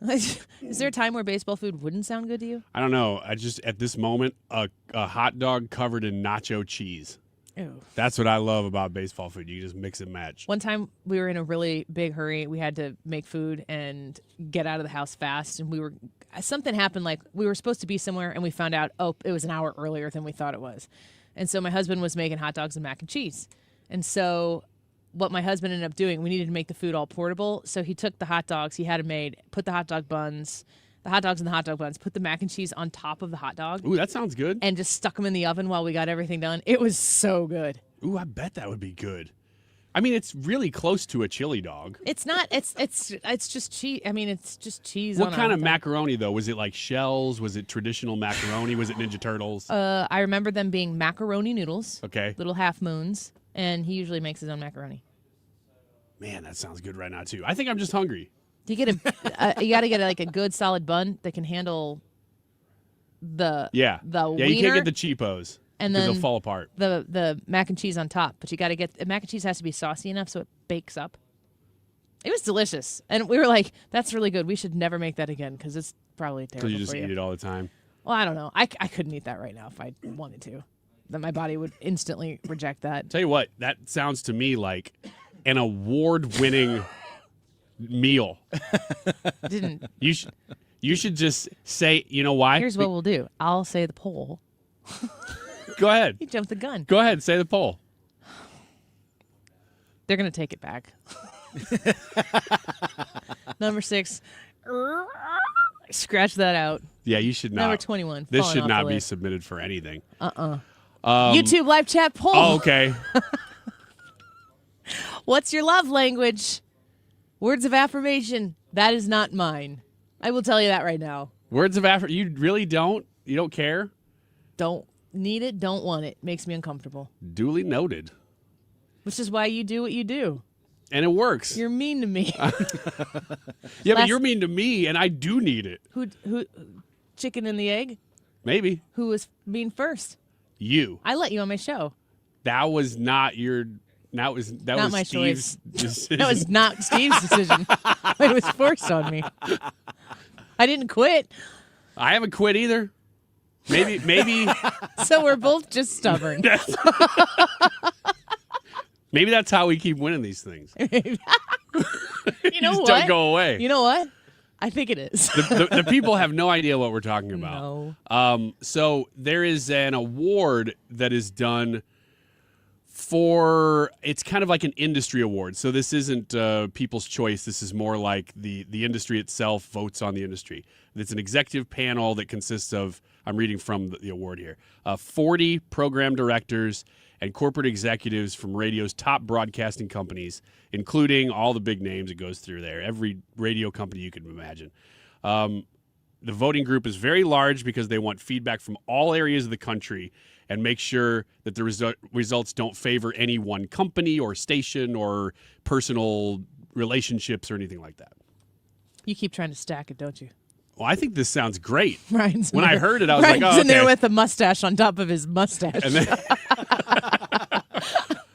Is there a time where baseball food wouldn't sound good to you? I don't know. I just, at this moment, a hot dog covered in nacho cheese. Ew. That's what I love about baseball food. You can just mix and match. One time we were in a really big hurry. We had to make food and get out of the house fast. And something happened, like we were supposed to be somewhere and we found out, it was an hour earlier than we thought it was. And so my husband was making hot dogs and mac and cheese. And so what my husband ended up doing, we needed to make the food all portable. So he took the hot dogs, he had them made, put the hot dogs in the hot dog buns, put the mac and cheese on top of the hot dog. Ooh, that sounds good. And just stuck them in the oven while we got everything done. It was so good. Ooh, I bet that would be good. I mean, it's really close to a chili dog. It's not. It's just cheese. I mean, it's just cheese. What kind of macaroni, though? Was it like shells? Was it traditional macaroni? Was it Ninja Turtles? I remember them being macaroni noodles. Okay. Little half moons. And he usually makes his own macaroni. Man, that sounds good right now, too. I think I'm just hungry. You got to get like a good solid bun that can handle the wiener. You can't get the cheapos. And then then they'll fall apart. The mac and cheese on top, but you got to get the mac and cheese has to be saucy enough so it bakes up. It was delicious, and we were like, "That's really good. We should never make that again because it's probably terrible So you just for you." eat it all the time. Well, I don't know. I couldn't eat that right now if I wanted to. Then my body would instantly reject that. Tell you what, that sounds to me like an award-winning meal. Didn't you should just say, you know why? Here's what we'll do. I'll say the poll. Go ahead. You jumped the gun. Go ahead. Say the poll. They're going to take it back. Number 6. Scratch that out. Yeah, you should not. Number 21. This falling should off not the be list. submitted for anything. YouTube live chat poll. Oh, okay. What's your love language? Words of affirmation. That is not mine. I will tell you that right now. Words of affirmation. You really don't? You don't care? Don't need it, don't want it. Makes me uncomfortable. Duly noted. Which is why you do what you do. And it works. You're mean to me. Yeah, but you're mean to me, and I do need it. Who? Chicken and the egg? Maybe. Who was mean first? You. I let you on my show. That was not your. That was not my Steve's choice. decision. That was not Steve's decision. It was forced on me. I didn't quit. I haven't quit either. Maybe. So we're both just stubborn. Maybe that's how we keep winning these things. You know just what? Don't go away. You know what? I think it is. The people have no idea what we're talking about. No. So there is an award that is done for, it's kind of like an industry award. So this isn't People's Choice. This is more like the industry itself votes on the industry. It's an executive panel that consists of, I'm reading from the award here, 40 program directors and corporate executives from radio's top broadcasting companies, including all the big names it goes through there, every radio company you can imagine. The voting group is very large because they want feedback from all areas of the country and make sure that the results don't favor any one company or station or personal relationships or anything like that. You keep trying to stack it, don't you? Well, I think this sounds great. Ryan's when I heard it, I was like, oh, in there okay. with a mustache on top of his mustache. And then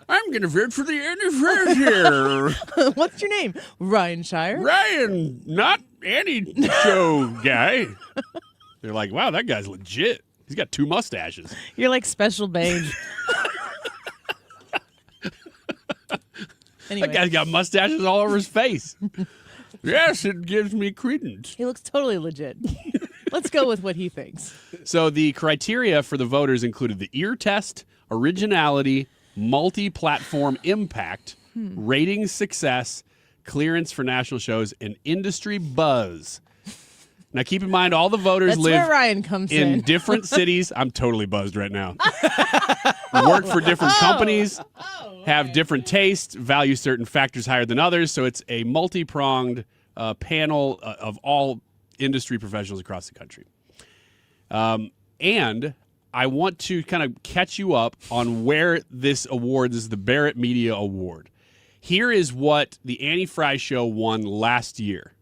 I'm going to vote for the anniversary here. What's your name? Ryan Shire? Ryan, not any show guy. They're like, wow, that guy's legit. He's got 2 mustaches. You're like Special Babe. Anyway. That guy's got mustaches all over his face. Yes, it gives me credence. He looks totally legit. Let's go with what he thinks. So the criteria for the voters included the ear test, originality, multi-platform impact, ratings success, clearance for national shows, and industry buzz. Now, keep in mind, all the voters That's live where Ryan comes in different cities. I'm totally buzzed right now. Work for different companies, have different tastes, value certain factors higher than others. So it's a multi-pronged panel of all industry professionals across the country. And I want to kind of catch you up on where this award this is the Barrett Media Award. Here is what the Annie Fry Show won last year.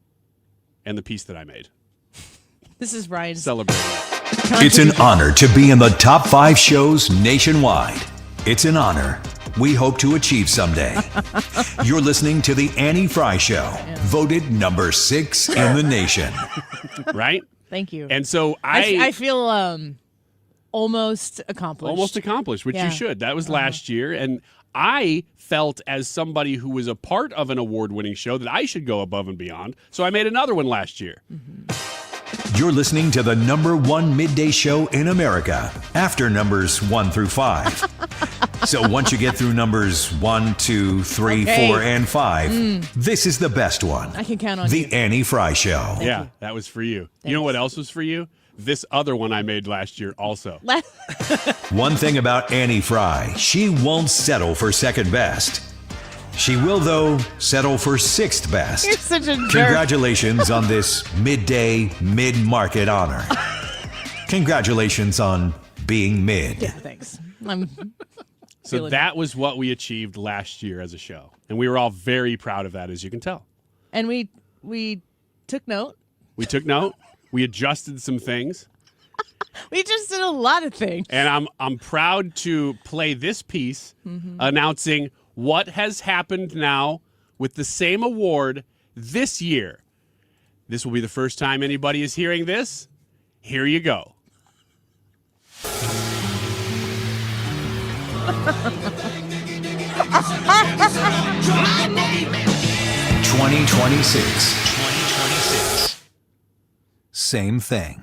and the piece that I made. This is Ryan's. Celebrate. It's an honor to be in the top 5 shows nationwide. It's an honor we hope to achieve someday. You're listening to The Annie Fry Show, voted number 6 in the nation. Right? Thank you. And so I feel almost accomplished. Almost accomplished, which you should. That was last year. And I felt as somebody who was a part of an award-winning show that I should go above and beyond. So I made another one last year. You're listening to the number 1 midday show in America after numbers 1 through 5. So once you get through numbers 1, 2, 3, 4, and 5, this is the best one. I can count on The you. Annie Fry Show. Yeah, that was for you. You know what else was for you? This other one I made last year also. One thing about Annie Fry, she won't settle for second best. She will, though, settle for 6th best. You're such a jerk. Congratulations on this midday, mid-market honor. Congratulations on being mid. Yeah, thanks. So that was what we achieved last year as a show. And we were all very proud of that, as you can tell. And we took note. We took note. We adjusted some things. We just did a lot of things. And I'm proud to play this piece announcing what has happened now with the same award this year. This will be the first time anybody is hearing this. Here you go. 2026. Same thing.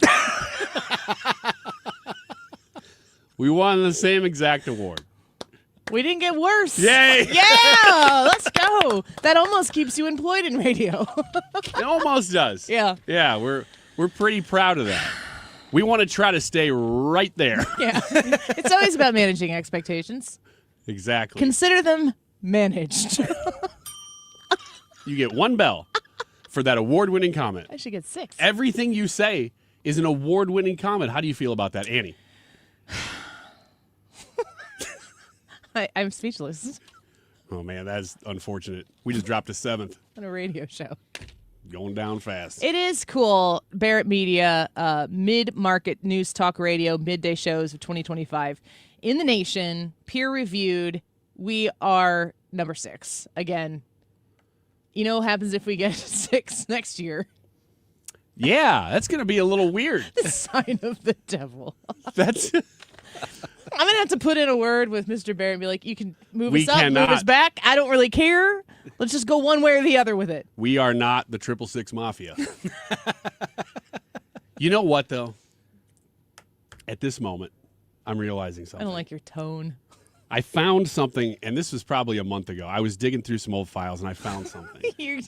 We won the same exact award. We didn't get worse. Yay! Yeah, let's go. That almost keeps you employed in radio. It almost does. Yeah. Yeah, we're pretty proud of that. We want to try to stay right there. Yeah. It's always about managing expectations. Exactly. Consider them managed. You get 1 bell for that award-winning comment. I should get 6. Everything you say is an award-winning comment. How do you feel about that, Annie? I'm speechless. Oh, man, that's unfortunate. We just dropped a 7th. On a radio show. Going down fast. It is cool. Barrett Media, mid-market news talk radio, midday shows of 2025 in the nation, peer-reviewed. We are number 6. Again, you know what happens if we get 6 next year? Yeah, that's going to be a little weird. The sign of the devil. That's... I'm going to have to put in a word with Mr. Barrett and be like, you can move We us up, cannot. move us back. I don't really care. Let's just go one way or the other with it. We are not the 666 Mafia. You know what, though? At this moment, I'm realizing something. I don't like your tone. I found something, and this was probably a month ago. I was digging through some old files, and I found something. You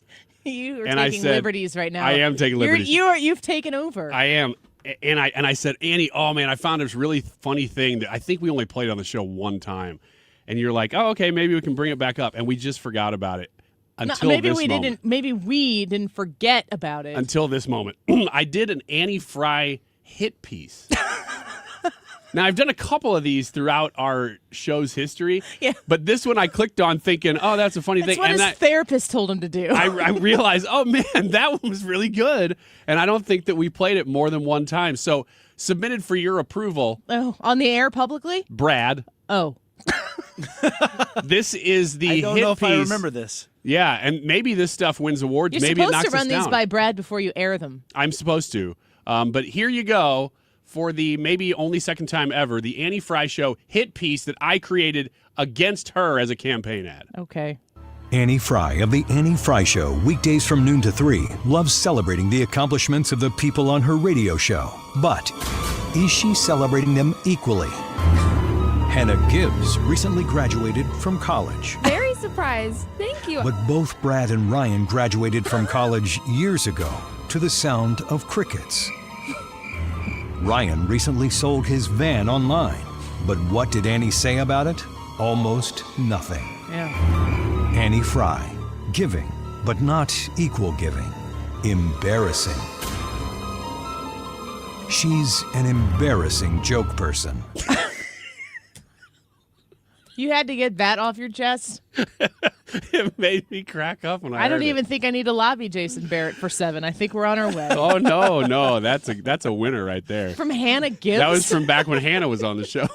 are And I taking said- liberties right now. I am taking liberties. You've taken over. I am. And I said, Annie, oh, man, I found this really funny thing that I think we only played on the show one time. And you're like, oh, okay, maybe we can bring it back up. And we just forgot about it until maybe this we moment. didn't. Maybe we didn't forget about it Until this moment. I did an Annie Fry hit piece. Now, I've done a couple of these throughout our show's history. Yeah. But this one I clicked on thinking, oh, that's a funny That's thing. what And his therapist told him to do. I realized, oh, man, that one was really good. And I don't think that we played it more than one time. So submitted for your approval. Oh, on the air publicly? Brad. Oh. This is the I don't hit know if piece. I remember this. Yeah, and maybe this stuff wins awards. You're Maybe it supposed knocks to run us these down. by Brad before you air them. I'm supposed to. But here you go for the maybe only second time ever, the Annie Fry Show hit piece that I created against her as a campaign ad. Okay. Annie Fry of The Annie Fry Show, weekdays from noon to 3, loves celebrating the accomplishments of the people on her radio show. But is she celebrating them equally? Hannah Gibbs recently graduated from college. Very surprised. Thank you. But both Brad and Ryan graduated from college years ago to the sound of crickets. Ryan recently sold his van online. But what did Annie say about it? Almost nothing. Yeah. Annie Fry, giving, but not equal giving. Embarrassing. She's an embarrassing joke person. You had to get that off your chest? It made me crack up when I I don't heard even think I need to lobby Jason Barrett for 7. I think we're on our way. Oh, no. That's a winner right there. From Hannah Gibbs? That was from back when Hannah was on the show.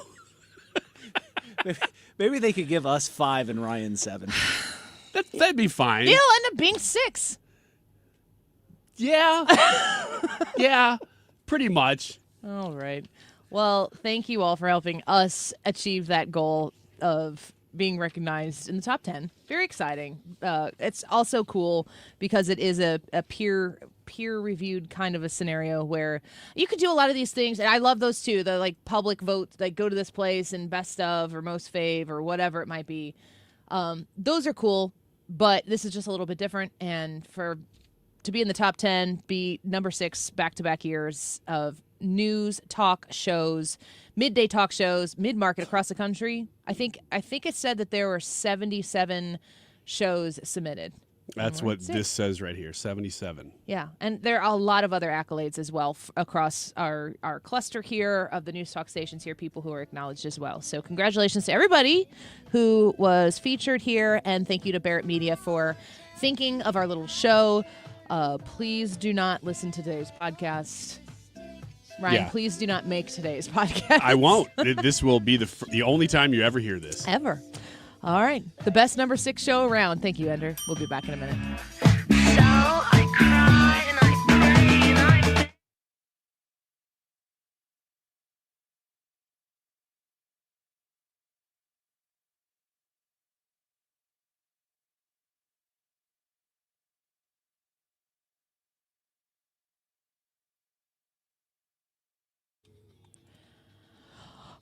Maybe they could give us 5 and Ryan 7. That'd be fine. It'll end up being 6. Yeah, pretty much. All right. Well, thank you all for helping us achieve that goal of being recognized in the top 10. Very exciting. It's also cool because it is a peer-reviewed kind of a scenario where you could do a lot of these things, and I love those too, the like public vote, like go to this place and best of or most fave or whatever it might be. Those are cool, but this is just a little bit different, and to be in the top 10, be number 6 back-to-back years of news talk shows, midday talk shows, mid-market across the country. I think it said that there were 77 shows submitted. That's what this says right here, 77. Yeah, and there are a lot of other accolades as well across our cluster here of the news talk stations here, people who are acknowledged as well. So congratulations to everybody who was featured here, and thank you to Barrett Media for thinking of our little show. Please do not listen to today's podcast. Ryan, please do not make today's podcast. I won't. This will be the only time you ever hear this. Ever. All right. The best number 6 show around. Thank you, Ender. We'll be back in a minute.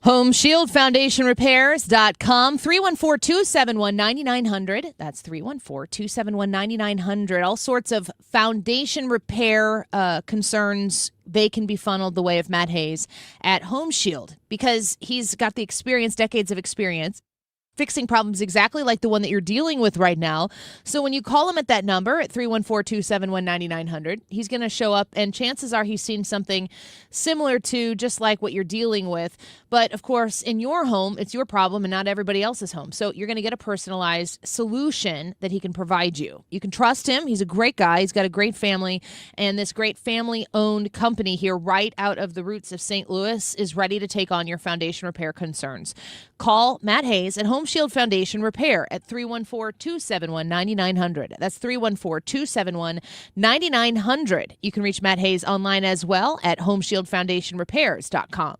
HomeshieldFoundationRepairs.com, 314-271-9900. That's 314-271-9900. All sorts of foundation repair concerns, they can be funneled the way of Matt Hayes at Home Shield because he's got the experience, decades of experience, fixing problems exactly like the one that you're dealing with right now. So when you call him at that number at 314-271-9900, he's going to show up, and chances are he's seen something similar to just like what you're dealing with. But of course, in your home, it's your problem and not everybody else's home. So you're going to get a personalized solution that he can provide you. You can trust him. He's a great guy. He's got a great family, and this great family-owned company here right out of the roots of St. Louis is ready to take on your foundation repair concerns. Call Matt Hayes at Home Shield Foundation Repair at 314-271-9900. That's 314-271-9900. You can reach Matt Hayes online as well at HomeshieldFoundationRepairs.com.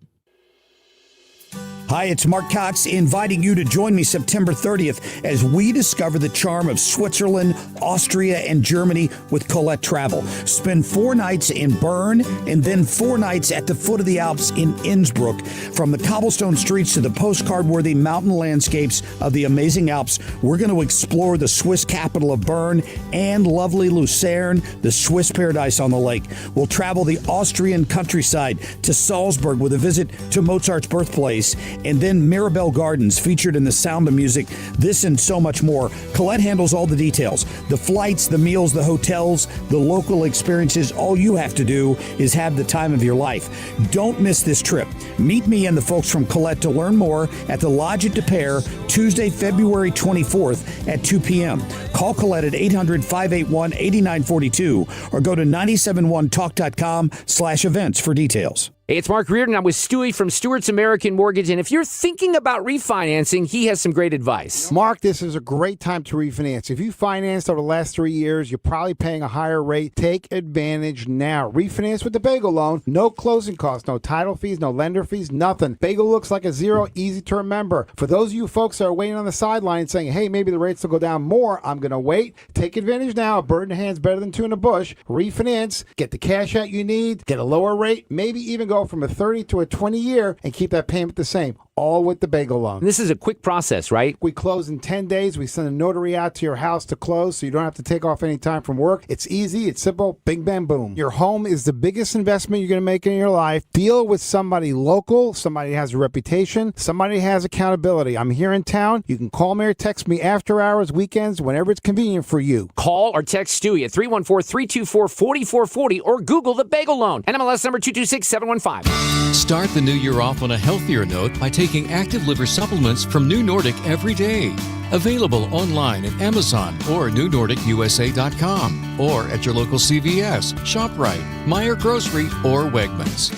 Hi, it's Mark Cox inviting you to join me September 30th as we discover the charm of Switzerland, Austria, and Germany with Colette Travel. Spend 4 nights in Bern and then 4 nights at the foot of the Alps in Innsbruck. From the cobblestone streets to the postcard-worthy mountain landscapes of the amazing Alps, we're going to explore the Swiss capital of Bern and lovely Lucerne, the Swiss paradise on the lake. We'll travel the Austrian countryside to Salzburg with a visit to Mozart's birthplace, and then Mirabelle Gardens featured in The Sound of Music. This and so much more. Colette handles all the details. The flights, the meals, the hotels, the local experiences. All you have to do is have the time of your life. Don't miss this trip. Meet me and the folks from Colette to learn more at the Lodge at De Pere, Tuesday, February 24th at 2 p.m. Call Colette at 800-581-8942 or go to 971talk.com/events for details. Hey, it's Mark Reardon. I'm with Stewie from Stewart's American Mortgage, and if you're thinking about refinancing, he has some great advice. Mark, this is a great time to refinance. If you financed over the last 3 years, you're probably paying a higher rate. Take advantage now. Refinance with the Bagel Loan. No closing costs, no title fees, no lender fees, nothing. Bagel looks like a zero, easy to remember. For those of you folks that are waiting on the sideline saying, hey, maybe the rates will go down more, I'm going to wait. Take advantage now. A bird in the hand's better than 2 in the bush. Refinance, get the cash out you need, get a lower rate, maybe even go from a 30 to a 20 year and keep that payment the same. All with the Bagel Loan. And this is a quick process, right? We close in 10 days. We send a notary out to your house to close so you don't have to take off any time from work. It's easy. It's simple. Bing, bang, boom. Your home is the biggest investment you're going to make in your life. Deal with somebody local, somebody who has a reputation, somebody who has accountability. I'm here in town. You can call me or text me after hours, weekends, whenever it's convenient for you. Call or text Stewie at 314-324-4440 or Google the Bagel Loan. NMLS number 226715. Start the new year off on a healthier note by taking taking active liver supplements from New Nordic every day. Available online at Amazon or newnordicusa.com or at your local CVS, ShopRite, Meijer Grocery, or Wegmans.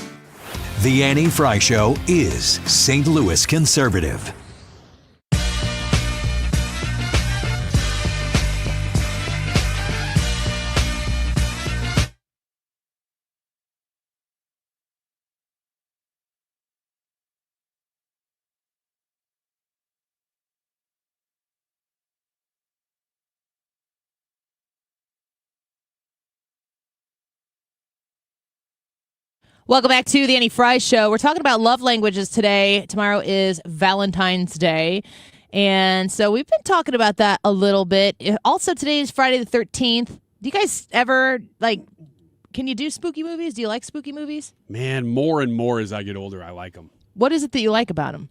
The Annie Fry Show is St. Louis conservative. Welcome back to the Annie Fry Show. We're talking about love languages today. Tomorrow is Valentine's Day. And so we've been talking about that a little bit. Also, today is Friday the 13th. Do you guys ever, can you do spooky movies? Do you like spooky movies? Man, more and more as I get older, I like them. What is it that you like about them?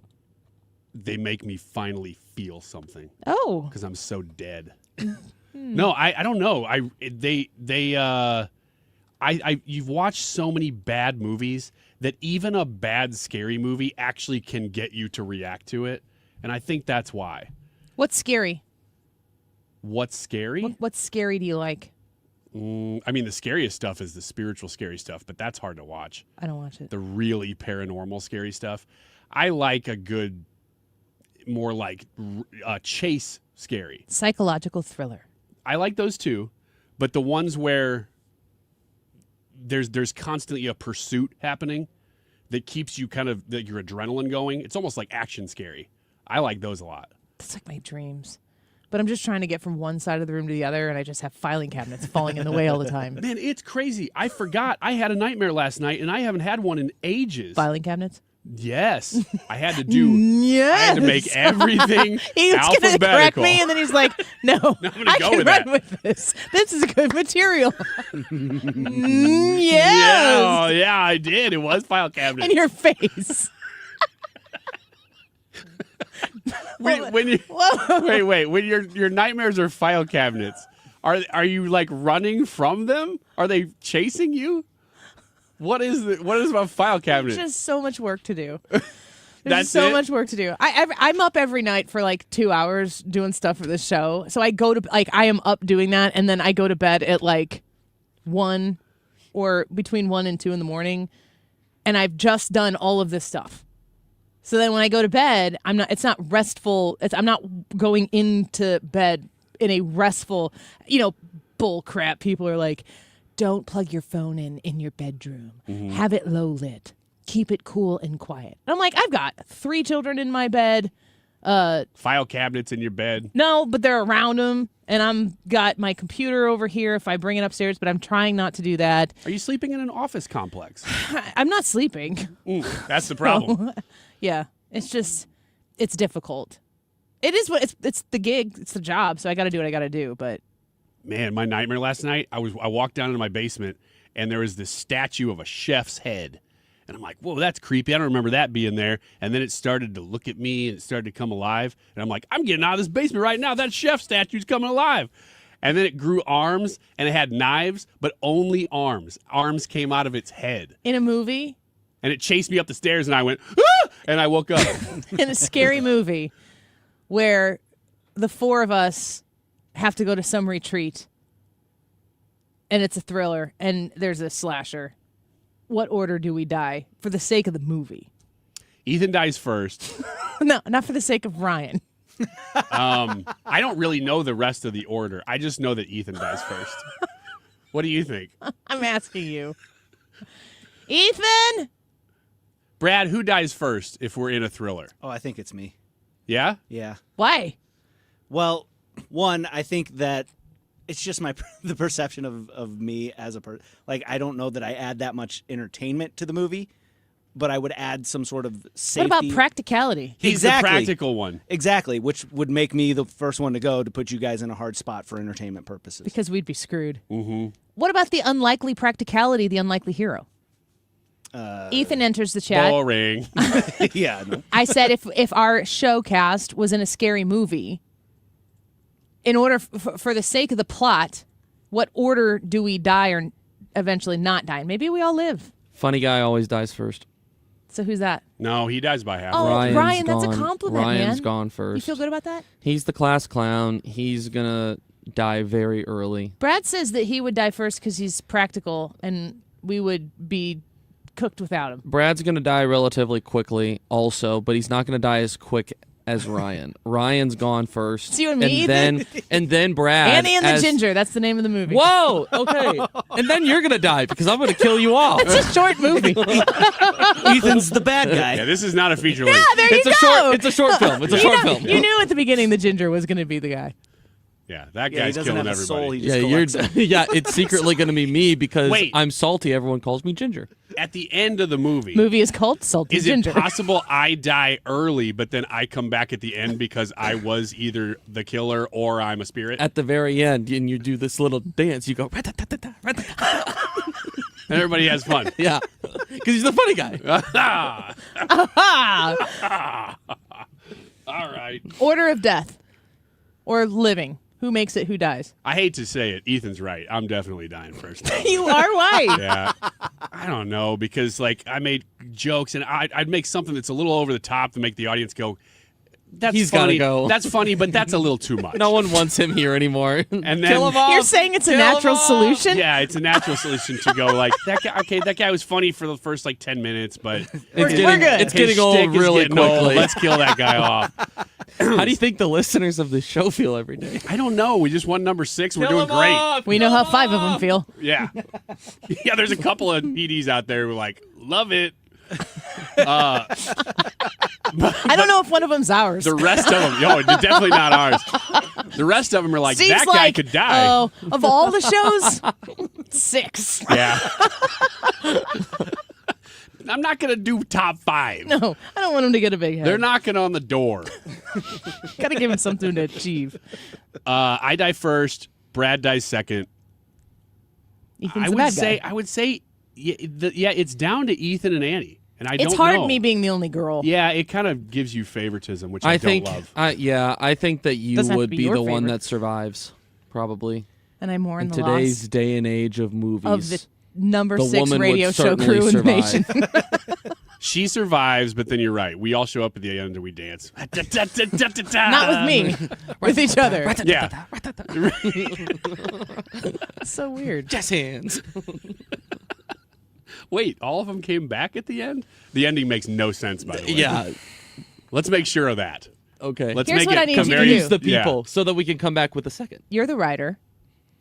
They make me finally feel something. Oh. Because I'm so dead. No, I don't know. You've watched so many bad movies that even a bad scary movie actually can get you to react to it, and I think that's why. What's scary? What's scary? What's scary do you like? I mean, the scariest stuff is the spiritual scary stuff, but that's hard to watch. I don't watch it. The really paranormal scary stuff. I like a good, more like chase scary. Psychological thriller. I like those too, but the ones where there's constantly a pursuit happening that keeps you kind of your adrenaline going. It's almost like action scary. I like those a lot. That's like my dreams. But I'm just trying to get from one side of the room to the other, and I just have filing cabinets falling in the way all the time. Man, it's crazy. I forgot. I had a nightmare last night, and I haven't had one in ages. Filing cabinets? Yes. I had to do. Yes. I had to make everything He was going to correct me, and then he's like, no, I'm gonna I go can with run that. with this. This is good material. Yeah, Yes. yeah, I did. It was file cabinet. In your face. When you wait. When your nightmares are file cabinets, are you like running from them? Are they chasing you? What is about file cabinet? There's just so much work to do. That's There's so it? much work to do. I'm up every night for like 2 hours doing stuff for this show. So I go to I am up doing that, and then I go to bed at like 1 or between 1 and 2 in the morning, and I've just done all of this stuff. So then when I go to bed, it's not restful. I'm not going into bed in a restful, bull crap. People are like, don't plug your phone in your bedroom. Mm-hmm. Have it low lit. Keep it cool and quiet. And I'm like, I've got 3 children in my bed. File cabinets in your bed. No, but they're around them. And I'm got my computer over here if I bring it upstairs, but I'm trying not to do that. Are you sleeping in an office complex? I'm not sleeping. That's the problem. Yeah, it's difficult. It is what it's the gig, it's the job, so I got to do what I got to do. But Man, my nightmare last night, I walked down into my basement, and there was this statue of a chef's head. And I'm like, whoa, that's creepy. I don't remember that being there. And then it started to look at me, and it started to come alive. And I'm like, I'm getting out of this basement right now. That chef statue's coming alive. And then it grew arms, and it had knives, but only arms. Arms came out of its head. in a movie, And it chased me up the stairs, and I went, ah! And I woke up. in a scary movie, where the 4 of us have to go to some retreat, and it's a thriller, and there's a slasher. What order do we die for the sake of the movie? Ethan dies first. No, not for the sake of Ryan. I don't really know the rest of the order. I just know that Ethan dies first. What do you think? I'm asking you. Ethan! Brad, who dies first if we're in a thriller? Oh, I think it's me. Yeah? Yeah. Why? Well, one, I think that it's just the perception of me as a person. Like, I don't know that I add that much entertainment to the movie, but I would add some sort of safety. What about practicality? He's the practical one. Exactly, which would make me the first one to go to put you guys in a hard spot for entertainment purposes. Because we'd be screwed. Mm-hmm. What about the unlikely practicality, the unlikely hero? Ethan enters the chat. Boring. Yeah. No. I said if our show cast was in a scary movie, in order for the sake of the plot, what order do we die or eventually not die? Maybe we all live. Funny guy always dies first. So who's that? No, he dies by half. Oh, Ryan's Ryan, that's a gone. compliment, Ryan's man. gone first. You feel good about that? He's the class clown. He's gonna die very early. Brad says that he would die first because he's practical and we would be cooked without him. Brad's gonna die relatively quickly, also, but he's not gonna die as quick as Ryan. Ryan's gone first. It's you and me, and then Brad. Annie and the Ginger. That's the name of the movie. Whoa. Okay. And then you're gonna die because I'm gonna kill you off. It's a short movie. Ethan's the bad guy. Yeah, this is not a feature Yeah, length. there you go. It's a short film. It's a short film. You knew at the beginning the Ginger was going to be the guy. Yeah, that Yeah, he guy's doesn't killing have a everybody. soul. He Yeah, just collects them. yeah. It's secretly gonna be me because Wait. I'm salty. Everyone calls me Ginger. At the end of the movie, Movie is called Salty is Ginger. it possible I die early, but then I come back at the end because I was either the killer or I'm a spirit? At the very end, and you do this little dance. You go. "Rat-ta-ta-ta-ta, rat-ta-ta." And everybody has fun. Yeah, because he's the funny guy. All right. Order of death or living. Who makes it? Who dies? I hate to say it. Ethan's right. I'm definitely dying first. You are white. Yeah. I don't know because like I made jokes and I'd make something that's a little over the top to make the audience go, that's He's funny. gotta go. That's funny, but that's a little too much. No one wants him here anymore. And then Kill him off. You're saying it's a Kill him natural off. solution? Yeah, it's a natural solution to go like that guy. Okay, that guy was funny for the first like 10 minutes, but We're good. It's getting his old shtick is really getting old. quickly. Let's kill that guy off. How do you think the listeners of the show feel every day? I don't know. We just won number 6. We're Kill doing him great. off. We know how 5 of them feel. Yeah. Yeah, there's a couple of PDs out there who are like, love it. I don't know if one of them's ours. The rest of them, definitely not ours. The rest of them are like, Seems that guy could die. Oh, of all the shows, 6. Yeah. I'm not going to do top 5. No, I don't want him to get a big head. They're knocking on the door. Got to give him something to achieve. I die first. Brad dies second. Ethan's the bad guy. I would say, it's down to Ethan and Annie. And It's don't hard know. me being the only girl. Yeah, it kind of gives you favoritism, which I think, don't love. I think that you Doesn't have to would be be your the one favorite. that survives, probably. And I'm more in the today's loss day and age of movies. of the number the 6 woman radio would show certainly crew in the nation. She survives, but then you're right. We all show up at the end and we dance. Not with me, with each other. Yeah. So weird. Jazz hands. Wait, all of them came back at the end? The ending makes no sense, by the way. Yeah. Let's make sure of that. Okay. Let's Here's make what it I need you to Confuse do. the people so that we can come back with a second. You're the writer.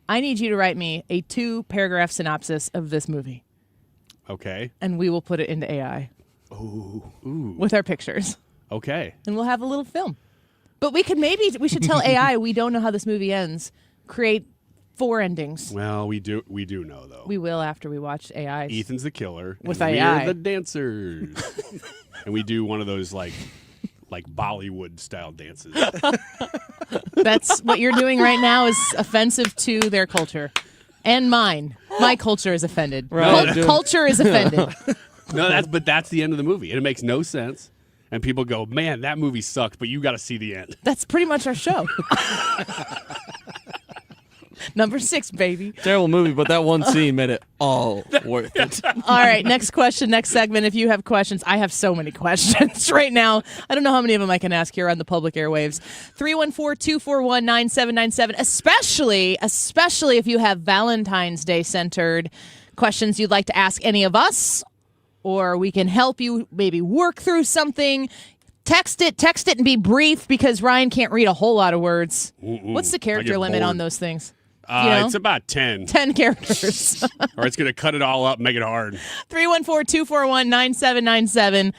I need you to write me a 2-paragraph synopsis of this movie, Okay. and we will put it into AI Ooh. with our pictures, Okay. and we'll have a little film. But we should tell AI we don't know how this movie ends. Create 4 endings. Well, we do know though. We will after we watch AI. Ethan's the killer. With and AI. We're the dancers. And we do one of those like Bollywood style dances. That's what you're doing right now is offensive to their culture. And mine. My culture is offended. Right. Culture is offended. No, that's the end of the movie. And it makes no sense. And people go, man, that movie sucked, but you got to see the end. That's pretty much our show. Number 6, baby. Terrible movie, but that one scene made it all worth it. All right, next question, next segment. If you have questions, I have so many questions right now. I don't know how many of them I can ask here on the public airwaves. 314-241-9797, especially if you have Valentine's Day centered questions you'd like to ask any of us, or we can help you maybe work through something. Text it and be brief because Ryan can't read a whole lot of words. What's the I character get limit bored. on those things? You know? It's about 10. 10 characters. Or it's going to cut it all up and make it hard. 314-241-9797.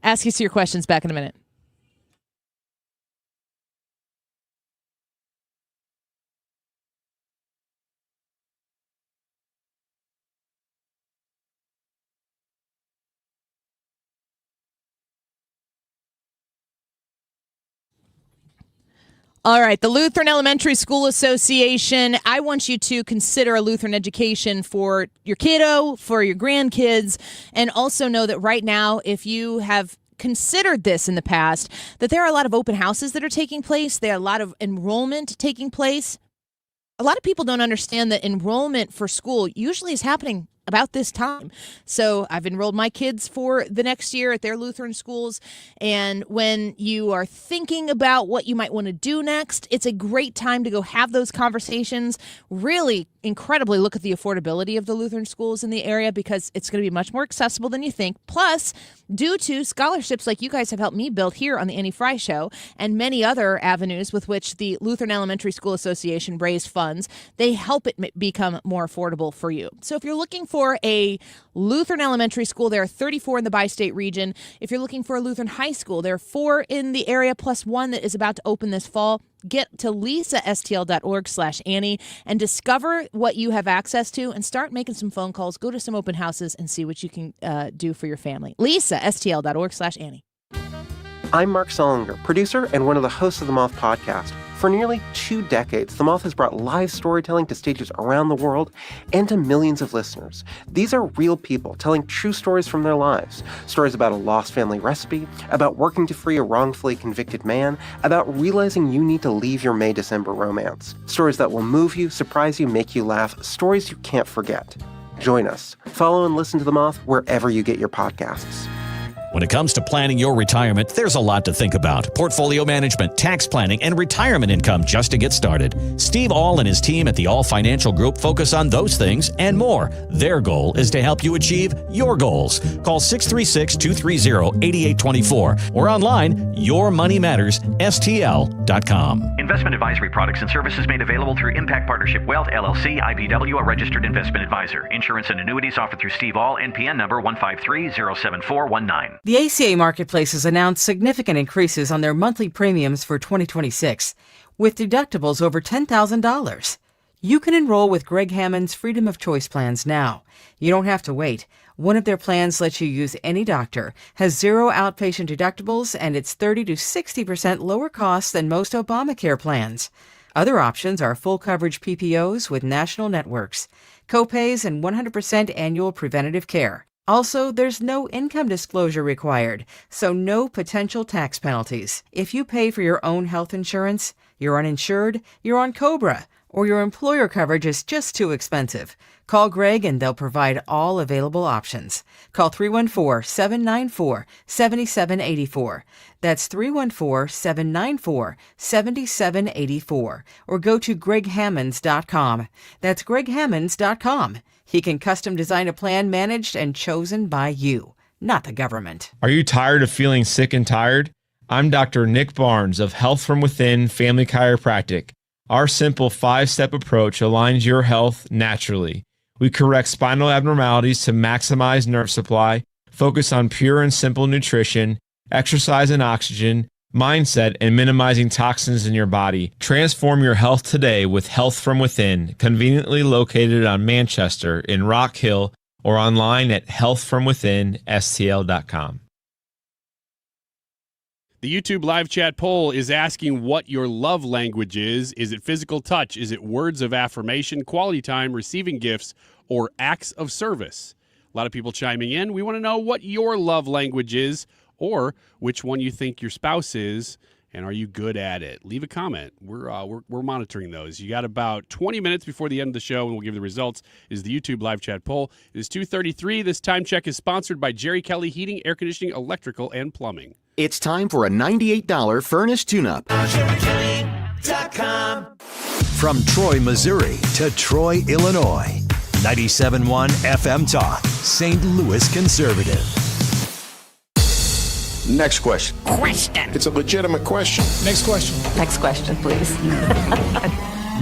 Ask us your questions back in a minute. All right, the Lutheran Elementary School Association. I want you to consider a Lutheran education for your kiddo, for your grandkids, and also know that right now, if you have considered this in the past, that there are a lot of open houses that are taking place. There are a lot of enrollment taking place. A lot of people don't understand that enrollment for school usually is happening about this time. So I've enrolled my kids for the next year at their Lutheran schools. And when you are thinking about what you might want to do next, it's a great time to go have those conversations. Really incredibly look at the affordability of the Lutheran schools in the area, because it's going to be much more accessible than you think. Plus, due to scholarships like you guys have helped me build here on the Annie Fry Show and many other avenues with which the Lutheran Elementary School Association raised funds, they help it become more affordable for you. So if you're looking for a Lutheran elementary school, there are 34 in the bi-state region. If you're looking for a Lutheran high school, there are 4 in the area plus 1 that is about to open this fall. Get to lisastl.org/Annie and discover what you have access to and start making some phone calls. Go to some open houses and see what you can do for your family. lisastl.org/Annie. I'm Mark Solinger, producer and one of the hosts of the Moth podcast. For nearly 2 decades, The Moth has brought live storytelling to stages around the world and to millions of listeners. These are real people telling true stories from their lives. Stories about a lost family recipe, about working to free a wrongfully convicted man, about realizing you need to leave your May-December romance. Stories that will move you, surprise you, make you laugh. Stories you can't forget. Join us. Follow and listen to The Moth wherever you get your podcasts. When it comes to planning your retirement, there's a lot to think about. Portfolio management, tax planning, and retirement income just to get started. Steve All and his team at the All Financial Group focus on those things and more. Their goal is to help you achieve your goals. Call 636-230-8824 or online, yourmoneymattersstl.com. Investment advisory products and services made available through Impact Partnership Wealth, LLC, IBW, a registered investment advisor. Insurance and annuities offered through Steve All, NPN number 153-07419. The ACA Marketplace has announced significant increases on their monthly premiums for 2026, with deductibles over $10,000. You can enroll with Greg Hammond's Freedom of Choice plans now. You don't have to wait. One of their plans lets you use any doctor, has 0 outpatient deductibles, and it's 30 to 60% lower costs than most Obamacare plans. Other options are full coverage PPOs with national networks, copays, and 100% annual preventative care. Also, there's no income disclosure required, so no potential tax penalties. If you pay for your own health insurance, you're uninsured, you're on COBRA, or your employer coverage is just too expensive, call Greg and they'll provide all available options. Call 314-794-7784. That's 314-794-7784. Or go to greghammonds.com. That's greghammonds.com. He can custom design a plan managed and chosen by you, not the government. Are you tired of feeling sick and tired? I'm Dr. Nick Barnes of Health from Within Family Chiropractic. Our simple 5-step approach aligns your health naturally. We correct spinal abnormalities to maximize nerve supply, focus on pure and simple nutrition, exercise and oxygen, mindset, and minimizing toxins in your body. Transform your health today with Health from Within, conveniently located on Manchester in Rock Hill or online at healthfromwithinstl.com. The YouTube live chat poll is asking what your love language is. Is it physical touch? Is it words of affirmation, quality time, receiving gifts, or acts of service? A lot of people chiming in. We want to know what your love language is, or which one you think your spouse is, and are you good at it? Leave a comment. We're monitoring those. You got about 20 minutes before the end of the show, and we'll give you the results. It is the YouTube live chat poll. It is 2:33. This time check is sponsored by Jerry Kelly Heating, Air Conditioning, Electrical, and Plumbing. It's time for a $98 furnace tune-up. From Troy, Missouri to Troy, Illinois. 97.1 FM Talk, St. Louis Conservative. Next question. It's a legitimate question. Next question. Next question, please.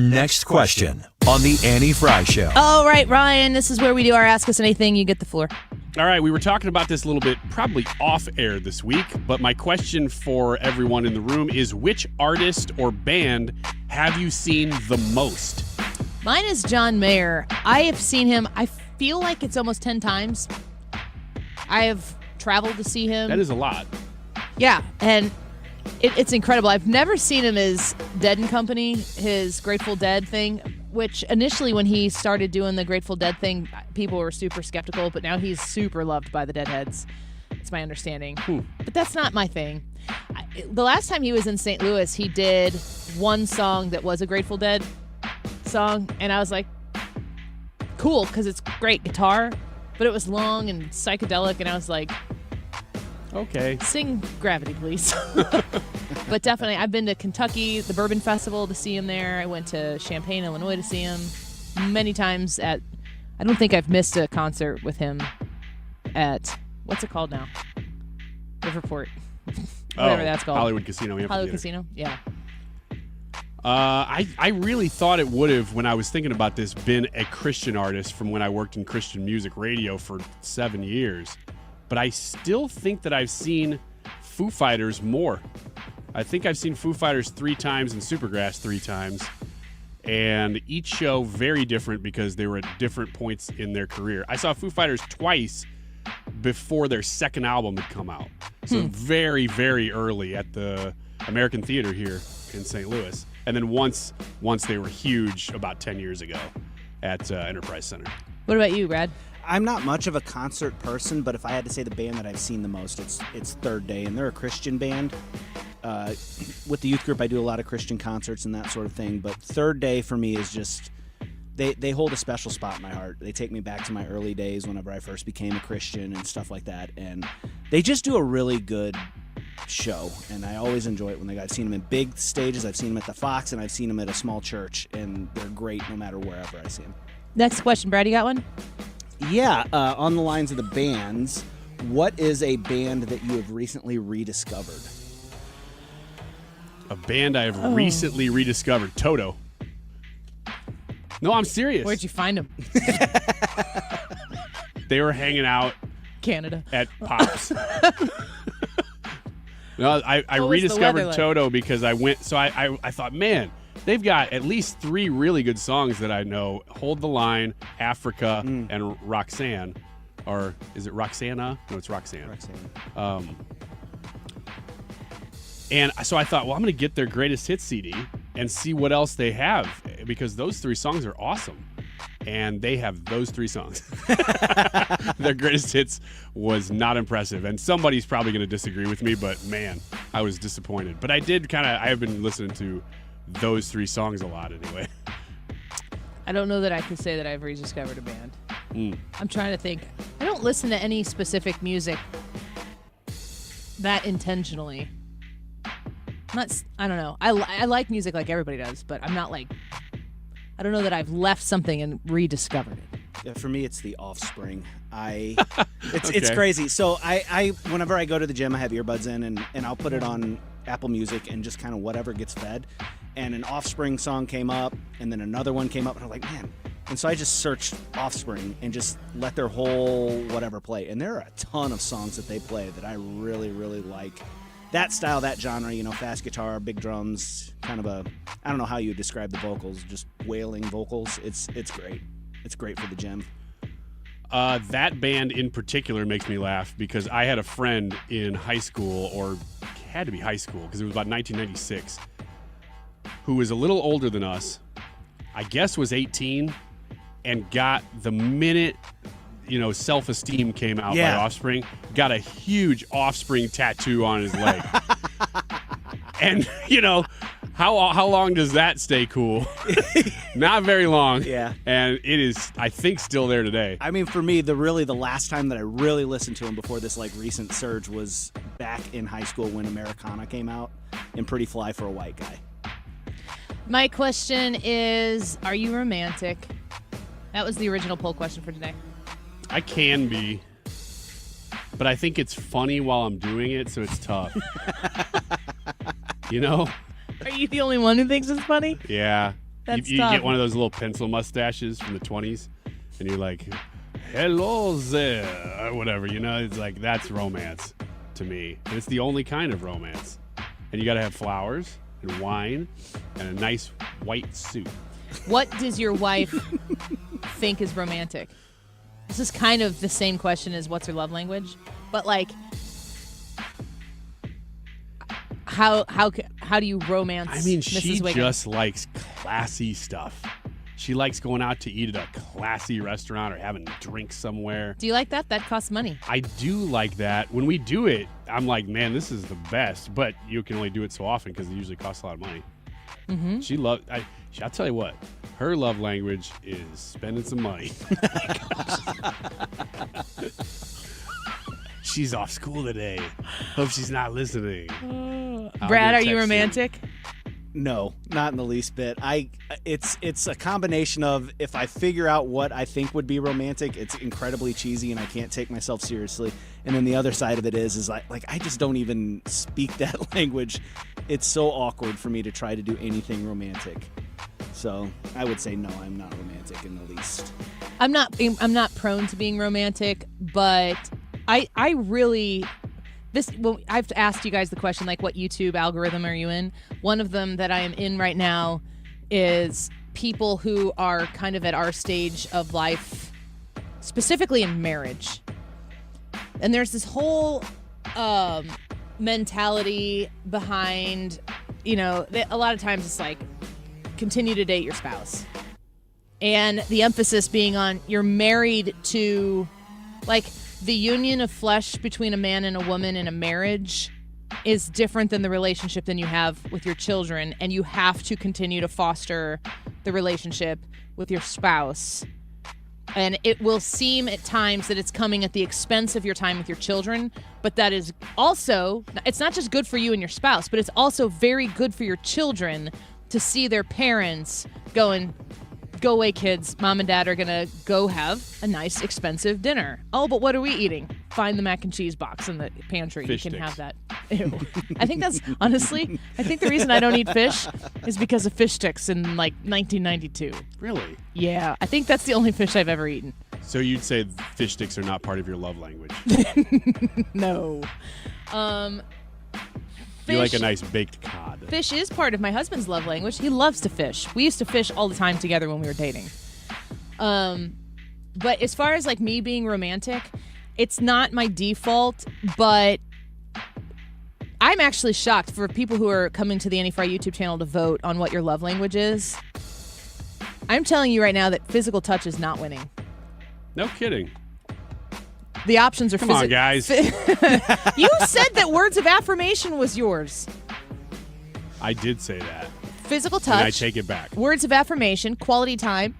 Next question on the Annie Fry Show. All right, Ryan, this is where we do our Ask Us Anything. You get the floor. All right, we were talking about this a little bit, probably off air this week, but my question for everyone in the room is, which artist or band have you seen the most? Mine is John Mayer. I have seen him, I feel like it's almost 10 times. I have traveled to see him. That is a lot. Yeah, and it's incredible. I've never seen him as Dead and Company, his Grateful Dead thing, which initially when he started doing the Grateful Dead thing, people were super skeptical, but now he's super loved by the Deadheads. It's my understanding. But that's not my thing. The last time he was in St. Louis, he did one song that was a Grateful Dead song, and I was like, cool because it's great guitar, but it was long and psychedelic, and I was like, okay, sing Gravity, please. But definitely, I've been to Kentucky, the Bourbon Festival to see him there. I went to Champaign, Illinois to see him many times I don't think I've missed a concert with him at, what's it called now? Riverport. Whatever that's called. Hollywood Casino. Hollywood Casino, yeah. I really thought it would have, when I was thinking about this, been a Christian artist from when I worked in Christian music radio for 7 years. But I still think that I've seen Foo Fighters more. I think I've seen Foo Fighters 3 times and Supergrass 3 times. And each show very different because they were at different points in their career. I saw Foo Fighters twice before their second album had come out. So very, very early at the American Theater here in St. Louis. And then once they were huge about 10 years ago at Enterprise Center. What about you, Brad? I'm not much of a concert person, but if I had to say the band that I've seen the most, it's Third Day, and they're a Christian band. With the youth group, I do a lot of Christian concerts and that sort of thing, but Third Day for me is just, they hold a special spot in my heart. They take me back to my early days whenever I first became a Christian and stuff like that, and they just do a really good show, and I always enjoy it when I've seen them in big stages. I've seen them at the Fox, and I've seen them at a small church, and they're great no matter wherever I see them. Next question, Brad, you got one? Yeah, on the lines of the bands, what is a band that you have recently rediscovered? A band I have recently rediscovered, Toto. No, I'm serious. Where'd you find them? They were hanging out Canada at Pops. No, I rediscovered Toto because I went. So I thought, man, they've got at least 3 really good songs that I know: "Hold the Line," "Africa," and "Roxanne." Or is it Roxana? No, it's Roxanne. And so I thought, well, I'm going to get their greatest hits CD and see what else they have, because those 3 songs are awesome. And they have those 3 songs. Their greatest hits was not impressive. And somebody's probably going to disagree with me, but man, I was disappointed. But I have been listening to those 3 songs a lot anyway. I don't know that I can say that I've rediscovered a band. I'm trying to think. I don't listen to any specific music that intentionally. I don't know. I like music like everybody does, but I'm not like, I don't know that I've left something and rediscovered it. Yeah, for me, it's The Offspring. It's crazy. So I whenever I go to the gym, I have earbuds in, and I'll put it on Apple Music and just kind of whatever gets fed. And an Offspring song came up, and then another one came up, and I'm like, man. And so I just searched Offspring and just let their whole whatever play. And there are a ton of songs that they play that I really, really like. That style, that genre, fast guitar, big drums, kind of I don't know how you would describe the vocals, just wailing vocals. It's great. It's great for the gym. That band in particular makes me laugh because I had a friend in high school, or had to be high school because it was about 1996, who was a little older than us, I guess was 18, and got the minute Self-Esteem came out by Offspring, got a huge Offspring tattoo on his leg. And, how long does that stay cool? Not very long. Yeah. And it is, I think, still there today. I mean, for me, the last time that I really listened to him before this recent surge was back in high school when Americana came out and Pretty Fly for a White Guy. My question is, are you romantic? That was the original poll question for today. I can be, but I think it's funny while I'm doing it, so it's tough. Are you the only one who thinks it's funny? Yeah. That's you tough. get one of those little pencil mustaches from the 20s, and you're like, hello there, or whatever, it's like, that's romance to me. And it's the only kind of romance. And you got to have flowers and wine and a nice white suit. What does your wife think is romantic? This is kind of the same question as what's her love language, but how do you romance? I mean, Mrs. she Wiggins? just likes classy stuff. She likes going out to eat at a classy restaurant or having drinks somewhere. Do you like that? That costs money. I do like that. When we do it, I'm like, man, this is the best. But you can only do it so often because it usually costs a lot of money. Mm-hmm. I'll tell you what. Her love language is spending some money. She's off school today. Hope she's not listening. Brad, are you romantic? No, not in the least bit. It's a combination of, if I figure out what I think would be romantic, it's incredibly cheesy and I can't take myself seriously. And then the other side of it is I just don't even speak that language. It's so awkward for me to try to do anything romantic. So I would say no, I'm not romantic in the least. I'm not prone to being romantic, but I really. I've asked you guys the question, like, what YouTube algorithm are you in? One of them that I am in right now is people who are kind of at our stage of life, specifically in marriage. And there's this whole mentality behind, a lot of times it's like, continue to date your spouse. And the emphasis being on you're married to, like, the union of flesh between a man and a woman in a marriage is different than the relationship than you have with your children, and you have to continue to foster the relationship with your spouse. And it will seem at times that it's coming at the expense of your time with your children, but that is also, it's not just good for you and your spouse, but it's also very good for your children to see their parents going, go away, kids. Mom and dad are going to go have a nice, expensive dinner. Oh, but what are we eating? Find the mac and cheese box in the pantry. Fish you can sticks. have that. Ew. I think that's, honestly, I think the reason I don't eat fish is because of fish sticks in, 1992. Really? Yeah. I think that's the only fish I've ever eaten. So you'd say fish sticks are not part of your love language? No. You like a nice baked cod. Fish is part of my husband's love language. He loves to fish. We used to fish all the time together when we were dating. But as far as me being romantic, it's not my default, but I'm actually shocked for people who are coming to the Annie Fry YouTube channel to vote on what your love language is. I'm telling you right now that physical touch is not winning. No kidding. The options are Come on, guys. You said that words of affirmation was yours. I did say that. Physical touch. And I take it back. Words of affirmation, quality time,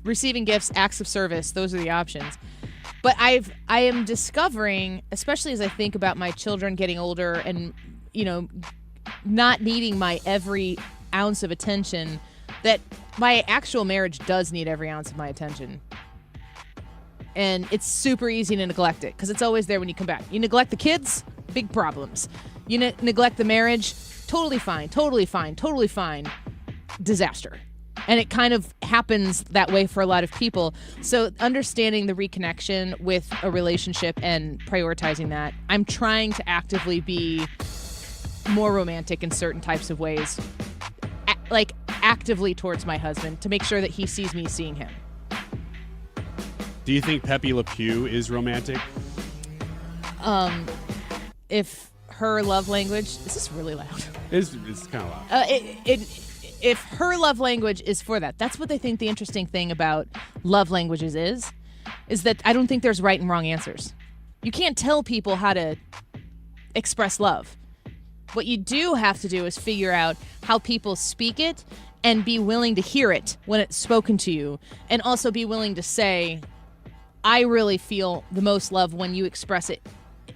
receiving gifts, acts of service. Those are the options. But I am discovering, especially as I think about my children getting older and, not needing my every ounce of attention, that my actual marriage does need every ounce of my attention. And it's super easy to neglect it because it's always there when you come back. You neglect the kids, big problems. You neglect the marriage, totally fine, totally fine, totally fine, disaster. And it kind of happens that way for a lot of people. So understanding the reconnection with a relationship and prioritizing that, I'm trying to actively be more romantic in certain types of ways, actively towards my husband to make sure that he sees me seeing him. Do you think Pepe Le Pew is romantic? If her love language, this is really loud. It's kind of loud. If her love language is for that, that's what they think the interesting thing about love languages is that I don't think there's right and wrong answers. You can't tell people how to express love. What you do have to do is figure out how people speak it and be willing to hear it when it's spoken to you, and also be willing to say, I really feel the most love when you express it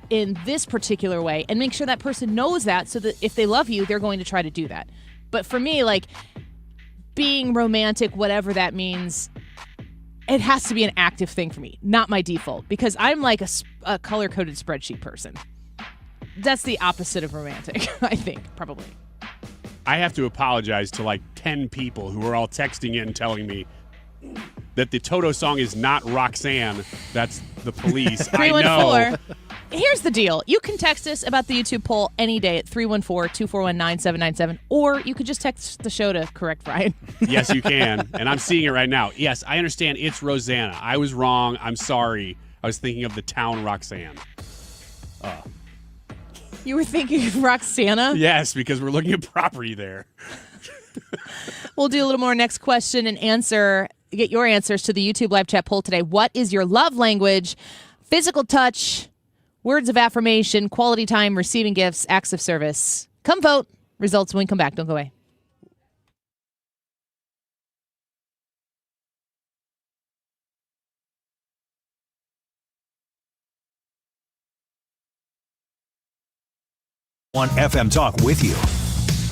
in this particular way, and make sure that person knows that so that if they love you, they're going to try to do that. But for me, being romantic, whatever that means, it has to be an active thing for me, not my default, because I'm like a color-coded spreadsheet person. That's the opposite of romantic, I think, probably. I have to apologize to 10 people who are all texting in telling me that the Toto song is not Roxanne. That's the police. I know. Here's the deal. You can text us about the YouTube poll any day at 314-241-9797, or you could just text the show to correct Brian. Yes, you can. And I'm seeing it right now. Yes, I understand. It's Rosanna. I was wrong. I'm sorry. I was thinking of the town Roxanne. You were thinking of Roxana? Yes, because we're looking at property there. We'll do a little more next question and answer. Get your answers to the YouTube live chat poll today. What is your love language? Physical touch, words of affirmation, quality time, receiving gifts, acts of service. Come vote. Results when we come back. Don't go away. On FM Talk with you.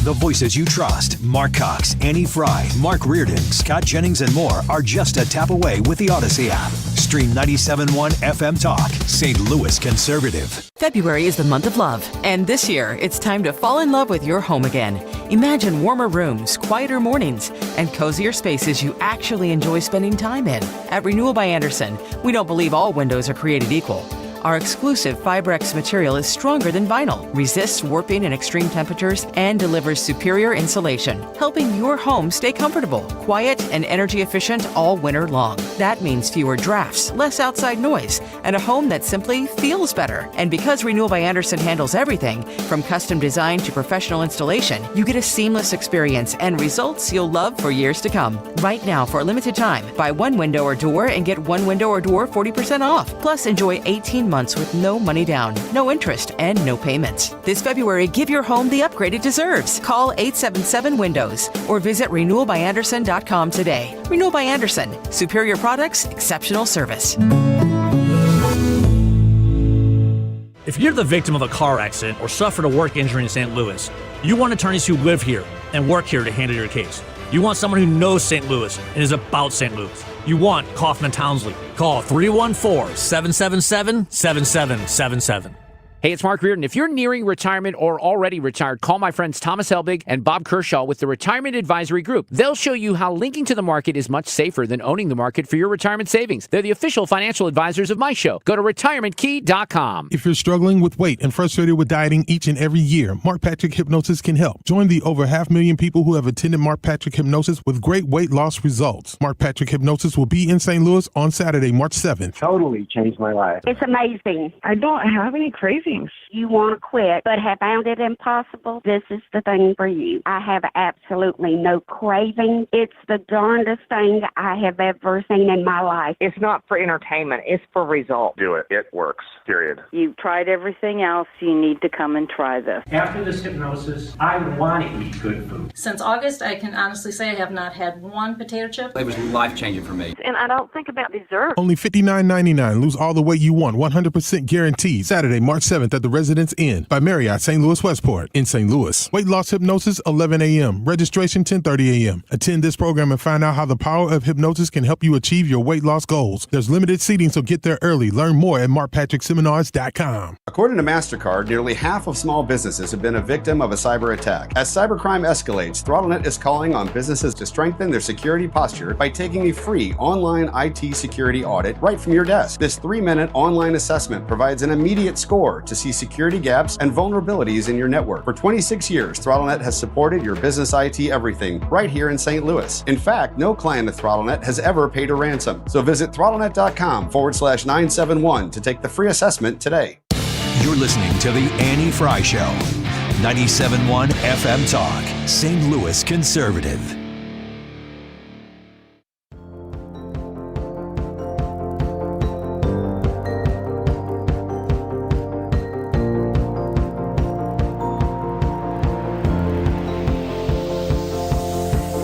The voices you trust, Mark Cox, Annie Fry, Mark Reardon, Scott Jennings, and more are just a tap away with the Odyssey app. Stream 97.1 FM Talk, St. Louis Conservative. February is the month of love, and this year it's time to fall in love with your home again. Imagine warmer rooms, quieter mornings, and cozier spaces you actually enjoy spending time in. At Renewal by Andersen, we don't believe all windows are created equal. Our exclusive Fibrex material is stronger than vinyl, resists warping and extreme temperatures, and delivers superior insulation, helping your home stay comfortable, quiet, and energy efficient all winter long. That means fewer drafts, less outside noise, and a home that simply feels better. And because Renewal by Andersen handles everything, from custom design to professional installation, you get a seamless experience and results you'll love for years to come. Right now, for a limited time, buy one window or door and get one window or door 40% off. Plus, enjoy 18 months with no money down, no interest, and no payments. This February, give your home the upgrade it deserves. Call 877-WINDOWS or visit renewalbyandersen.com today. Renewal by Andersen. Superior products, exceptional service. If you're the victim of a car accident or suffered a work injury in St. Louis, you want attorneys who live here and work here to handle your case. You want someone who knows St. Louis and is about St. Louis. You want Kaufman Townsley. Call 314-777-7777. Hey, it's Mark Reardon. If you're nearing retirement or already retired, call my friends Thomas Helbig and Bob Kershaw with the Retirement Advisory Group. They'll show you how linking to the market is much safer than owning the market for your retirement savings. They're the official financial advisors of my show. Go to retirementkey.com. If you're struggling with weight and frustrated with dieting each and every year, Mark Patrick Hypnosis can help. Join the over 500,000 people who have attended Mark Patrick Hypnosis with great weight loss results. Mark Patrick Hypnosis will be in St. Louis on Saturday, March 7th. Totally changed my life. It's amazing. I don't have any cravings. You want to quit, but have found it impossible? This is the thing for you. I have absolutely no craving. It's the darndest thing I have ever seen in my life. It's not for entertainment. It's for results. Do it. It works. Period. You've tried everything else. You need to come and try this. After this hypnosis, I want to eat good food. Since August, I can honestly say I have not had one potato chip. It was life-changing for me. And I don't think about dessert. Only $59.99. Lose all the weight you want. 100% guaranteed. Saturday, March 7th at the Residence Inn by Marriott St. Louis Westport in St. Louis. Weight loss hypnosis, 11 a.m. Registration, 10:30 a.m. Attend this program and find out how the power of hypnosis can help you achieve your weight loss goals. There's limited seating, so get there early. Learn more at markpatrickseminars.com. According to MasterCard, nearly half of small businesses have been a victim of a cyber attack. As cybercrime escalates, ThrottleNet is calling on businesses to strengthen their security posture by taking a free online IT security audit right from your desk. This 3-minute online assessment provides an immediate score to see security gaps and vulnerabilities in your network. For 26 years, ThrottleNet has supported your business IT everything right here in St. Louis. In fact, no client of ThrottleNet has ever paid a ransom. So visit throttlenet.com/971 to take the free assessment today. You're listening to The Annie Fry Show. 97.1 FM Talk, St. Louis Conservative.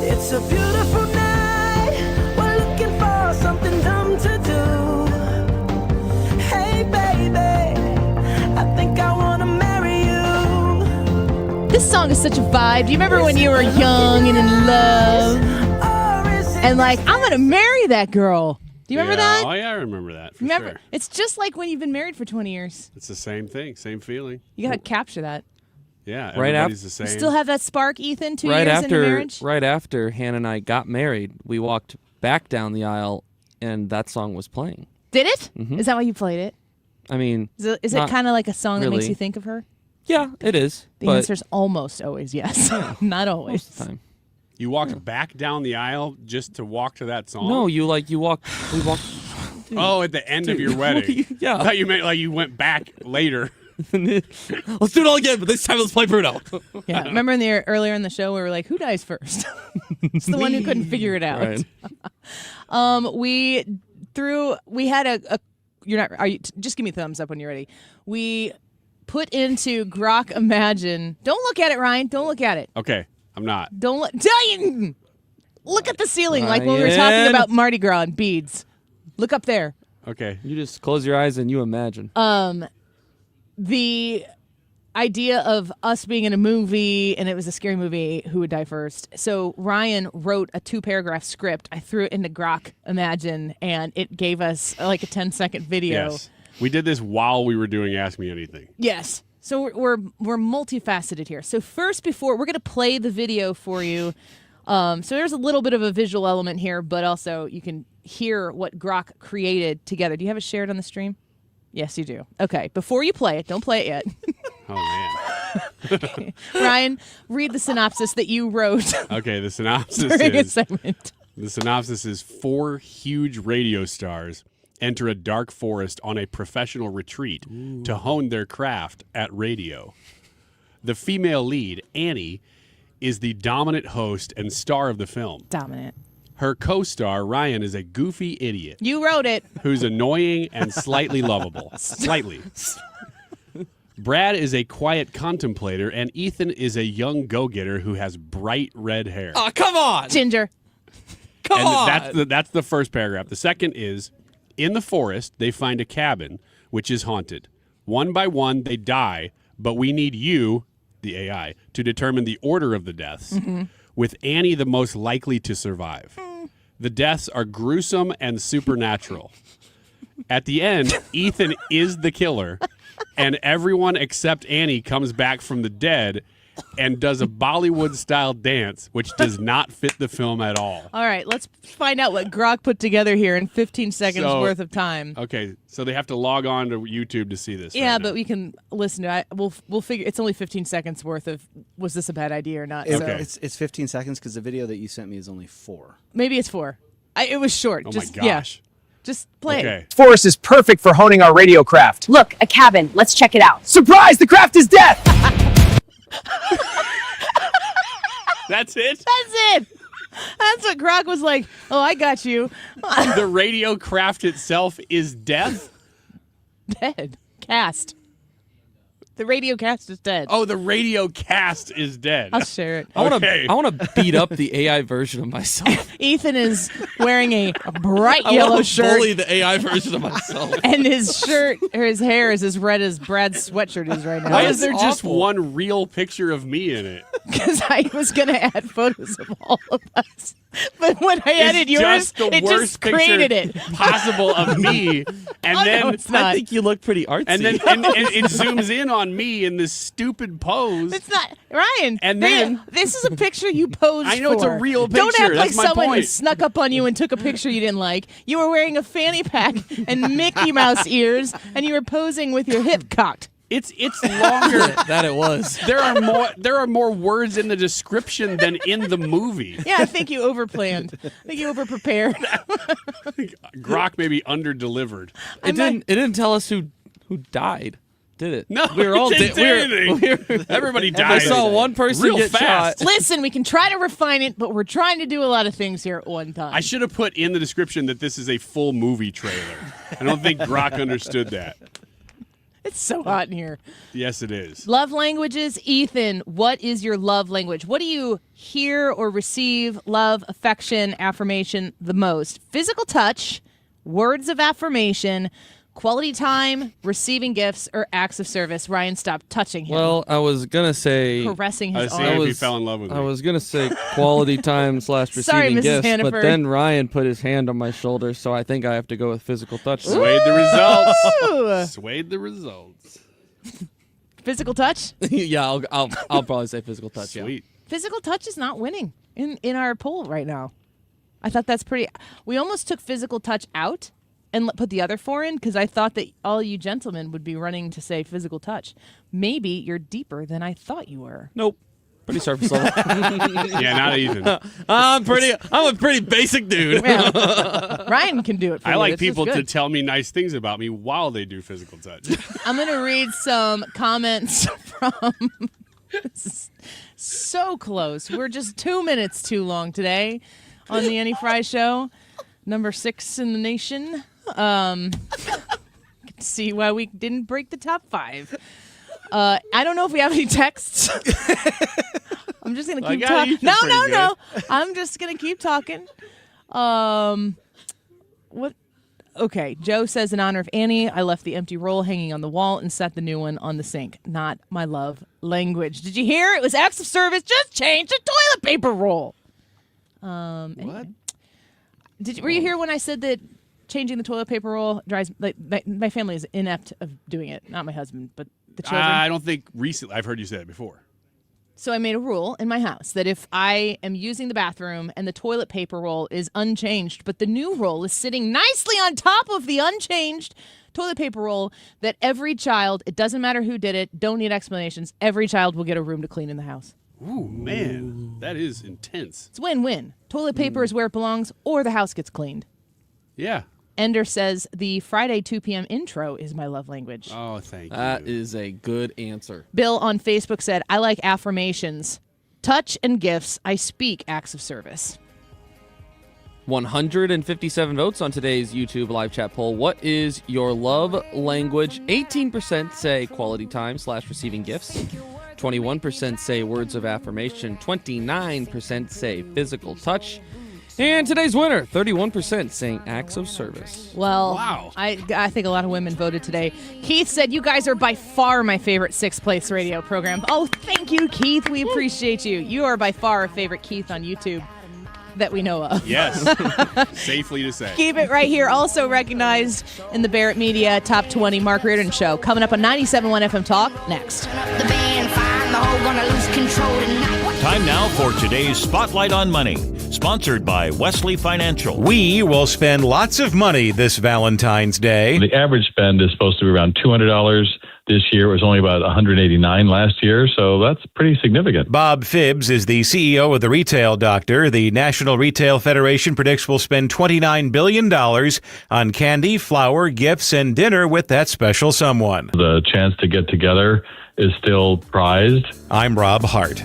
It's a beautiful night. We're looking for something dumb to do. Hey, baby, I think I want to marry you. This song is such a vibe. Do you remember when you were young and in love? And like, I'm going to marry that girl. Do you remember that? Oh, yeah, I remember that. Remember? Sure. It's just like when you've been married for 20 years. It's the same thing, same feeling. You got to capture that. Yeah, Right everybody's the same. You still have that spark, Ethan, 2 years into marriage? Right after Hannah and I got married, we walked back down the aisle, and that song was playing. Did it? Mhm. Is that why you played it? I mean, Is it not kind of like a song that makes really. you think of her? Yeah, it is. The but answer's almost always yes. Not always. most of the time. You walked back down the aisle just to walk to that song? No, we walked. Oh, at the end of your wedding. Yeah. I thought you meant like you went back later. Let's do it all again, but this time let's play Bruno. Yeah, remember earlier in the show we were like, who dies first? It's the one who couldn't figure it out. Right. We had a just give me a thumbs up when you're ready. We put into Grok Imagine. Don't look at it, Ryan. Don't look at it. Okay, I'm not. Look at the ceiling, like when we were talking about Mardi Gras and beads. Look up there. Okay. You just close your eyes and you imagine. idea of us being in a movie, and it was a scary movie, who would die first. So Ryan wrote a 2-paragraph script. I threw it into Grok Imagine, and it gave us like a 10-second video. Yes. We did this while we were doing Ask Me Anything. Yes. So we're multifaceted here. So first, before we're going to play the video for you. So there's a little bit of a visual element here, but also you can hear what Grok created together. Do you have it shared on the stream? Yes, you do. Okay. Before you play it, don't play it yet. Oh, man. Okay. Ryan, read the synopsis that you wrote. Okay, the synopsis during a is... segment. The synopsis is 4 huge radio stars enter a dark forest on a professional retreat to hone their craft at radio. The female lead, Annie, is the dominant host and star of the film. Dominant. Her co-star, Ryan, is a goofy idiot. You wrote it. Who's annoying and slightly lovable. Slightly. Brad is a quiet contemplator, and Ethan is a young go-getter who has bright red hair. Oh, come on. Ginger. Come on. That's the first paragraph. The second is, in the forest, they find a cabin, which is haunted. One by one, they die, but we need you, the AI, to determine the order of the deaths, with Annie the most likely to survive. The deaths are gruesome and supernatural. At the end, Ethan is the killer, and everyone except Annie comes back from the dead and does a Bollywood-style dance, which does not fit the film at all. All right, let's find out what Grok put together here in 15 seconds worth of time. Okay, so they have to log on to YouTube to see this. Yeah, right but now. we can listen to it. We'll figure. It's only 15 seconds worth of was this a bad idea or not? Okay. It's 15 seconds because the video that you sent me is only 4. Maybe it's 4. It was short. Oh Just, my gosh. Yeah, just play it. Okay. Forest is perfect for honing our radio craft. Look, a cabin. Let's check it out. Surprise! The craft is death! That's it? That's it. That's what Grok was like. Oh, I got you. The radio craft itself is death? Dead. Cast. The radio cast is dead. Oh, the radio cast is dead. I'll share it. I want to beat up the AI version of myself. Ethan is wearing a bright I yellow want to shirt. bully the AI version of myself. And his shirt or his hair is as red as Brad's sweatshirt is right now. Why is there just awful. one real picture of me in it? Because I was going to add photos of all of us. But when I added yours, just the it worst just created picture it. possible of me, and then no, it's not. I think you look pretty artsy. and then and it zooms in on me in this stupid pose. It's not Ryan. And then- this is a picture you posed. I know it's a for. real Don't picture. act like That's my someone point. snuck up on you and took a picture you didn't like. You were wearing a fanny pack and Mickey Mouse ears, and you were posing with your hip cocked. It's longer. that it was. There are more words in the description than in the movie. Yeah, I think you overplanned. I think you overprepared. Grok maybe underdelivered. It didn't tell us who died, did it? No, we were all it didn't say anything. Everybody And died. I saw one person real get fast. shot. Listen, we can try to refine it, but we're trying to do a lot of things here at one time. I should have put in the description that this is a full movie trailer. I don't think Grok understood that. It's so hot in here. Yes, it is. Love languages. Ethan, what is your love language? What do you hear or receive love, affection, affirmation the most? Physical touch, words of affirmation, quality time, receiving gifts, or acts of service? Ryan, stop touching him. Well, I was gonna say Caressing his I arm. if he fell in love with me. I was gonna say quality time / Sorry, receiving Mrs. gifts, Hannaford. but then Ryan put his hand on my shoulder, so I think I have to go with physical touch. Swayed the results. Ooh. Swayed the results. Physical touch? Yeah, I'll probably say physical touch. Sweet. Physical touch is not winning in our poll right now. I thought that's pretty. We almost took physical touch out and put the other 4 in because I thought that all you gentlemen would be running to say physical touch. Maybe you're deeper than I thought you were. Nope. Pretty surface level. Yeah, not Ethan. I'm a pretty basic dude. Well, Ryan can do it for I you. like This is people to good. tell me nice things about me while they do physical touch. I'm going to read some comments from. This is so close. We're just 2 minutes too long today on the Annie Fry Show. Number 6 in the nation. See why we didn't break the top 5. I don't know if we have any texts. I'm just going to keep talking. No. I'm just going to keep talking. What? Okay, Joe says, in honor of Annie, I left the empty roll hanging on the wall and set the new one on the sink. Not my love language. Did you hear? It was acts of service. Just change the toilet paper roll. Anyway. Were you here when I said that changing the toilet paper roll drives, like, my family is inept of doing it. Not my husband, but the children. I don't think recently. I've heard you say it before. So I made a rule in my house that if I am using the bathroom and the toilet paper roll is unchanged, but the new roll is sitting nicely on top of the unchanged toilet paper roll, that every child, it doesn't matter who did it, don't need explanations, every child will get a room to clean in the house. Ooh, man, that is intense. It's win-win. Toilet paper is where it belongs, or the house gets cleaned. Yeah. Ender says the Friday 2 p.m. intro is my love language. Oh, thank you. That is a good answer. Bill on Facebook said, I like affirmations. Touch and gifts. I speak acts of service. 157 votes on today's YouTube live chat poll. What is your love language? 18% say quality time / receiving gifts. 21% say words of affirmation. 29% say physical touch. And today's winner, 31% saying acts of service. Well, wow. I think a lot of women voted today. Keith said, you guys are by far my favorite sixth place radio program. Oh, thank you, Keith. We appreciate you. You are by far our favorite Keith on YouTube that we know of. Yes. Safely to say. Keep it right here. Also recognized in the Barrett Media Top 20 Mark Reardon Show. Coming up on 97.1 FM Talk next. Time now for today's Spotlight on Money, sponsored by Wesley Financial. We will spend lots of money this Valentine's Day. The average spend is supposed to be around $200 this year. It was only about $189 last year, so that's pretty significant. Bob Phibbs is the CEO of the Retail Doctor. The National Retail Federation predicts we'll spend $29 billion on candy, flour, gifts, and dinner with that special someone. The chance to get together is still prized. I'm Rob Hart.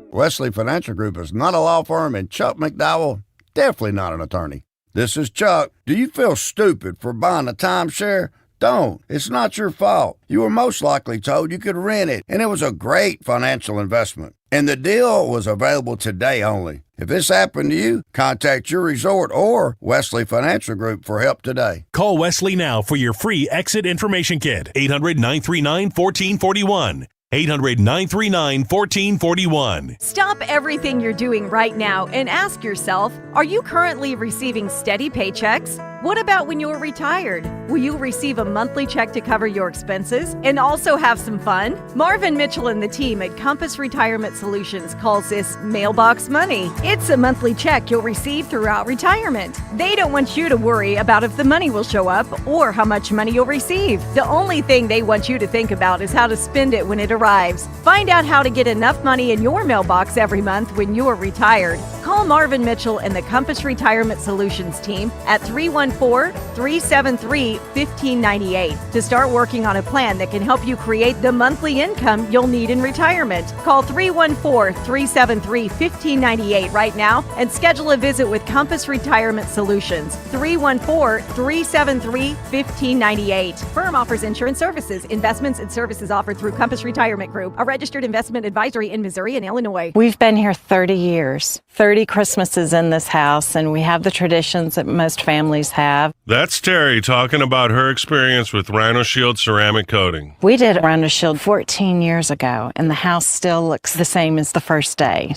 Wesley Financial Group is not a law firm, and Chuck McDowell, definitely not an attorney. This is Chuck. Do you feel stupid for buying a timeshare? Don't. It's not your fault. You were most likely told you could rent it, and it was a great financial investment. And the deal was available today only. If this happened to you, contact your resort or Wesley Financial Group for help today. Call Wesley now for your free exit information kit. 800-939-1441. 800-939-1441. Stop everything you're doing right now and ask yourself, are you currently receiving steady paychecks? What about when you're retired? Will you receive a monthly check to cover your expenses and also have some fun? Marvin Mitchell and the team at Compass Retirement Solutions calls this mailbox money. It's a monthly check you'll receive throughout retirement. They don't want you to worry about if the money will show up or how much money you'll receive. The only thing they want you to think about is how to spend it when it arrives. Find out how to get enough money in your mailbox every month when you're retired. Call Marvin Mitchell and the Compass Retirement Solutions team at 314-373-1598 to start working on a plan that can help you create the monthly income you'll need in retirement. Call 314-373-1598 right now and schedule a visit with Compass Retirement Solutions. 314-373-1598. Firm offers insurance services, investments, and services offered through Compass Retirement Group, a registered investment advisory in Missouri and Illinois. We've been here 30 years, 30 Christmases in this house, and we have the traditions that most families have. That's Terry talking about her experience with Rhino Shield ceramic coating. We did Rhino Shield 14 years ago, and the house still looks the same as the first day.